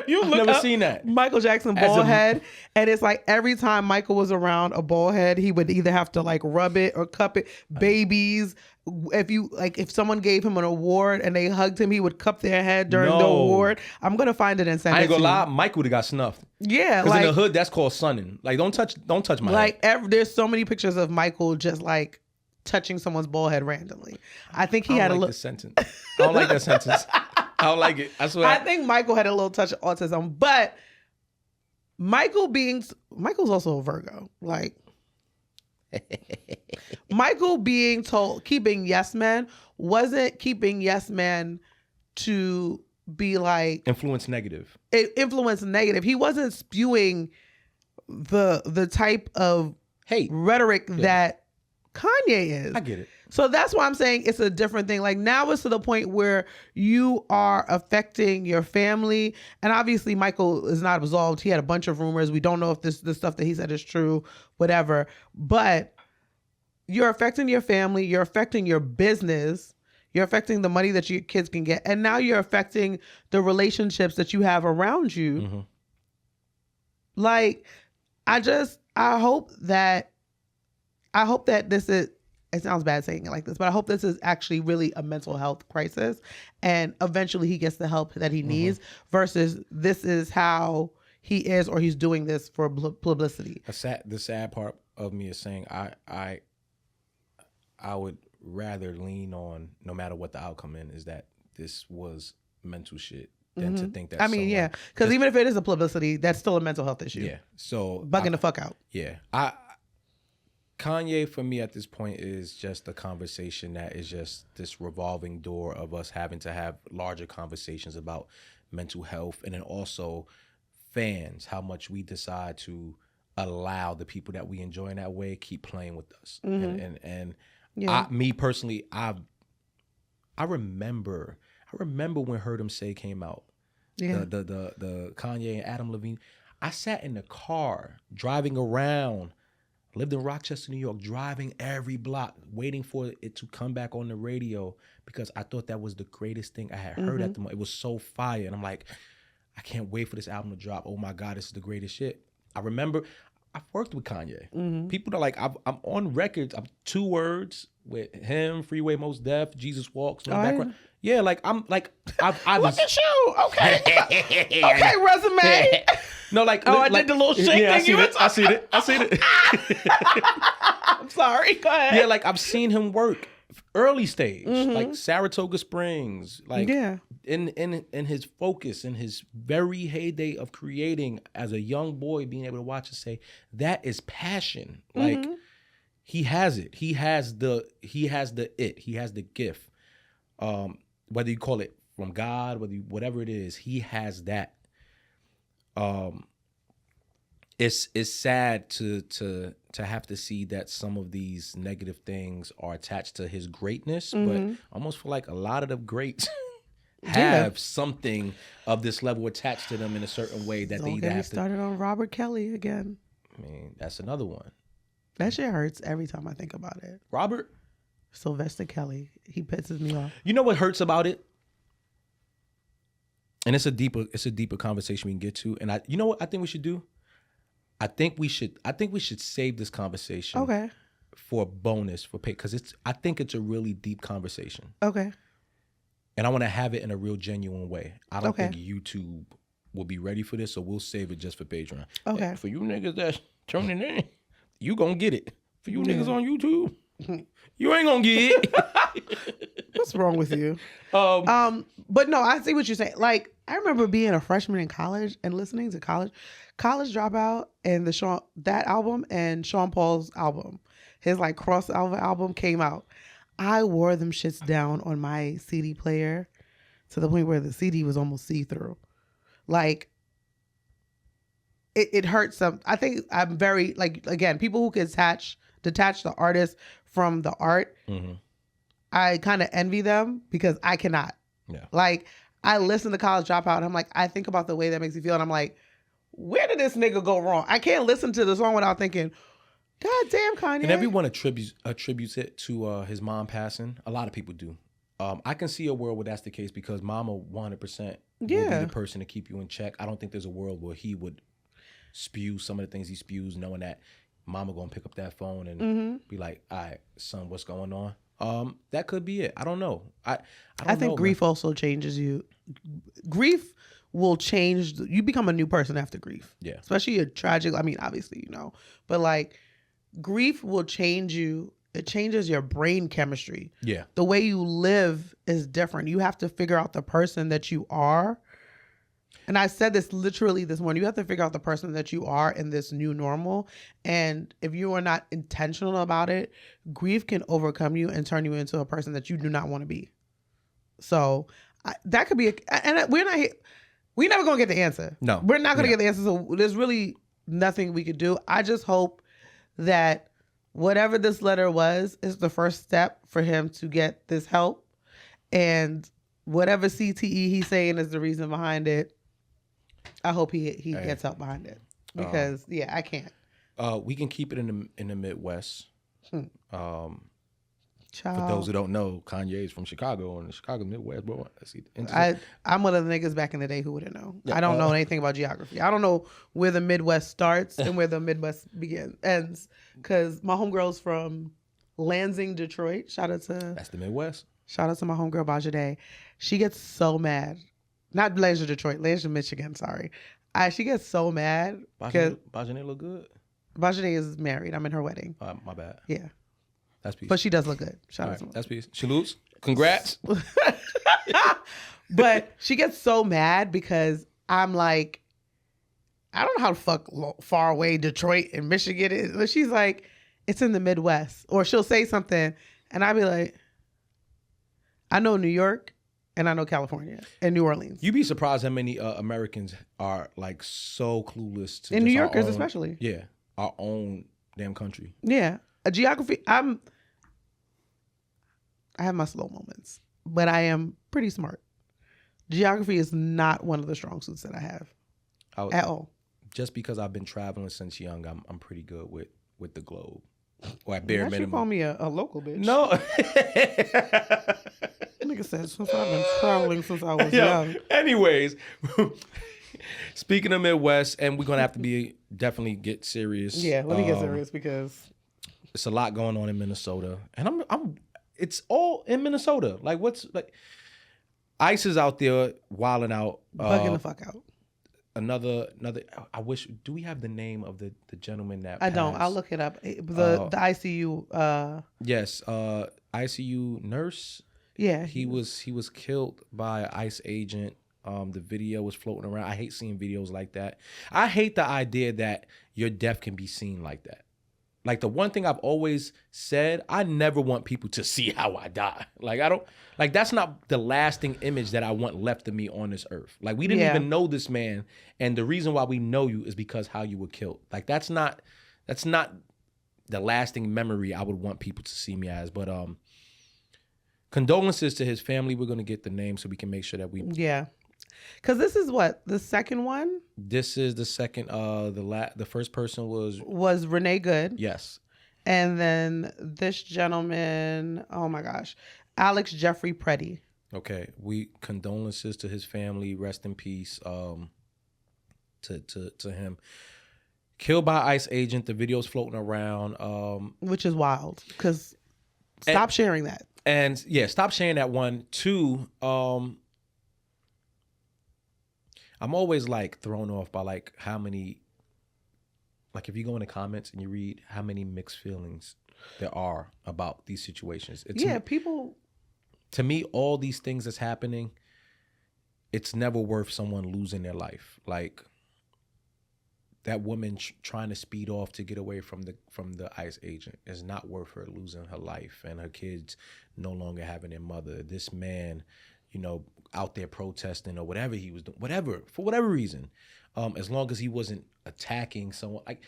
you I've look never up seen that. Michael Jackson bald head, and it's like every time Michael was around a bald head, he would either have to like rub it or cup it. Babies, if someone gave him an award and they hugged him, he would cup their head during the award. I'm gonna find it and send it. I ain't gonna to lie, you. Mike would have got snuffed. Yeah, because like in the hood, that's called sunning. Like don't touch my head. there's so many pictures of Michael just like touching someone's bald head randomly. I think he had a little sentence. I don't like that sentence. I don't like it. I swear. I think Michael had a little touch of autism, but Michael's also a Virgo. Like Michael being told keeping yes men wasn't keeping yes men to be like influence negative. Influence negative. He wasn't spewing the type of hate rhetoric that Kanye is. I get it. So that's why I'm saying it's a different thing. Like now it's to the point where you are affecting your family. And obviously Michael is not absolved. He had a bunch of rumors. We don't know if the stuff that he said is true, whatever. But you're affecting your family. You're affecting your business. You're affecting the money that your kids can get. And now you're affecting the relationships that you have around you. Mm-hmm. Like, I hope that this is, it sounds bad saying it like this, but I hope this is actually really a mental health crisis and eventually he gets the help that he needs versus this is how he is or he's doing this for publicity. The sad part of me is saying I would rather lean on, no matter what the outcome is that this was mental shit than to think that because even if it is a publicity, that's still a mental health issue. Yeah. So bugging the fuck out. Yeah. Kanye for me at this point is just a conversation that is just this revolving door of us having to have larger conversations about mental health and then also fans, how much we decide to allow the people that we enjoy in that way keep playing with us. And me personally, I remember when Heard 'Em Say came out. Yeah. The Kanye and Adam Levine. I sat in the car driving around. Lived in Rochester, New York, driving every block, waiting for it to come back on the radio because I thought that was the greatest thing I had heard at the moment. It was so fire. And I'm like, I can't wait for this album to drop. Oh my God, this is the greatest shit. I remember I've worked with Kanye. People are like, I'm on records. I'm 2 words with him, Freeway, Most Def, Jesus Walks, no background. Yeah, like I'm like I look at you. Okay. Okay, resume. No, like I did the little shake thing. I see it. I'm sorry. Go ahead. Yeah, like I've seen him work early stage, like Saratoga Springs, like in his focus, in his very heyday of creating as a young boy, being able to watch and say that is passion. Like he has it. He has the gift. Whether you call it from God, whatever it is, he has that. It's sad to have to see that some of these negative things are attached to his greatness, but I almost feel like a lot of the greats have something of this level attached to them in a certain way that they Don't either get me have to. started on Robert Kelly again. I mean, that's another one. That shit hurts every time I think about it. Robert, Sylvester Kelly, he pisses me off. you know what hurts about it? And it's a deeper conversation we can get to. And you know what I think we should do? I think we should save this conversation Okay. for a bonus for pay, because I think it's a really deep conversation. Okay. And I want to have it in a real genuine way. I don't Okay. think YouTube will be ready for this, so we'll save it just for Patreon. Okay. Hey, for you niggas that's turning in, you gonna get it. For you niggas on YouTube, you ain't gonna get it. What's wrong with you? But no, I see what you're saying. Like, I remember being a freshman in college and listening to College Dropout and that album and Sean Paul's album, his like crossover album came out. I wore them shits down on my CD player to the point where the CD was almost see-through. Like, it hurts some. I think I'm very, like, again, people who can detach the artist from the art, I kind of envy them because I cannot. Yeah. Like, I listen to College Dropout and I'm like, I think about the way that makes me feel and I'm like, where did this nigga go wrong? I can't listen to the song without thinking, God damn, Kanye. And everyone attributes it to his mom passing. A lot of people do. I can see a world where that's the case because Mama 100% will be the person to keep you in check. I don't think there's a world where he would spew some of the things he spews knowing that Mama gonna pick up that phone and be like, all right, son, what's going on? That could be it. I don't know. I think grief also changes you. Grief will change. You become a new person after grief. Yeah. Especially a tragic, I mean, obviously, but like grief will change you. It changes your brain chemistry. Yeah. The way you live is different. You have to figure out the person that you are. And I said this literally this morning. You have to figure out the person that you are in this new normal. And if you are not intentional about it, grief can overcome you and turn you into a person that you do not want to be. So that could be, and we're never going to get the answer. No. We're not going to get the answer. So there's really nothing we could do. I just hope that whatever this letter was is the first step for him to get this help. And whatever CTE he's saying is the reason behind it, I hope he gets help behind it. Because, I can't. We can keep it in the Midwest. Child. For those who don't know, Kanye is from Chicago, and the Chicago Midwest, bro. I'm one of the niggas back in the day who wouldn't know. I don't know anything about geography. I don't know where the Midwest starts and where the Midwest ends. Because my homegirl's from Lansing, Detroit. That's the Midwest. Shout out to my homegirl, Bajade. She gets so mad. Not Lansing, Detroit. Lansing, Michigan, sorry. She gets so mad. Bajane look good? Bajade is married. I'm in her wedding. My bad. Yeah. That's peace. But she does look good. Shout out to her. That's peace. Salutes. Congrats. But she gets so mad because I'm like, I don't know how the fuck far away Detroit and Michigan is. But she's like, it's in the Midwest. Or she'll say something and I'll be like, I know New York and I know California and New Orleans. You'd be surprised how many Americans are like so clueless to and New Yorkers especially. Yeah. Our own damn country. Yeah. Geography, I have my slow moments, but I am pretty smart. Geography is not one of the strong suits that I have at all. Just because I've been traveling since young, I'm pretty good with the globe. Or at bare minimum. You call me a local bitch. No. Nigga said, since I've been traveling since I was young. Anyways, speaking of Midwest, and we're going to have to definitely get serious. Yeah, let me get serious because it's a lot going on in Minnesota. And it's all in Minnesota. Like ICE is out there wilding out. Bugging the fuck out. Another. I wish. Do we have the name of the gentleman that? I don't. I'll look it up. The ICU. Yes. ICU nurse. Yeah. He was killed by an ICE agent. The video was floating around. I hate seeing videos like that. I hate the idea that your death can be seen like that. Like the one thing I've always said, I never want people to see how I die. Like that's not the lasting image that I want left of me on this earth. Like we didn't even know this man. And the reason why we know you is because how you were killed. Like that's not the lasting memory I would want people to see me as. But condolences to his family. We're gonna get the name so we can make sure that we. Yeah. Because this is what, the second one? This is the second. The first person Was Renee Good. Yes. And then this gentleman, oh my gosh, Alex Jeffrey Preddy. Okay, we condolences to his family. Rest in peace. To him. Killed by ICE agent. The video's floating around. Which is wild. Because stop sharing that. And yeah, stop sharing that one. Two. I'm always like thrown off by like how many. Like if you go in the comments and you read how many mixed feelings there are about these situations. People. To me, all these things that's happening, it's never worth someone losing their life. Like that woman trying to speed off to get away from the ICE agent is not worth her losing her life and her kids no longer having their mother. This man, out there protesting or whatever he was doing, for whatever reason, as long as he wasn't attacking someone, like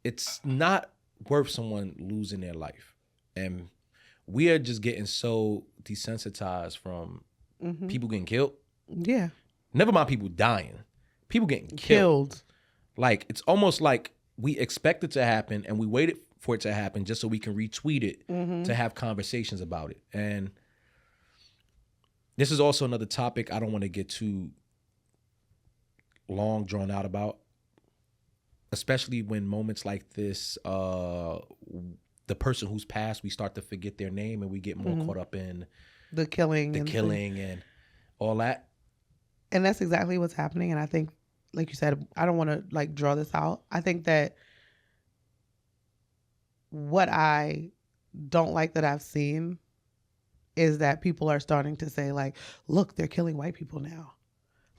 it's not worth someone losing their life. And we are just getting so desensitized from people getting killed. Yeah. Never mind people dying. People getting killed. Like it's almost like we expect it to happen and we waited for it to happen just so we can retweet it to have conversations about it. And this is also another topic I don't want to get too long drawn out about, especially when moments like this, the person who's passed, we start to forget their name and we get more caught up in the killing and all that. And that's exactly what's happening. And I think, like you said, I don't want to like draw this out. I think that what I don't like that I've seen is that people are starting to say like, look, they're killing white people now.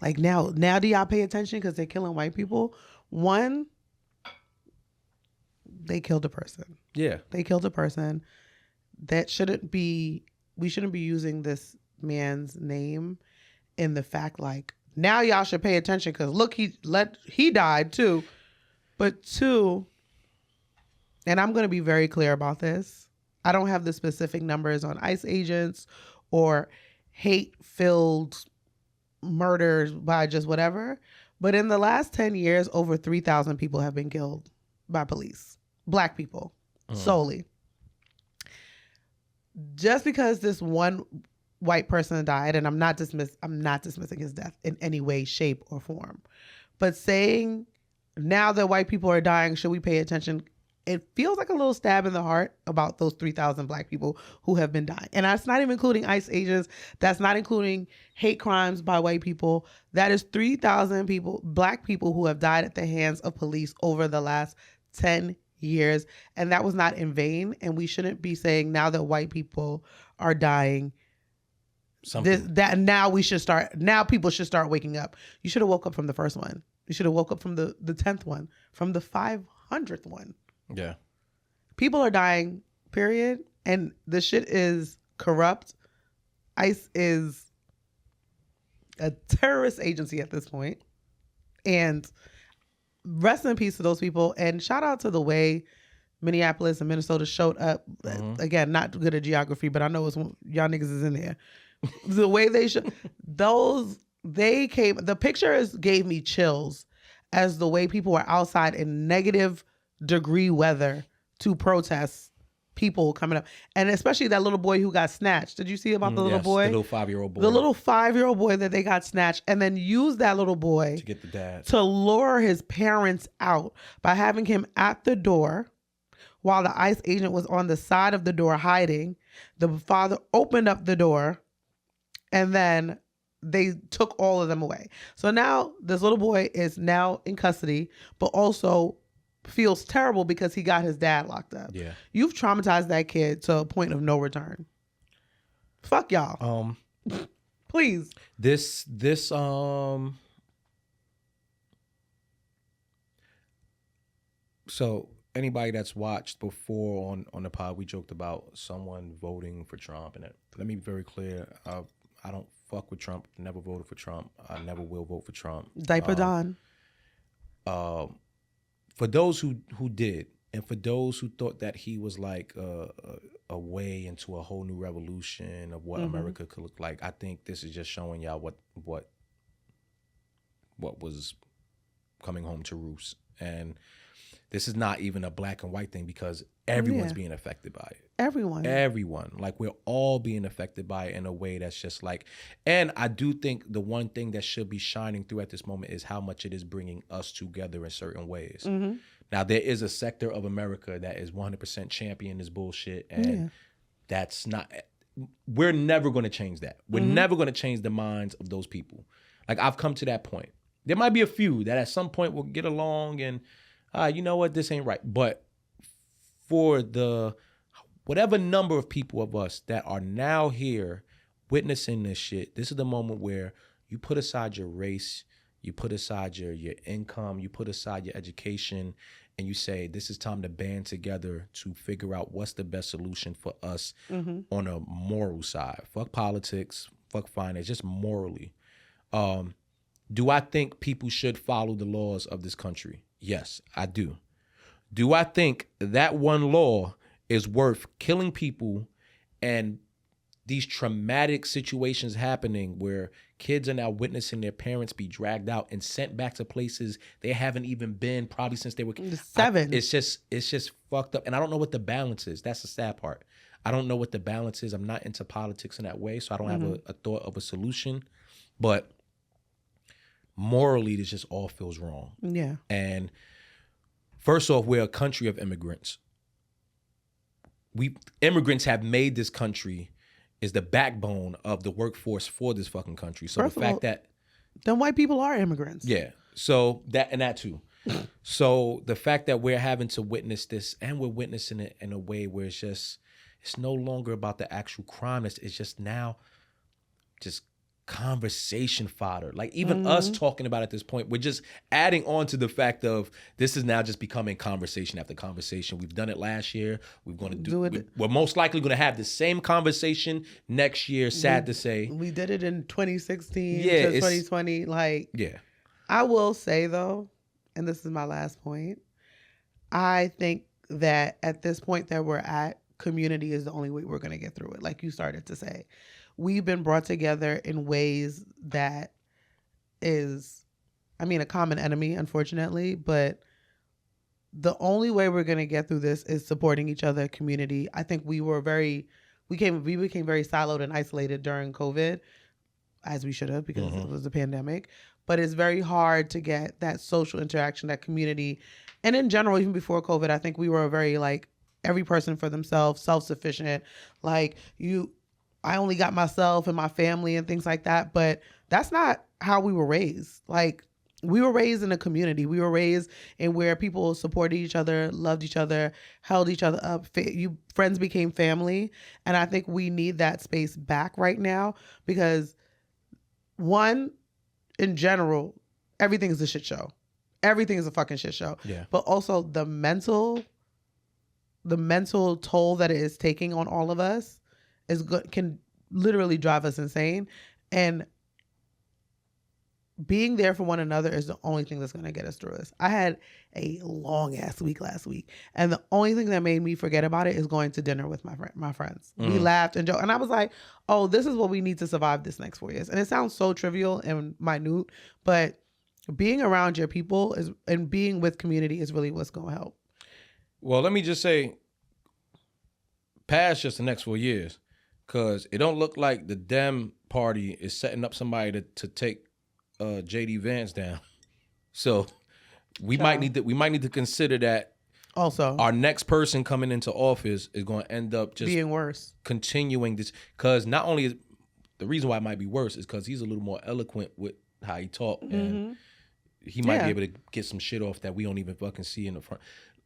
Like now do y'all pay attention because they're killing white people? One, they killed a person. Yeah. They killed a person. We shouldn't be using this man's name in the fact like, now y'all should pay attention because look, he died too. But two, and I'm going to be very clear about this. I don't have the specific numbers on ICE agents or hate-filled murders by just whatever. But in the last 10 years, over 3,000 people have been killed by police. Black people, solely. Just because this one white person died, and I'm not dismissing his death in any way, shape, or form. But saying now that white people are dying, should we pay attention? It feels like a little stab in the heart about those 3,000 black people who have been dying. And that's not even including ICE agents. That's not including hate crimes by white people. That is 3,000 people, black people who have died at the hands of police over the last 10 years. And that was not in vain. And we shouldn't be saying now that white people are dying, now people should start waking up. You should have woke up from the first one. You should have woke up from the 10th one, from the 500th one. Yeah. People are dying, period. And the shit is corrupt. ICE is a terrorist agency at this point. And rest in peace to those people. And shout out to the way Minneapolis and Minnesota showed up. Again, not good at geography, but I know y'all niggas is in there. The way they the pictures gave me chills as the way people were outside in negative degree weather to protest people coming up. And especially that little boy who got snatched. Did you see about the little boy? The little 5-year-old boy. The little 5-year-old boy that they got snatched, and then used that little boy to get the dad, to lure his parents out by having him at the door while the ICE agent was on the side of the door hiding. The father opened up the door and then they took all of them away. So now this little boy is now in custody, but also feels terrible because he got his dad locked up. Yeah. You've traumatized that kid to a point of no return. Fuck y'all. Please. This so anybody that's watched before on the pod, we joked about someone voting for Trump, and let me be very clear. I don't fuck with Trump. Never voted for Trump. I never will vote for Trump. Diaper Don. For those who did, and for those who thought that he was like a way into a whole new revolution of what America could look like. I think this is just showing y'all what was coming home to roost. And this is not even a black and white thing because everyone's being affected by it. Everyone. Like, we're all being affected by it in a way that's just like, and I do think the one thing that should be shining through at this moment is how much it is bringing us together in certain ways. Now, there is a sector of America that is 100% champion this bullshit, and that's not, we're never going to change that. We're never going to change the minds of those people. Like, I've come to that point. There might be a few that at some point will get along and, you know what, this ain't right. But for the whatever number of people of us that are now here witnessing this shit, this is the moment where you put aside your race, you put aside your income, you put aside your education, and you say, this is time to band together to figure out what's the best solution for us on a moral side. Fuck politics, fuck finance, just morally. Do I think people should follow the laws of this country? Yes, I do. Do I think that one law is worth killing people and these traumatic situations happening where kids are now witnessing their parents be dragged out and sent back to places they haven't even been probably since they were 7? It's just fucked up. And I don't know what the balance is. That's the sad part. I don't know what the balance is. I'm not into politics in that way, so I don't have a thought of a solution. But morally, this just all feels wrong. Yeah. And first off, we're a country of immigrants. Immigrants have made this country, is the backbone of the workforce for this fucking country. So First the fact of all, that then white people are immigrants. yeah, so that too. So the fact that we're having to witness this, and we're witnessing it in a way where it's no longer about the actual crime. It's just now just conversation fodder. Like, even us talking about it at this point, we're just adding on to the fact of this is now just becoming conversation after conversation. We've done it last year. We're going to do it. We're most likely going to have the same conversation next year. Sad to say. We did it in 2016 Yeah, to 2020. Like, yeah. I will say though, and this is my last point, I think that at this point that we're at, community is the only way we're going to get through it. Like you started to say, we've been brought together in ways that is, I mean, a common enemy, unfortunately, but the only way we're going to get through this is supporting each other, community. I think we became very siloed and isolated during COVID, as we should have, because it was a pandemic. But it's very hard to get that social interaction, that community. And in general, even before COVID, I think we were very like every person for themselves, self-sufficient. Like I only got myself and my family and things like that. But that's not how we were raised. Like, we were raised in a community. We were raised in where people supported each other, loved each other, held each other up. Friends became family. And I think we need that space back right now because, one, in general, everything is a shit show. Everything is a fucking shit show. Yeah. But also the mental toll that it is taking on all of us can literally drive us insane. And being there for one another is the only thing that's going to get us through this. I had a long ass week last week, and the only thing that made me forget about it is going to dinner with my friends. We laughed and joked, and I was like, "Oh, this is what we need to survive this next 4 years." And it sounds so trivial and minute, but being around your people and being with community is really what's going to help. Well, let me just say, past just the next 4 years, because it don't look like the Dem party is setting up somebody to take JD Vance down. So we might need to consider that also our next person coming into office is going to end up just being worse, continuing this. Because not only is the reason why it might be worse is because he's a little more eloquent with how he talk, and he might be able to get some shit off that we don't even fucking see in the front.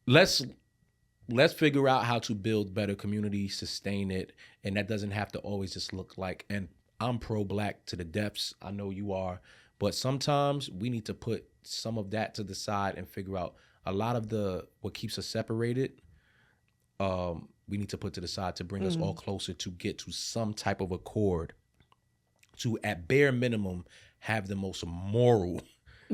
Let's figure out how to build better community, sustain it, and that doesn't have to always just look like. And I'm pro-black to the depths. I know you are. But sometimes we need to put some of that to the side and figure out a lot of what keeps us separated. We need to put to the side to bring us all closer to get to some type of accord to, at bare minimum, have the most moral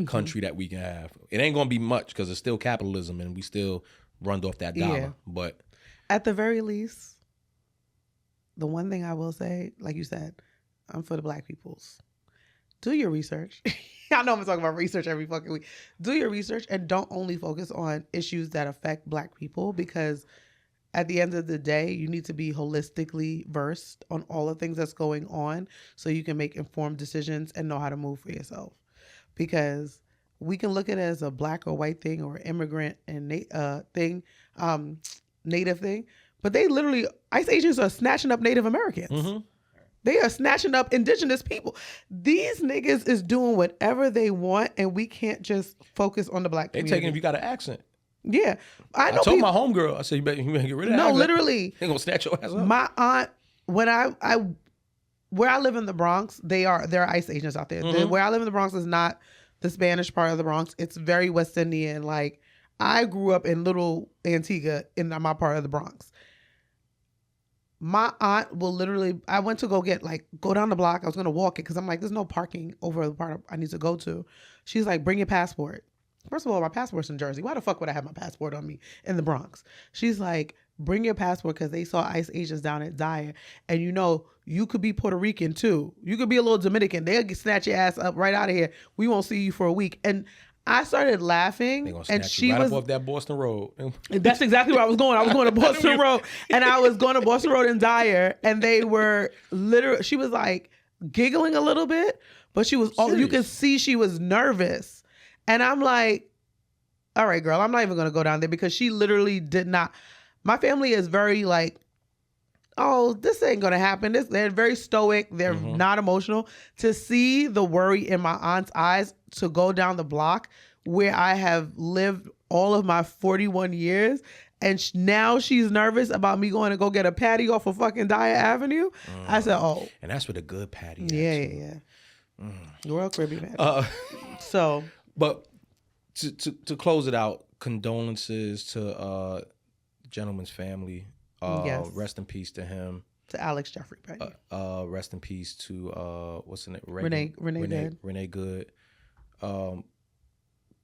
country that we can have. It ain't going to be much because it's still capitalism and we still run off that dollar. Yeah. But at the very least, the one thing I will say, like you said, I'm for the Black peoples. Do your research. I know I'm talking about research every fucking week. Do your research and don't only focus on issues that affect Black people, because at the end of the day, you need to be holistically versed on all the things that's going on so you can make informed decisions and know how to move for yourself. Because we can look at it as a Black or white thing or immigrant and native thing, but they literally, ICE agents are snatching up Native Americans. Mm-hmm. They are snatching up indigenous people. These niggas is doing whatever they want, and we can't just focus on the Black community. They taking if you got an accent. Yeah. I told my homegirl, I said, you better get rid of that. No, literally. They gonna snatch your ass up. My aunt, when where I live in the Bronx, there are ICE agents out there. Mm-hmm. Where I live in the Bronx is not the Spanish part of the Bronx. It's very West Indian. Like, I grew up in Little Antigua in my part of the Bronx. My aunt will literally, I went to go down the block. I was going to walk it because I'm like, there's no parking over the part I need to go to. She's like, bring your passport. First of all, my passport's in Jersey. Why the fuck would I have my passport on me in the Bronx? She's like, bring your passport because they saw ICE agents down at Dyer. And you could be Puerto Rican too. You could be a little Dominican. They'll snatch your ass up right out of here. We won't see you for a week. And I started laughing, they gonna and snatch she you right was up off that Boston Road. That's exactly where I was going. I was going to Boston Road, and I was going to Boston Road in Dyer, and they were literally. She was like giggling a little bit, but she was. You could see she was nervous, and I'm like, "All right, girl, I'm not even going to go down there," because she literally did not. My family is very like, oh, this ain't gonna happen. They're very stoic. They're not emotional. To see the worry in my aunt's eyes to go down the block where I have lived all of my 41 years, and now she's nervous about me going to go get a patty off of fucking Dyer Avenue. I said, oh. And that's where the good patty is. Yeah. Royal Caribbean patty. So. But to close it out, condolences to gentleman's family. Yes. Rest in peace to him. To Alex Jeffrey Petty. Rest in peace to what's the name? Renee Good.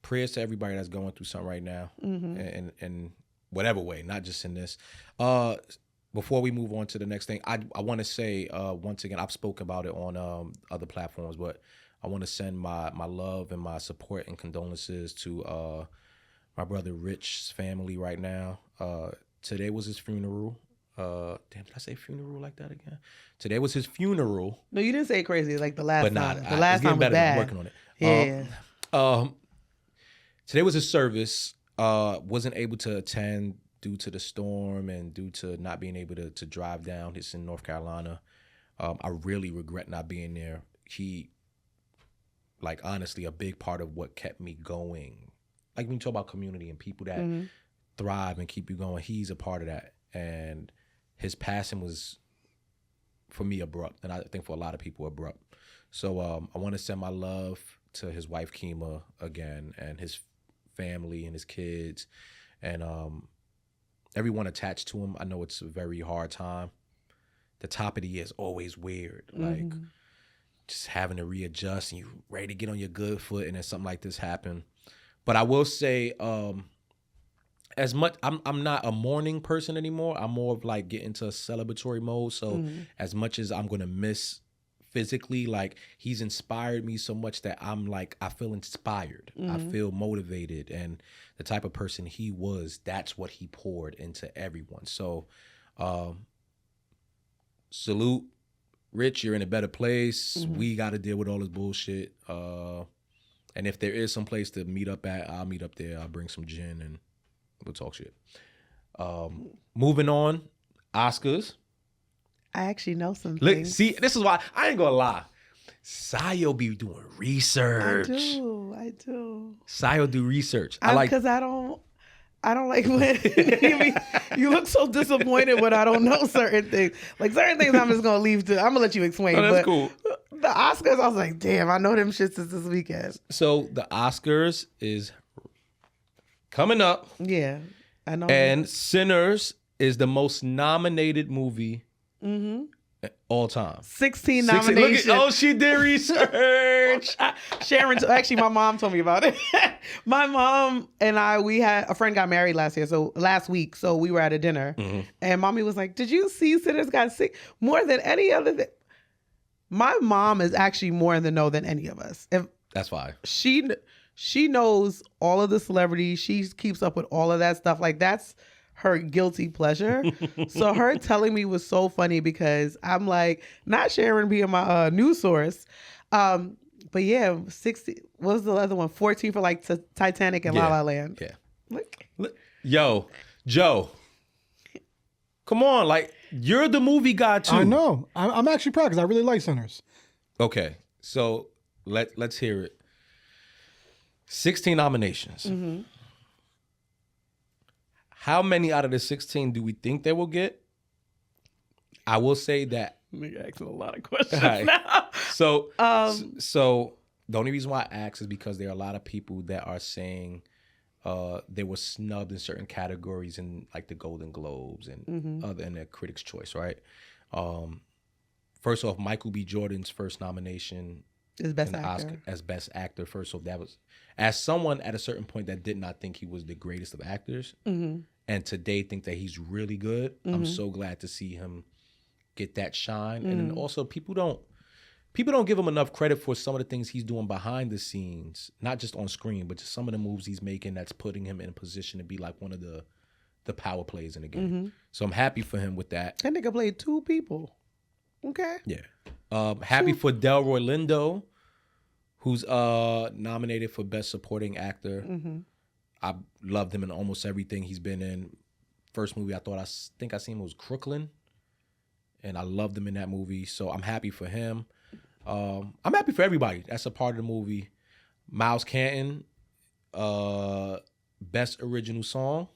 Prayers to everybody that's going through something right now, and whatever way, not just in this. Before we move on to the next thing, I want to say once again, I've spoken about it on other platforms, but I want to send my love and my support and condolences to my brother Rich's family right now. Today was his funeral. Damn, did I say funeral like that again? Today was his funeral. No, you didn't say crazy like the last time. The last time was bad. I'm working on it. Yeah. Today was his service. Wasn't able to attend due to the storm and due to not being able to drive down. It's in North Carolina. I really regret not being there. He, like, honestly, a big part of what kept me going. Like, when you talk about community and people that thrive and keep you going, he's a part of that. And his passing was, for me, abrupt, and I think for a lot of people, abrupt. So I want to send my love to his wife Kima again, and his family and his kids, and everyone attached to him. I know it's a very hard time. The top of the year is always weird, like just having to readjust, and you ready to get on your good foot, and then something like this happened. But I will say, as much, I'm not a mourning person anymore. I'm more of like get into a celebratory mode. So as much as I'm gonna miss physically, like, he's inspired me so much that I'm like, I feel inspired. I feel motivated, and the type of person he was, that's what he poured into everyone. So salute, Rich, you're in a better place. We got to deal with all this bullshit. And if there is some place to meet up at, I'll meet up there. I'll bring some gin and we'll talk shit. Moving on, Oscars. I actually know some things. See, this is why I ain't gonna lie. Sio be doing research. I do. Sio do research. Because I don't like when you look so disappointed when I don't know certain things. Like, certain things I'm just gonna leave to. I'm gonna let you explain. No, that's but cool. The Oscars, I was like, damn, I know them shits since this weekend. So the Oscars is coming up. Yeah, I know. And Sinners is the most nominated movie in All time. 16 Look nominations. at, she did research. Sharon, actually, my mom told me about it. My mom and we had a friend got married last week, so we were at a dinner, and mommy was like, "Did you see Sinners got sick more than any other?" My mom is actually more in the know than any of us. That's fine. She knows all of the celebrities. She keeps up with all of that stuff. Like that's her guilty pleasure. So her telling me was so funny because I'm like, not Sharon being my news source. But yeah, 60, what was the other one? 14 for like Titanic and La La Land. Yeah. Look. Yo, Joe. Come on, like you're the movie guy too. I know. I'm actually proud because I really like Sinners. Okay, so let's hear it. 16 nominations. Mm-hmm. How many out of the 16 do we think they will get? I will say that. Nigga asking a lot of questions Right. now. So the only reason why I ask is because there are a lot of people that are saying they were snubbed in certain categories in like the Golden Globes and other in the Critics' Choice, right? First off, Michael B. Jordan's first nomination Is best in the actor. Oscar as best actor. First off, that was as someone at a certain point that did not think he was the greatest of actors, and today think that he's really good. I'm so glad to see him get that shine. And then also people don't give him enough credit for some of the things he's doing behind the scenes, not just on screen, but just some of the moves he's making that's putting him in a position to be like one of the power plays in the game. So I'm happy for him with that. That nigga played 2 people. Okay. Yeah. Happy for Delroy Lindo, who's nominated for Best Supporting Actor. I loved him in almost everything he's been in. First movie I think I seen him was Crooklyn, and I loved him in that movie. So I'm happy for him. I'm happy for everybody that's a part of the movie. Miles Canton, Best Original Song.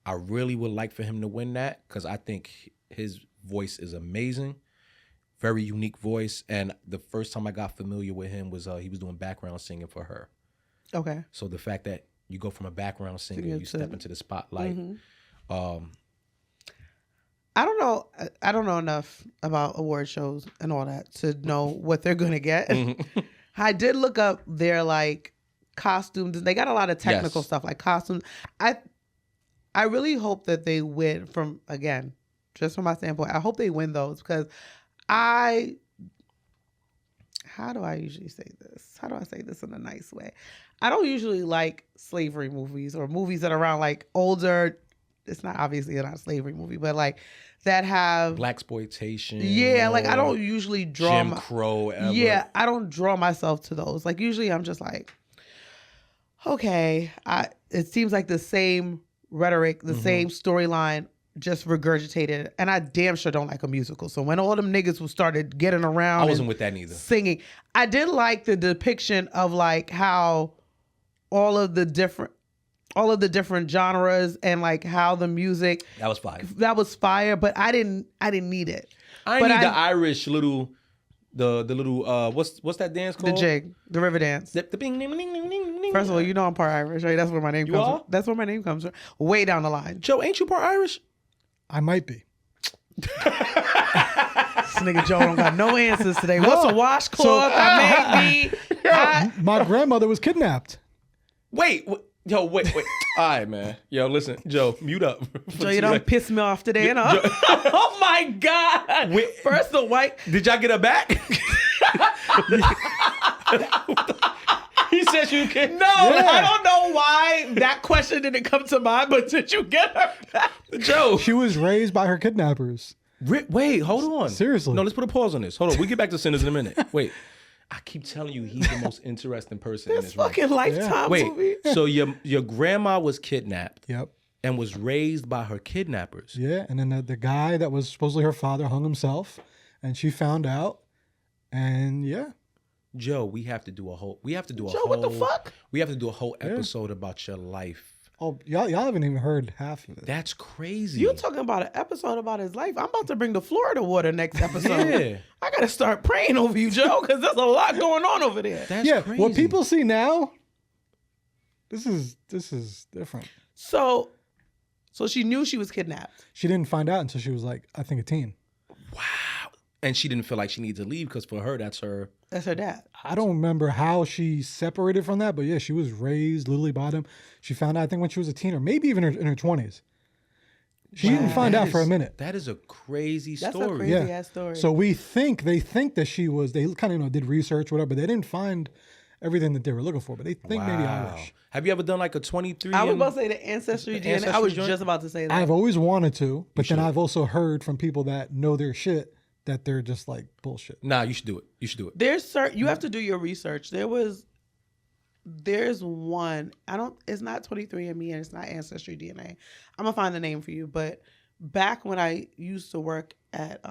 I really would like for him to win that because I think his voice is amazing. Very unique voice. And the first time I got familiar with him was he was doing background singing for her. Okay. So the fact that you go from a background singer, you step into the spotlight. I don't know enough about award shows and all that to know what they're gonna get. I did look up their like costumes. They got a lot of technical stuff like costumes. I really hope that they win from, again, just from my standpoint, I hope they win those because how do I usually say this? How do I say this in a nice way? I don't usually like slavery movies or movies that are around like older. It's not obviously not a slavery movie, but like that have Blaxploitation. Yeah, like I don't usually draw Jim Crow. Ever. Yeah, I don't draw myself to those. Like usually I'm just like, okay, it seems like the same rhetoric, the same storyline, just regurgitated. And I damn sure don't like a musical. So when all them niggas started getting around, I wasn't with that neither. Singing, I did like the depiction of like how all of the different genres and like how the music That was fire. But I didn't need it. I need the Irish little the little what's that dance called? The jig, the river dance. The bing, ding, ding, ding, ding, ding. First of all, you know I'm part Irish, right? That's where my name comes from. That's where my name comes from. Way down the line. Joe, ain't you part Irish? I might be. This nigga Joe don't got no answers today. What's a washcloth? I may be. My grandmother was kidnapped. Wait. Yo, wait. All right, man. Yo, listen, Joe, mute up. Joe, you don't piss me off today, oh my God. First the white. Did y'all get her back? He said you can. No, I don't know why that question didn't come to mind, but did you get her back? Joe. She was raised by her kidnappers. Wait, hold on. Seriously. No, let's put a pause on this. Hold on. We'll get back to Sinners in a minute. Wait. I keep telling you, he's the most interesting person in this room. Fucking Lifetime movie. So your grandma was kidnapped. Yep. And was raised by her kidnappers. Yeah, and then the guy that was supposedly her father hung himself, and she found out, and yeah. Joe, we have to do a whole. Joe, what the fuck? We have to do a whole episode about your life. Oh, y'all haven't even heard half of it. That's crazy. You talking about an episode about his life? I'm about to bring the Florida water next episode. Yeah. I gotta start praying over you, Joe, because there's a lot going on over there. That's crazy. What people see now, this is different. So she knew she was kidnapped. She didn't find out until she was like, I think, a teen. Wow. And she didn't feel like she needed to leave because for her, that's her dad. I don't remember how she separated from that, but yeah, she was raised literally by them. She found out, I think, when she was a teen or maybe even in her 20s. She didn't find out for a minute. That is a crazy That's story. a crazy ass story. So they think that she was, they kind of did research, whatever, but they didn't find everything that they were looking for, but they think maybe Irish. Have you ever done like a 23? I was about to say the ancestry DNA. I was just about to say that. I've always wanted to, but then I've also heard from people that know their shit that they're just like bullshit. Nah, you should do it. You should do it. You have to do your research. There's one. It's not 23andMe and it's not Ancestry DNA. I'm gonna find the name for you. But back when I used to work at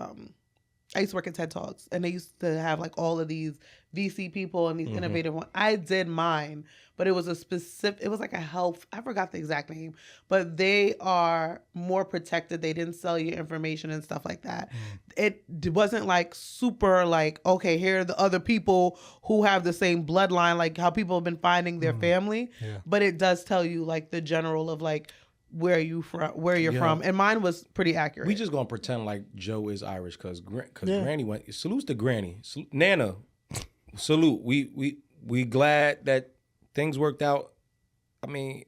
TED Talks, and they used to have like all of these VC people and these innovative ones. I did mine, but it was it was like a health, I forgot the exact name, but they are more protected. They didn't sell you information and stuff like that. It wasn't like super like, okay, here are the other people who have the same bloodline, like how people have been finding their family. Yeah. But it does tell you like the general of like, where you're from, and mine was pretty accurate. We just gonna pretend like Joe is Irish because Granny went. Salutes to Granny, Nana. Salute. We glad that things worked out. I mean,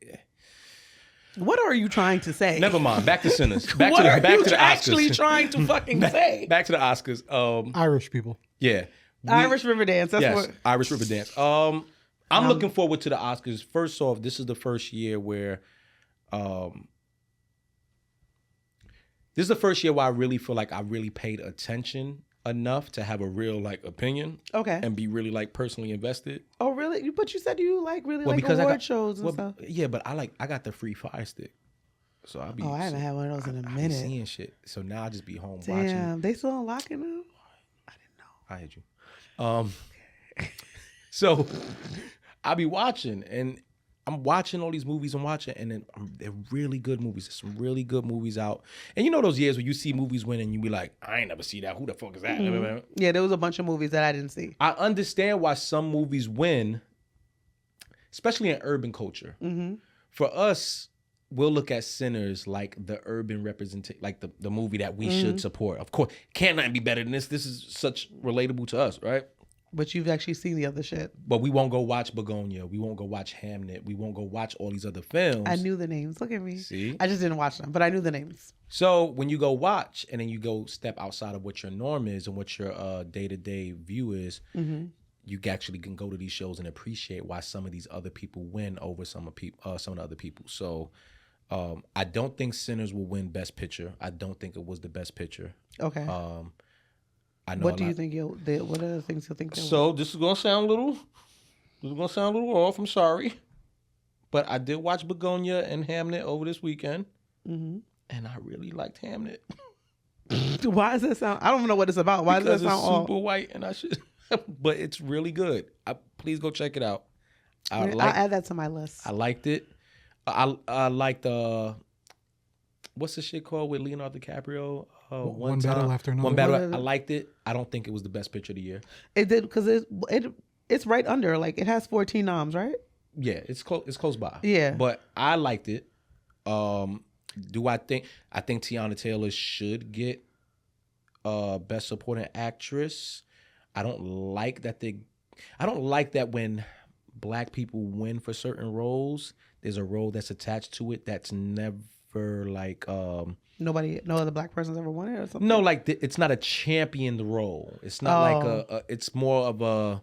what are you trying to say? Never mind. Back to sinners. Back to the Oscars. Actually trying to fucking say? Back to the Oscars. Irish people. Yeah. Irish River Dance. That's what. Irish River Dance. I'm looking forward to the Oscars. First off, this is the first year where. This is the first year where I really feel like I really paid attention enough to have a real like opinion, and be really like personally invested. Oh, really? But you said you like really like award shows and stuff. Yeah, but I got the free Fire Stick, so I'll be. Oh, I haven't had one of those in a minute. Be seeing shit, so now I just be home watching. Damn, they still unlocking them? I didn't know. I had you. So I'll be watching and. I'm watching all these movies and then they're really good movies. There's some really good movies out. And you know those years where you see movies win and you be like, I ain't never see that. Who the fuck is that? Mm-hmm. Yeah, there was a bunch of movies that I didn't see. I understand why some movies win, especially in urban culture. Mm-hmm. For us, we'll look at Sinners like the urban representation, like the movie that we should support. Of course, can't nothing be better than this. This is such relatable to us, right? But you've actually seen the other shit. But we won't go watch Begonia. We won't go watch Hamnet. We won't go watch all these other films. I knew the names. Look at me. See? I just didn't watch them, but I knew the names. So when you go watch and then you go step outside of what your norm is and what your day-to-day view is, you actually can go to these shows and appreciate why some of these other people win over some of the other people. So I don't think Sinners will win Best Picture. I don't think it was the Best Picture. Okay. I know what do you think what are the things you think? So this is gonna sound a little off. I'm sorry, but I did watch Begonia and Hamnet over this weekend, and I really liked Hamnet. Why does that sound? I don't know what it's about. Why does that sound off? Super white, and I should, but it's really good. Please go check it out. I'll add that to my list. I liked it. I liked what's the shit called with Leonardo DiCaprio? One Battle After Another. One Battle. I liked it. I don't think it was the best picture of the year. It did because it's right under. Like it has 14 noms, right? Yeah, it's close by. Yeah, but I liked it. Do I think Tiana Taylor should get Best Supporting Actress? I don't like that when Black people win for certain roles. There's a role that's attached to it that's never like no other Black person's ever won it or something. No, like it's not a championed role. It's not like it's more of a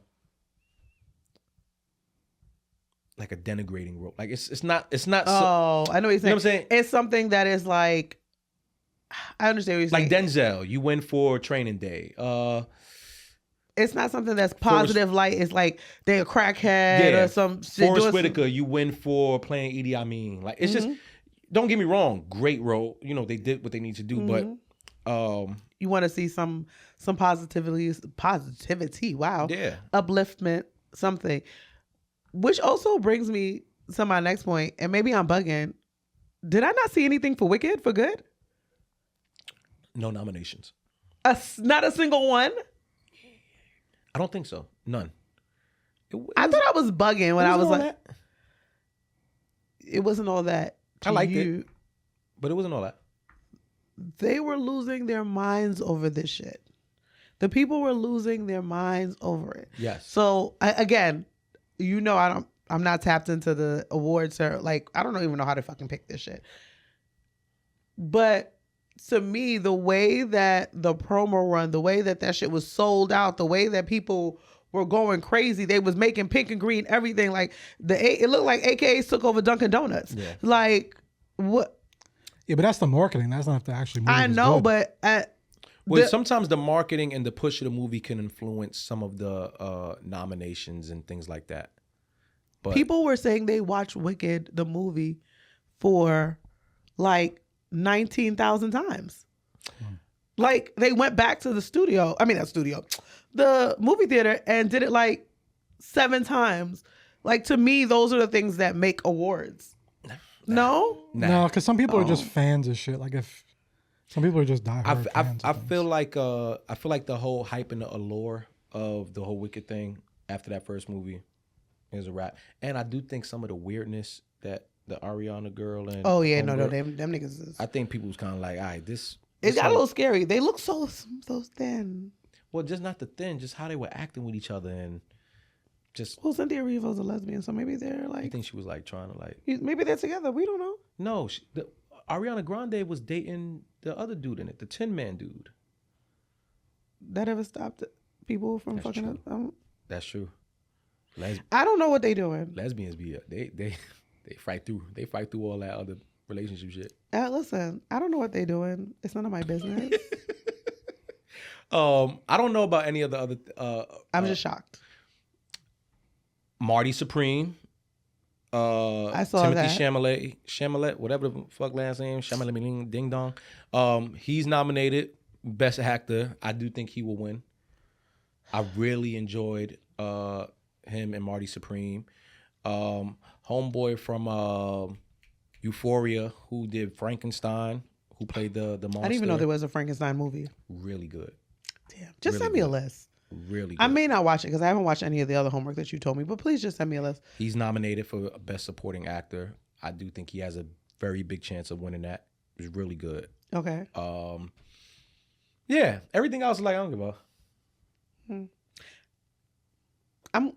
like a denigrating role. Like it's not. Oh, I know what you're saying. You know what I'm saying? It's something that is like. I understand what you're saying. Like Denzel, you win for Training Day. It's not something that's positive. Like it's like they're a crackhead or some shit. Forrest Whitaker, you win for playing Idi Amin. Like it's just. Don't get me wrong, great role. You know, they did what they need to do, but you want to see some positivity. Wow. Yeah. Upliftment, something. Which also brings me to my next point, and maybe I'm bugging. Did I not see anything for Wicked for good? No nominations. Not a single one? I don't think so. None. I thought I was bugging when I was like, it wasn't all that. I liked it, but it wasn't all that. they were losing their minds over this shit. The people were losing their minds over it. Yes. So again, I'm not tapped into the awards or like I don't even know how to fucking pick this shit. But to me, the way that the promo run, the way that shit was sold out, the way that people were going crazy, they was making pink and green everything. Like it looked like AKAs took over Dunkin' Donuts. Yeah. Like what? Yeah, but that's the marketing. That's not the actual movie. I know, good. but sometimes the marketing and the push of the movie can influence some of the nominations and things like that. But people were saying they watched Wicked, the movie, for like 19,000 times. Like they went back to the movie theater and did it like 7 times. Like to me, those are the things that make awards. No? No, because some people are just fans of shit. Like if some people are just diehard fans. I feel like the whole hype and the allure of the whole Wicked thing after that first movie is a wrap. And I do think some of the weirdness that the Ariana girl and them niggas is. I think people was kind of like, all right, It got a little scary. They look so thin. Well, just not the thin, just how they were acting with each other and just. Well, Cynthia Erivo's a lesbian, so maybe they're like. I think she was like trying to like. Maybe they're together. We don't know. No, Ariana Grande was dating the other dude in it, the Tin Man dude. That ever stopped people from fucking up? That's true. I don't know what they doing. Lesbians be they fight through all that other relationship shit. Listen, I don't know what they doing. It's none of my business. I don't know about any of the other. I'm just shocked. Marty Supreme. I saw Timothy that. Chalamet, whatever the fuck last name, Chalamet Ding Dong. He's nominated Best Actor. I do think he will win. I really enjoyed him and Marty Supreme. Homeboy from Euphoria, who did Frankenstein, who played the monster. I didn't even know there was a Frankenstein movie. Really good. Damn. Just really send me good. a list. Really good. I may not watch it because I haven't watched any of the other homework that you told me, but please just send me a list. He's nominated for Best Supporting Actor. I do think he has a very big chance of winning that. It was really good. Okay. Yeah. Everything else, like, I don't give a.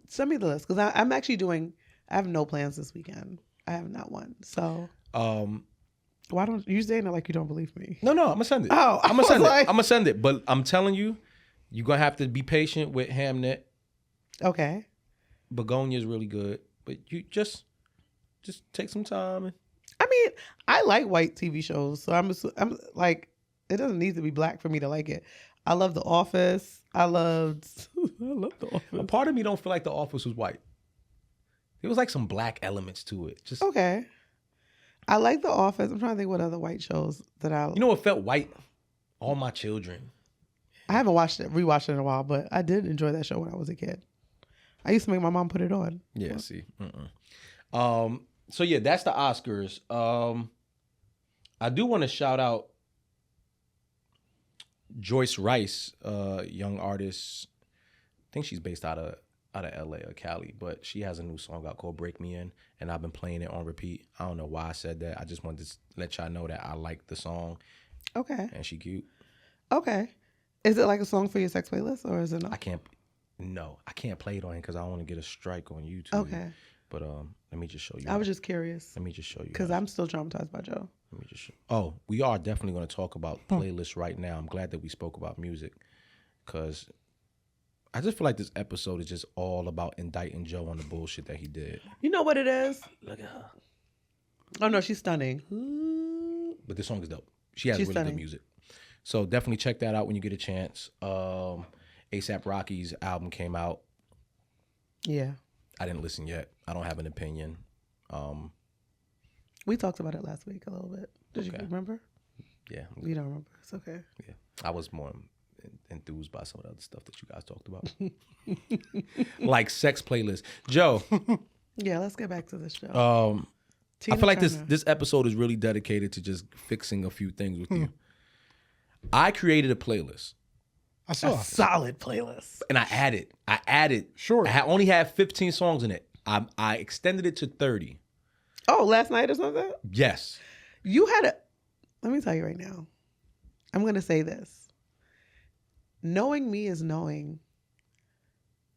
Send me the list because I'm actually doing. I have no plans this weekend. I have not one. So. Why don't you saying it like you don't believe me? No, I'm gonna send it. Oh, I'm gonna send it. But I'm telling you, you're gonna have to be patient with Hamnet. Okay. Begonia is really good, but you just take some time. I mean, I like white TV shows, so I'm like, it doesn't need to be black for me to like it. I love The Office. I love The Office. A part of me don't feel like The Office was white. There was like some black elements to it. Just okay. I like The Office. I'm trying to think what other white shows that I. You know what felt white? All My Children. I haven't rewatched it in a while, but I did enjoy that show when I was a kid. I used to make my mom put it on. Yeah, see. So yeah, that's the Oscars. I do want to shout out Joyce Rice, young artist. I think she's based out of LA or Cali, but she has a new song out called Break Me In, and I've been playing it on repeat. I don't know why I said that. I just wanted to let y'all know that I like the song. Okay. And she cute. Okay. Is it like a song for your sex playlist or is it not? I can't play it on here because I don't want to get a strike on YouTube. Okay. But let me just show you. I was just curious. Let me just show you. Because I'm still traumatized by Joe. Let me just show. Oh, we are definitely going to talk about playlists right now. I'm glad that we spoke about music because I just feel like this episode is just all about indicting Joe on the bullshit that he did. You know what it is? Look at her. Oh, no, she's stunning. But this song is dope. She's really stunning. good music. So definitely check that out when you get a chance. A$AP Rocky's album came out. Yeah. I didn't listen yet. I don't have an opinion. We talked about it last week a little bit. Did you remember? Yeah. You don't remember. It's okay. Yeah. I was more enthused by some of the other stuff that you guys talked about. Like sex playlists. Joe. Yeah, let's get back to this show. I feel like this episode is really dedicated to just fixing a few things with you. I created a playlist. I saw a solid playlist. And I added. Sure. I only had 15 songs in it. I extended it to 30. Oh, last night or something? Yes. You had let me tell you right now. I'm going to say this. Knowing Me is Knowing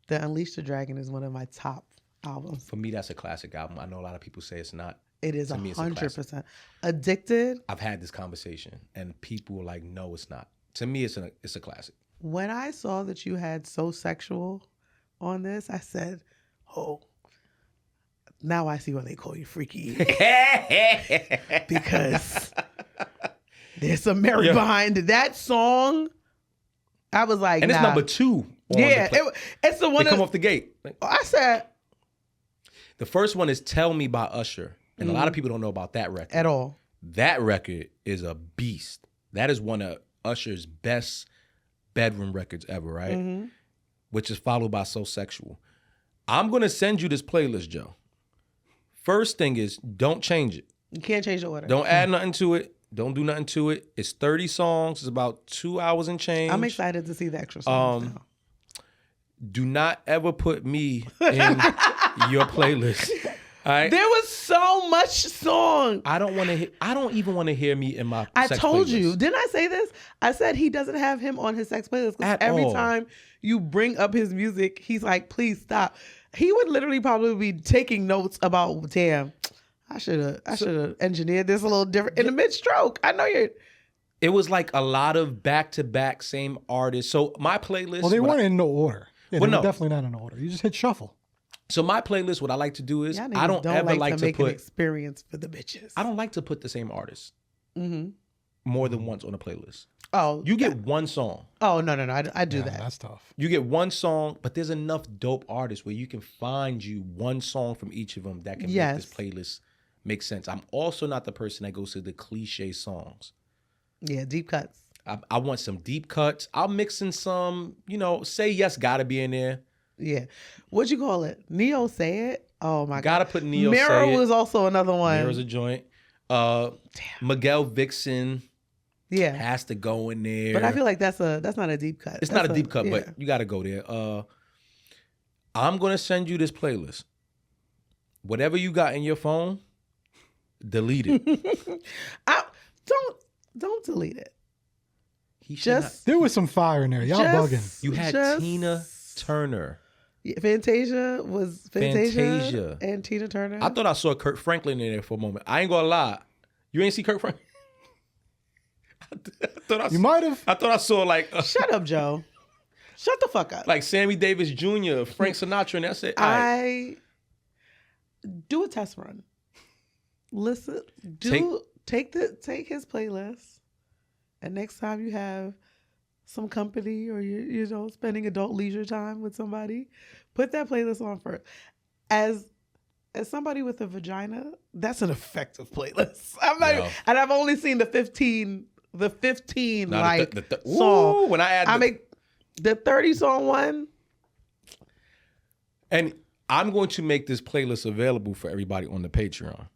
that Unleash the Dragon is one of my top albums. For me, that's a classic album. I know a lot of people say it's not. It is To me, it's a classic. 100%. Addicted. I've had this conversation, and people are like, no, it's not. To me, it's a classic. When I saw that you had So Sexual on this, I said, oh, now I see why they call you Freaky. Because there's some merit behind it. That song, I was like, and it's nah. number 2. Yeah, it's the one they come off the gate. I said, the first one is Tell Me by Usher. And a lot of people don't know about that record. At all. That record is a beast. That is one of Usher's best bedroom records ever, right? Mm-hmm. Which is followed by So Sexual. I'm going to send you this playlist, Joe. First thing is, don't change it. You can't change the order. Don't add nothing to it. Don't do nothing to it. It's 30 songs. It's about 2 hours and change. I'm excited to see the extra songs now. Do not ever put me in your playlist. All right? There was so much song. I don't even want to hear me in my I sex told playlist. you. Didn't I say this? I said he doesn't have him on his sex playlist because At every all. time you bring up his music, he's like, please stop. He would literally probably be taking notes about, damn, I should have engineered this a little different in the mid-stroke. I know you're... It was like a lot of back-to-back same artists. So my playlist... Well, they weren't in no order. Yeah, Well, they were no. definitely not in order. You just hit shuffle. So my playlist, what I like to do is, Y'all I niggas don't ever like to make an put... experience for the bitches. I don't like to put the same artist Mm-hmm. more than once on a playlist. Oh, You get one song. Oh, no. I do Yeah, that. that's tough. You get one song, but there's enough dope artists where you can find you one song from each of them that can Yes. make this playlist make sense. I'm also not the person that goes to the cliche songs. Yeah, deep cuts. I want some deep cuts. I'll mix in some, Say Yes gotta be in there. Yeah. What'd you call it? Neo Say It? Oh, my God. Gotta put Neo Mirror Say It. was also another one. Mirror's a joint. Miguel Vixen Yeah. has to go in there. But I feel like that's not a deep cut. It's not a deep cut, yeah. but you gotta go there. I'm gonna send you this playlist. Whatever you got in your phone, delete it. Don't delete it. He should Just There was some fire in there. Y'all bugging. You had just- Tina Turner. Yeah, Fantasia Fantasia. and Tina Turner. I thought I saw Kirk Franklin in there for a moment. I ain't gonna lie. You ain't see Kirk Franklin? You might have. I thought I saw like Shut up, Joe. Shut the fuck up. like Sammy Davis Jr., Frank Sinatra, and that's it. All right. Do a test run. Listen, take his playlist, and next time you have some company or you're spending adult leisure time with somebody, put that playlist on first. As somebody with a vagina, that's an effective playlist. And I've only seen the 15 Now, song. Ooh, when I add I make the 30 song one. And I'm going to make this playlist available for everybody on the Patreon.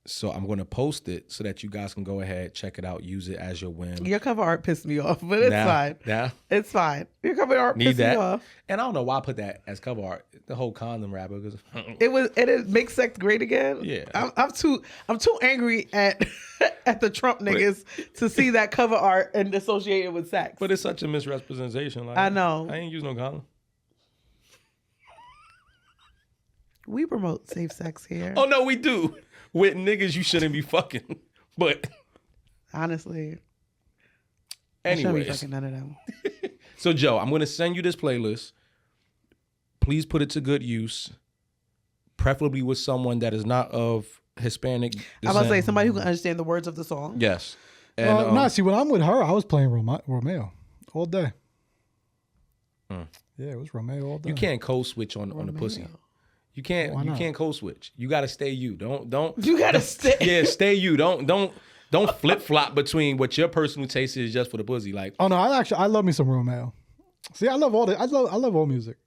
So I'm going to post it so that you guys can go ahead, check it out, use it as your whim. Your cover art pissed me off, but it's fine. Yeah. It's fine. Your cover art Need pissed that. me off. And I don't know why I put that as cover art. The whole condom rapper. It makes sex great again. Yeah. I'm too angry at the Trump niggas to see that cover art and associate it with sex. But it's such a misrepresentation. Like, I know. I ain't use no condom. We promote safe sex here. Oh, no, we do. With niggas you shouldn't be fucking. But Honestly. I shouldn't be anyways. fucking none of them. So, Joe, I'm going to send you this playlist. Please put it to good use, preferably with someone that is not of Hispanic descent. I'm about to say somebody who can understand the words of the song. Yes. And, No, see, when I'm with her, I was playing Romeo all day. Mm. Yeah, it was Romeo all day. you can't code switch on the pussy. You can't. Why You not? can't code switch. You got to stay you. Don't. You gotta stay. Yeah, stay you. Don't flip flop between what your personal taste is just for the pussy. Like, Oh no, I love me some Romeo. See, I love I love all music.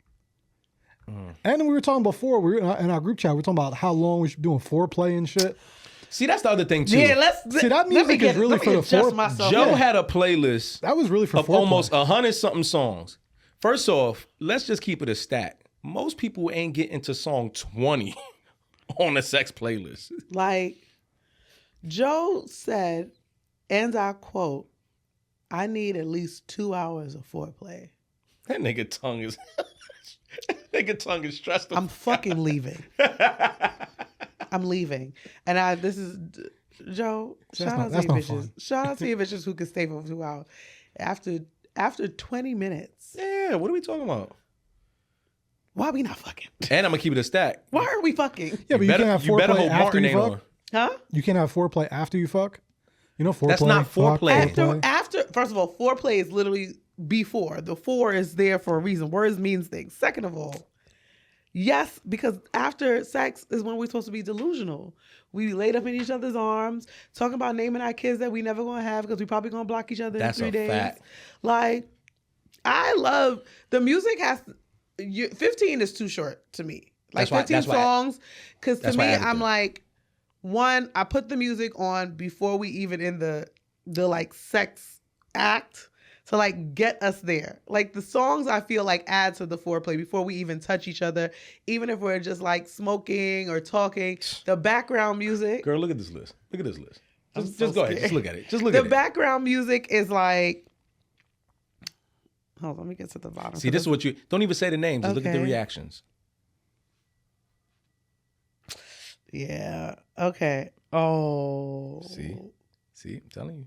And we were talking before, we were in our group chat, we were talking about how long we should be doing foreplay and shit. see, that's the other thing too. Yeah, See, that music is really for the adjust foreplay. myself. Joe Yeah. had a playlist That was really for of foreplay. almost 100-something songs. First off, let's just keep it a stat. Most people ain't getting to song 20 on a sex playlist. Like Joe said, and I quote, I need at least 2 hours of foreplay. That nigga tongue is stressed. I'm fucking leaving. I'm leaving. And this is Joe. Shout out to you bitches. Shout out to you bitches who can stay for 2 hours. After 20 minutes. Yeah, what are we talking about? Why are we not fucking? And I'm gonna keep it a stack. Why are we fucking? Yeah, but you can't have foreplay after you fuck. Huh? You can't have foreplay after you fuck. You know foreplay. That's not foreplay. After, first of all, foreplay is literally before. The 4 is there for a reason. Words means things. Second of all, yes, because after sex is when we're supposed to be delusional. We be laid up in each other's arms, talking about naming our kids that we never gonna have because we probably gonna block each other in 3 days. Fact. Like, I love the music. 15 is too short to me. Like 15 songs, because to me, I'm like, one, I put the music on before we even in the like sex act to like get us there. Like the songs I feel like add to the foreplay before we even touch each other, even if we're just like smoking or talking. The background music. Girl, look at this list. Look at this list. Just go ahead. Just look at it. Just look at it. The background music is like. Hold on, let me get to the bottom. See, this is what you don't even say the names. Just look at the reactions. Yeah. Okay. Oh. See, I'm telling you.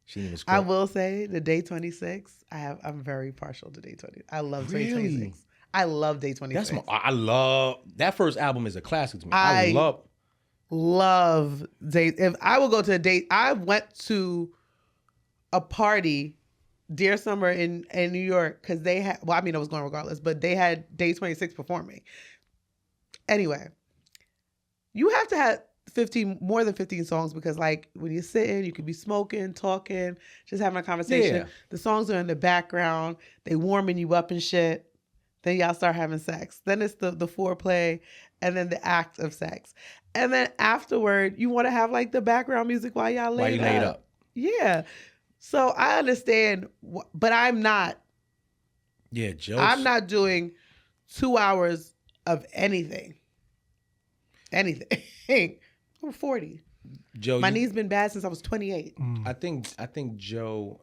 She didn't even I will say the day 26. I'm very partial to day 20. I love day 26. I love day 26. I love that first album is a classic to me. I love day. If I will go to a date, I went to a party Dear Summer in New York because they had. Well, I mean, I was going regardless, but they had day 26 performing. Anyway, you have to have more than 15 songs because like when you're sitting, you could be smoking, talking, just having a conversation. Yeah. The songs are in the background. They warming you up and shit. Then y'all start having sex. Then it's the foreplay and then the act of sex. And then afterward, you want to have like the background music while y'all laid up. Yeah. So I understand, but I'm not. Yeah, jokes. I'm not doing 2 hours of anything. Anything. I'm 40. Joe, my knee's been bad since I was 28. I think Joe,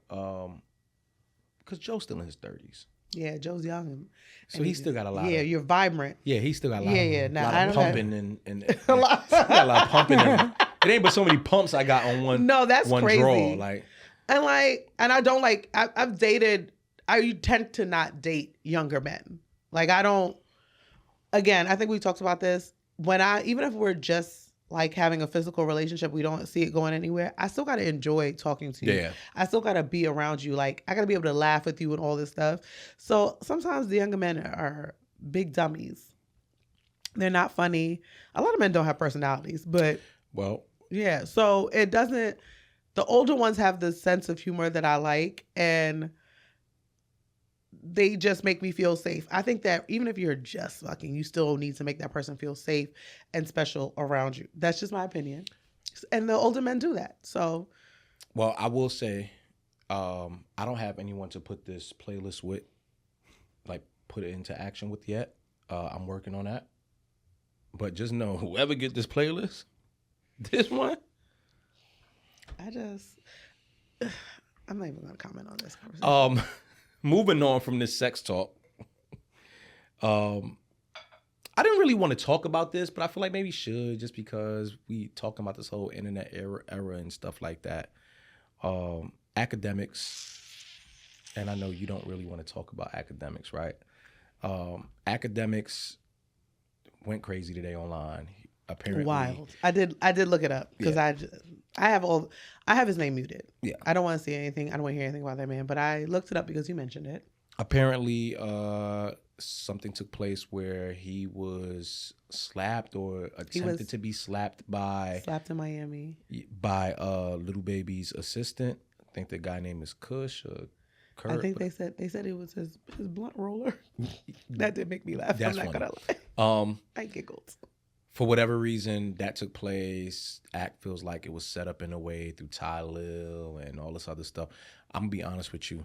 because Joe's still in his 30s. Yeah, Joe's young. So he's still got a lot. Yeah, you're vibrant. Yeah, he's still got a lot. Yeah. Now, I don't pumping and a lot of pumping. It ain't but so many pumps I got on one. No, that's one crazy. Draw, like. And I don't like. I've dated. I tend to not date younger men. Like I don't. Again, I think we talked about this. Even if we're just like having a physical relationship, we don't see it going anywhere. I still gotta enjoy talking to you. Yeah. I still gotta be around you. Like I gotta be able to laugh with you and all this stuff. So sometimes the younger men are big dummies. They're not funny. A lot of men don't have personalities, but yeah. So it doesn't. The older ones have the sense of humor that I like, and they just make me feel safe. I think that even if you're just fucking, you still need to make that person feel safe and special around you. That's just my opinion. And the older men do that. So, well, I will say, I don't have anyone to put this playlist with, like put it into action with yet. I'm working on that. But just know, whoever get this playlist, this one. I'm not even going to comment on this conversation. Moving on from this sex talk. I didn't really want to talk about this, but I feel like maybe should just because we talking about this whole internet era and stuff like that. Akademiks, and I know you don't really want to talk about Akademiks, right? Akademiks went crazy today online. Apparently, wild. I did look it up because I have his name muted. Yeah, I don't want to see anything. I don't want to hear anything about that man. But I looked it up because you mentioned it. Apparently, something took place where he was slapped or attempted to be slapped in Miami by Lil Baby's assistant. I think the guy name is Kush or Kurt. I think they said it was his blunt roller. That did make me laugh. That's I'm not funny. gonna lie. I giggled. For whatever reason, that took place. Act feels like it was set up in a way through Ty Lil and all this other stuff. I'm going to be honest with you.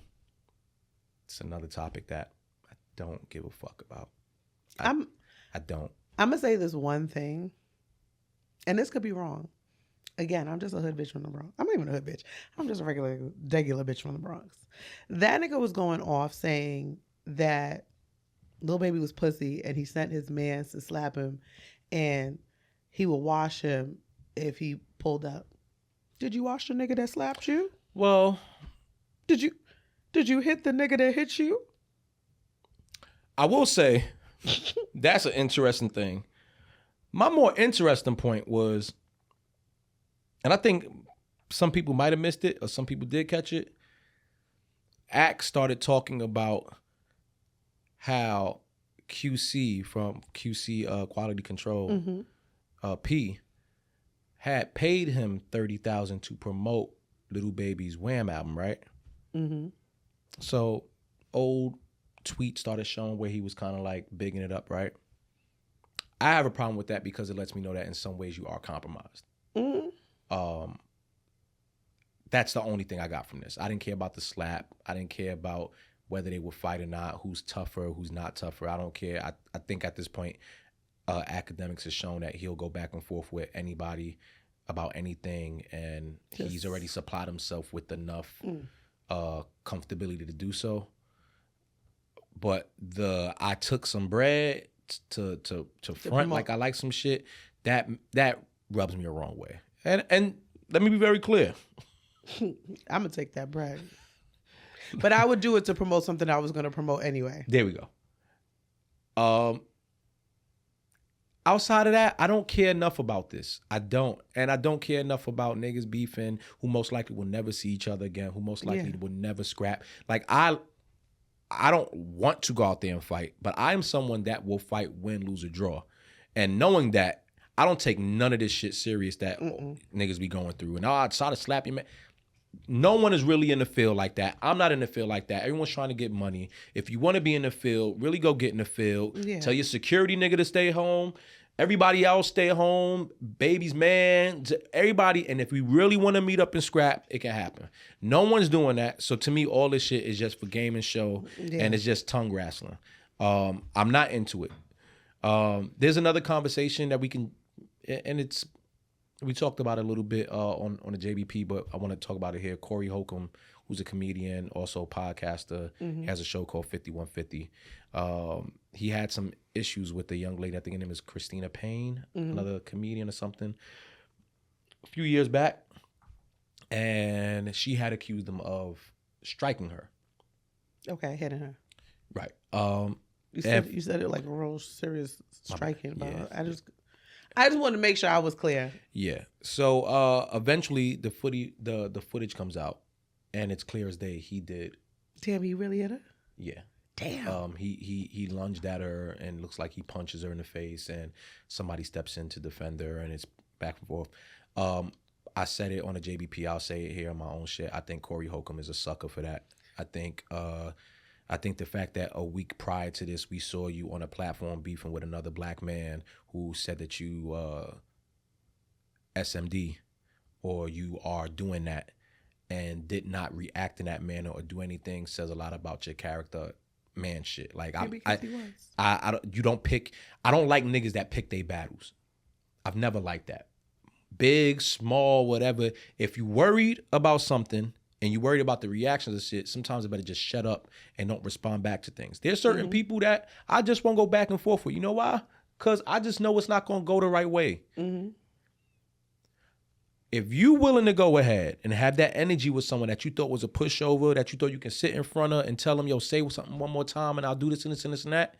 It's another topic that I don't give a fuck about. I don't. I'm going to say this one thing, and this could be wrong. again, I'm just a hood bitch from the Bronx. I'm not even a hood bitch. I'm just a regular bitch from the Bronx. That nigga was going off saying that Lil Baby was pussy and he sent his mans to slap him and he would wash him if he pulled up. Did you wash the nigga that slapped you? Well, Did you hit the nigga that hit you? I will say that's an interesting thing. My more interesting point was, and I think some people might have missed it or some people did catch it, Axe started talking about how QC from QC Quality Control, P, had paid him $30,000 to promote Lil Baby's Wham album, right? Mm-hmm. So old tweets started showing where he was kind of like bigging it up, right? I have a problem with that because it lets me know that in some ways you are compromised. Mm-hmm. That's the only thing I got from this. I didn't care about the slap. I didn't care about whether they would fight or not, who's tougher, who's not tougher. I don't care. I think at this point, Akademiks has shown that he'll go back and forth with anybody about anything, and he's already supplied himself with enough comfortability to do so. But I took some bread to front like I like some shit, that rubs me the wrong way. And let me be very clear. I'm gonna take that bread. But I would do it to promote something I was gonna promote anyway. There we go. Outside of that, I don't care enough about this. I don't. And I don't care enough about niggas beefing who most likely will never see each other again, who most likely will never scrap. Like, I don't want to go out there and fight, but I am someone that will fight, win, lose, or draw. And knowing that, I don't take none of this shit serious that niggas be going through. And I try to slap you, man. No one is really in the field like that. I'm not in the field like that. Everyone's trying to get money. If you want to be in the field, really go get in the field. Yeah. Tell your security nigga to stay home. Everybody else stay home. Baby's man, everybody. And if we really want to meet up and scrap, it can happen. No one's doing that. So to me, all this shit is just for game and show, and it's just tongue wrestling. I'm not into it. There's another conversation that we can, and we talked about it a little bit on the JBP, but I want to talk about it here. Corey Holcomb, who's a comedian, also a podcaster, has a show called 5150. He had some issues with the young lady, I think her name is Christina Payne, another comedian or something, a few years back. And she had accused him of striking her. Okay, hitting her. Right. You said it like a real serious striking. But I just wanted to make sure I was clear. Yeah. So eventually the footage comes out, and it's clear as day he did. Damn, he really hit her? Yeah. Damn. He lunged at her, and looks like he punches her in the face, and somebody steps in to defend her, and it's back and forth. I said it on the JBP. I'll say it here on my own shit. I think Corey Holcomb is a sucker for that. I think the fact that a week prior to this, we saw you on a platform beefing with another black man who said that you SMD, or you are doing that, and did not react in that manner or do anything, says a lot about your character, man. Shit. Like I don't like niggas that pick their battles. I've never liked that. Big, small, whatever. If you worried about something and you worried about the reactions of shit, sometimes it better just shut up and don't respond back to things. There's certain people that I just won't go back and forth with. You know why? Because I just know it's not going to go the right way. If you willing to go ahead and have that energy with someone that you thought was a pushover, that you thought you can sit in front of and tell them, yo, say something one more time and I'll do this and this and this and that,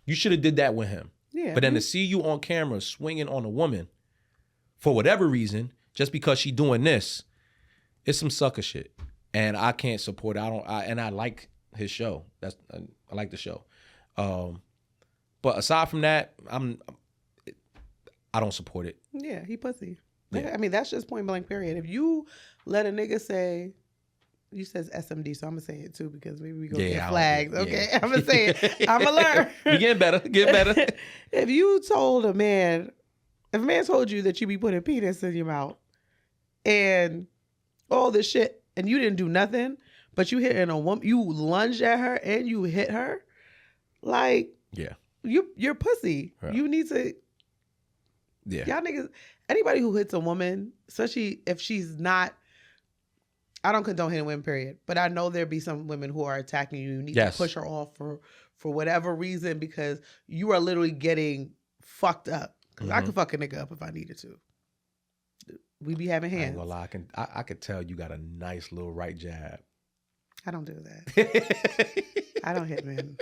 you should have did that with him. Yeah. But then to see you on camera swinging on a woman for whatever reason, just because she doing this, it's some sucker shit. And I can't support it. I like his show. I like the show. But aside from that, I don't support it. Yeah, he pussy. Yeah. I mean, that's just point blank period. If you let a nigga say, you says SMD, so I'm gonna say it too because maybe we gonna get flags. Okay, I'm gonna say it. I'm gonna learn. We getting better. Get better. If you told a man, if a man told you that you be putting penis in your mouth and all this shit, and you didn't do nothing, but you hitting a woman, you lunged at her and you hit her, like, you're pussy. Right. You need to. Yeah. Y'all niggas, anybody who hits a woman, especially if she's not, I don't condone hitting women, period. But I know there'd be some women who are attacking you. You need to push her off for whatever reason because you are literally getting fucked up. Because I could fuck a nigga up if I needed to. We be having hands. I ain't gonna lie, I could tell you got a nice little right jab. I don't do that. I don't hit men.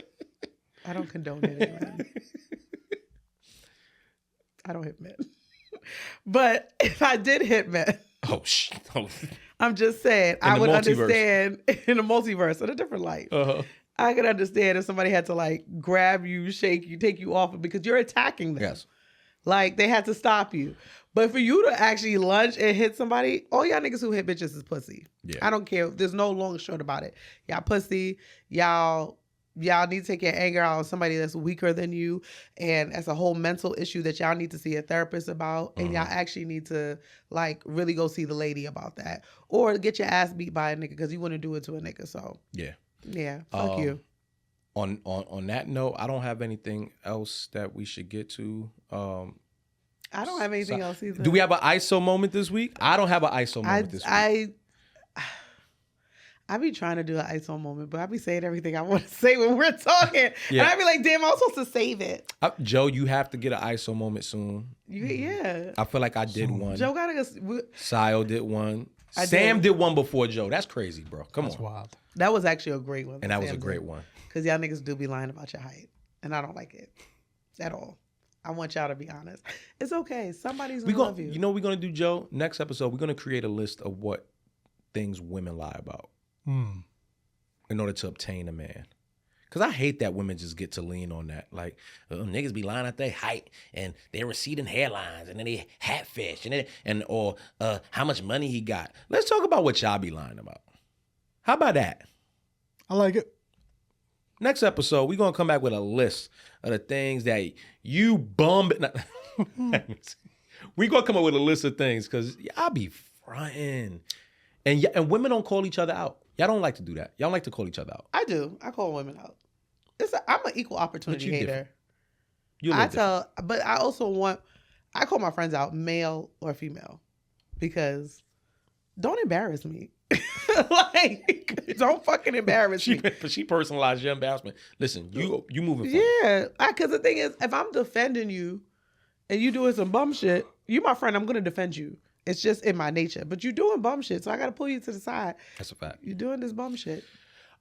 I don't condone hitting men. I don't hit men. But if I did hit men, oh shit! I'm just saying I would understand in a multiverse, in a different life. I could understand if somebody had to like grab you, shake you, take you off because you're attacking them. Yes. Like they had to stop you. But for you to actually lunge and hit somebody, all y'all niggas who hit bitches is pussy. Yeah. I don't care. There's no long short about it. Y'all pussy. Y'all need to take your anger out on somebody that's weaker than you. And that's a whole mental issue that y'all need to see a therapist about. And y'all actually need to like really go see the lady about that. Or get your ass beat by a nigga because you wouldn't do it to a nigga. So yeah, fuck you. On that note, I don't have anything else that we should get to. I don't have anything else either. Do we have an ISO moment this week? I don't have an ISO moment this week. I be trying to do an ISO moment, but I be saying everything I want to say when we're talking. And I be like, damn, I'm supposed to save it. Joe, you have to get an ISO moment soon. Yeah. I feel like I did one. Joe gotta go. Sio did one. Sam did one before Joe. That's crazy, bro. That's on. Wild. That was actually a great one. And that was a great one. Because y'all niggas do be lying about your height. And I don't like it at all. I want y'all to be honest. It's okay. Somebody's gonna love you. You know what we're gonna do, Joe? Next episode, we're gonna create a list of what things women lie about in order to obtain a man. Because I hate that women just get to lean on that. Like, niggas be lying at their height and their receding hairlines and then they hat fish or how much money he got. Let's talk about what y'all be lying about. How about that? I like it. Next episode, we're going to come back with a list of the things that you bum. We're going to come up with a list of things because y'all be fronting. And women don't call each other out. Y'all don't like to do that. Y'all don't like to call each other out. I do. I call women out. I'm an equal opportunity hater. But I also I call my friends out, male or female, because don't embarrass me. Like, don't fucking embarrass me. But she personalized your embarrassment. Listen, you moving forward. Yeah, because the thing is, if I'm defending you and you doing some bum shit, you my friend, I'm going to defend you. It's just in my nature. But you doing bum shit, so I got to pull you to the side. That's a fact. You doing this bum shit.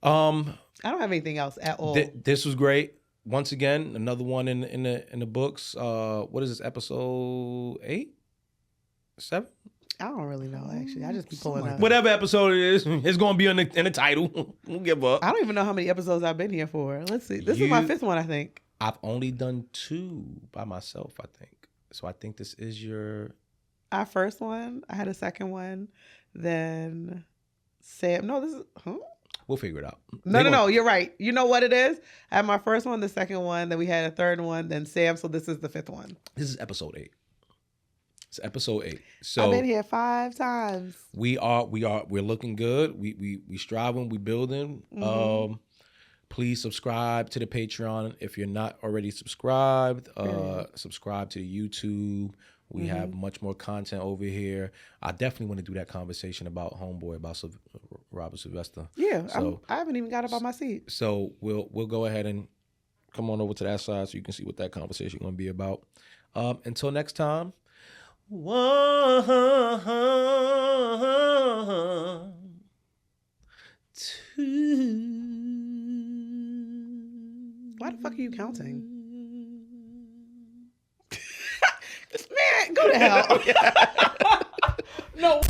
I don't have anything else at all. This was great. Once again, another one in the books. What is this, episode 8? 7? I don't really know, actually. I just be pulling up. Whatever episode it is, it's going to be in the title. We'll give up. I don't even know how many episodes I've been here for. Let's see. This is my 5th one, I think. I've only done 2 by myself, I think. So I think this is your... Our first one. I had a second one. Then Sam. No, this is... Huh? We'll figure it out. No. You're right. You know what it is? I had my first one, the second one. Then we had a third one. Then Sam. So this is the 5th one. This is episode 8. It's episode 8. So I've been here 5 times. We're looking good. We striving. We building. Please subscribe to the Patreon if you're not already subscribed. Subscribe to the YouTube. We have much more content over here. I definitely want to do that conversation about Homeboy, about Robert Sylvester. Yeah, so, I haven't even got up on my seat. So we'll go ahead and come on over to that side so you can see what that conversation is going to be about. Until next time. Why the fuck are you counting? This man, go to hell. No.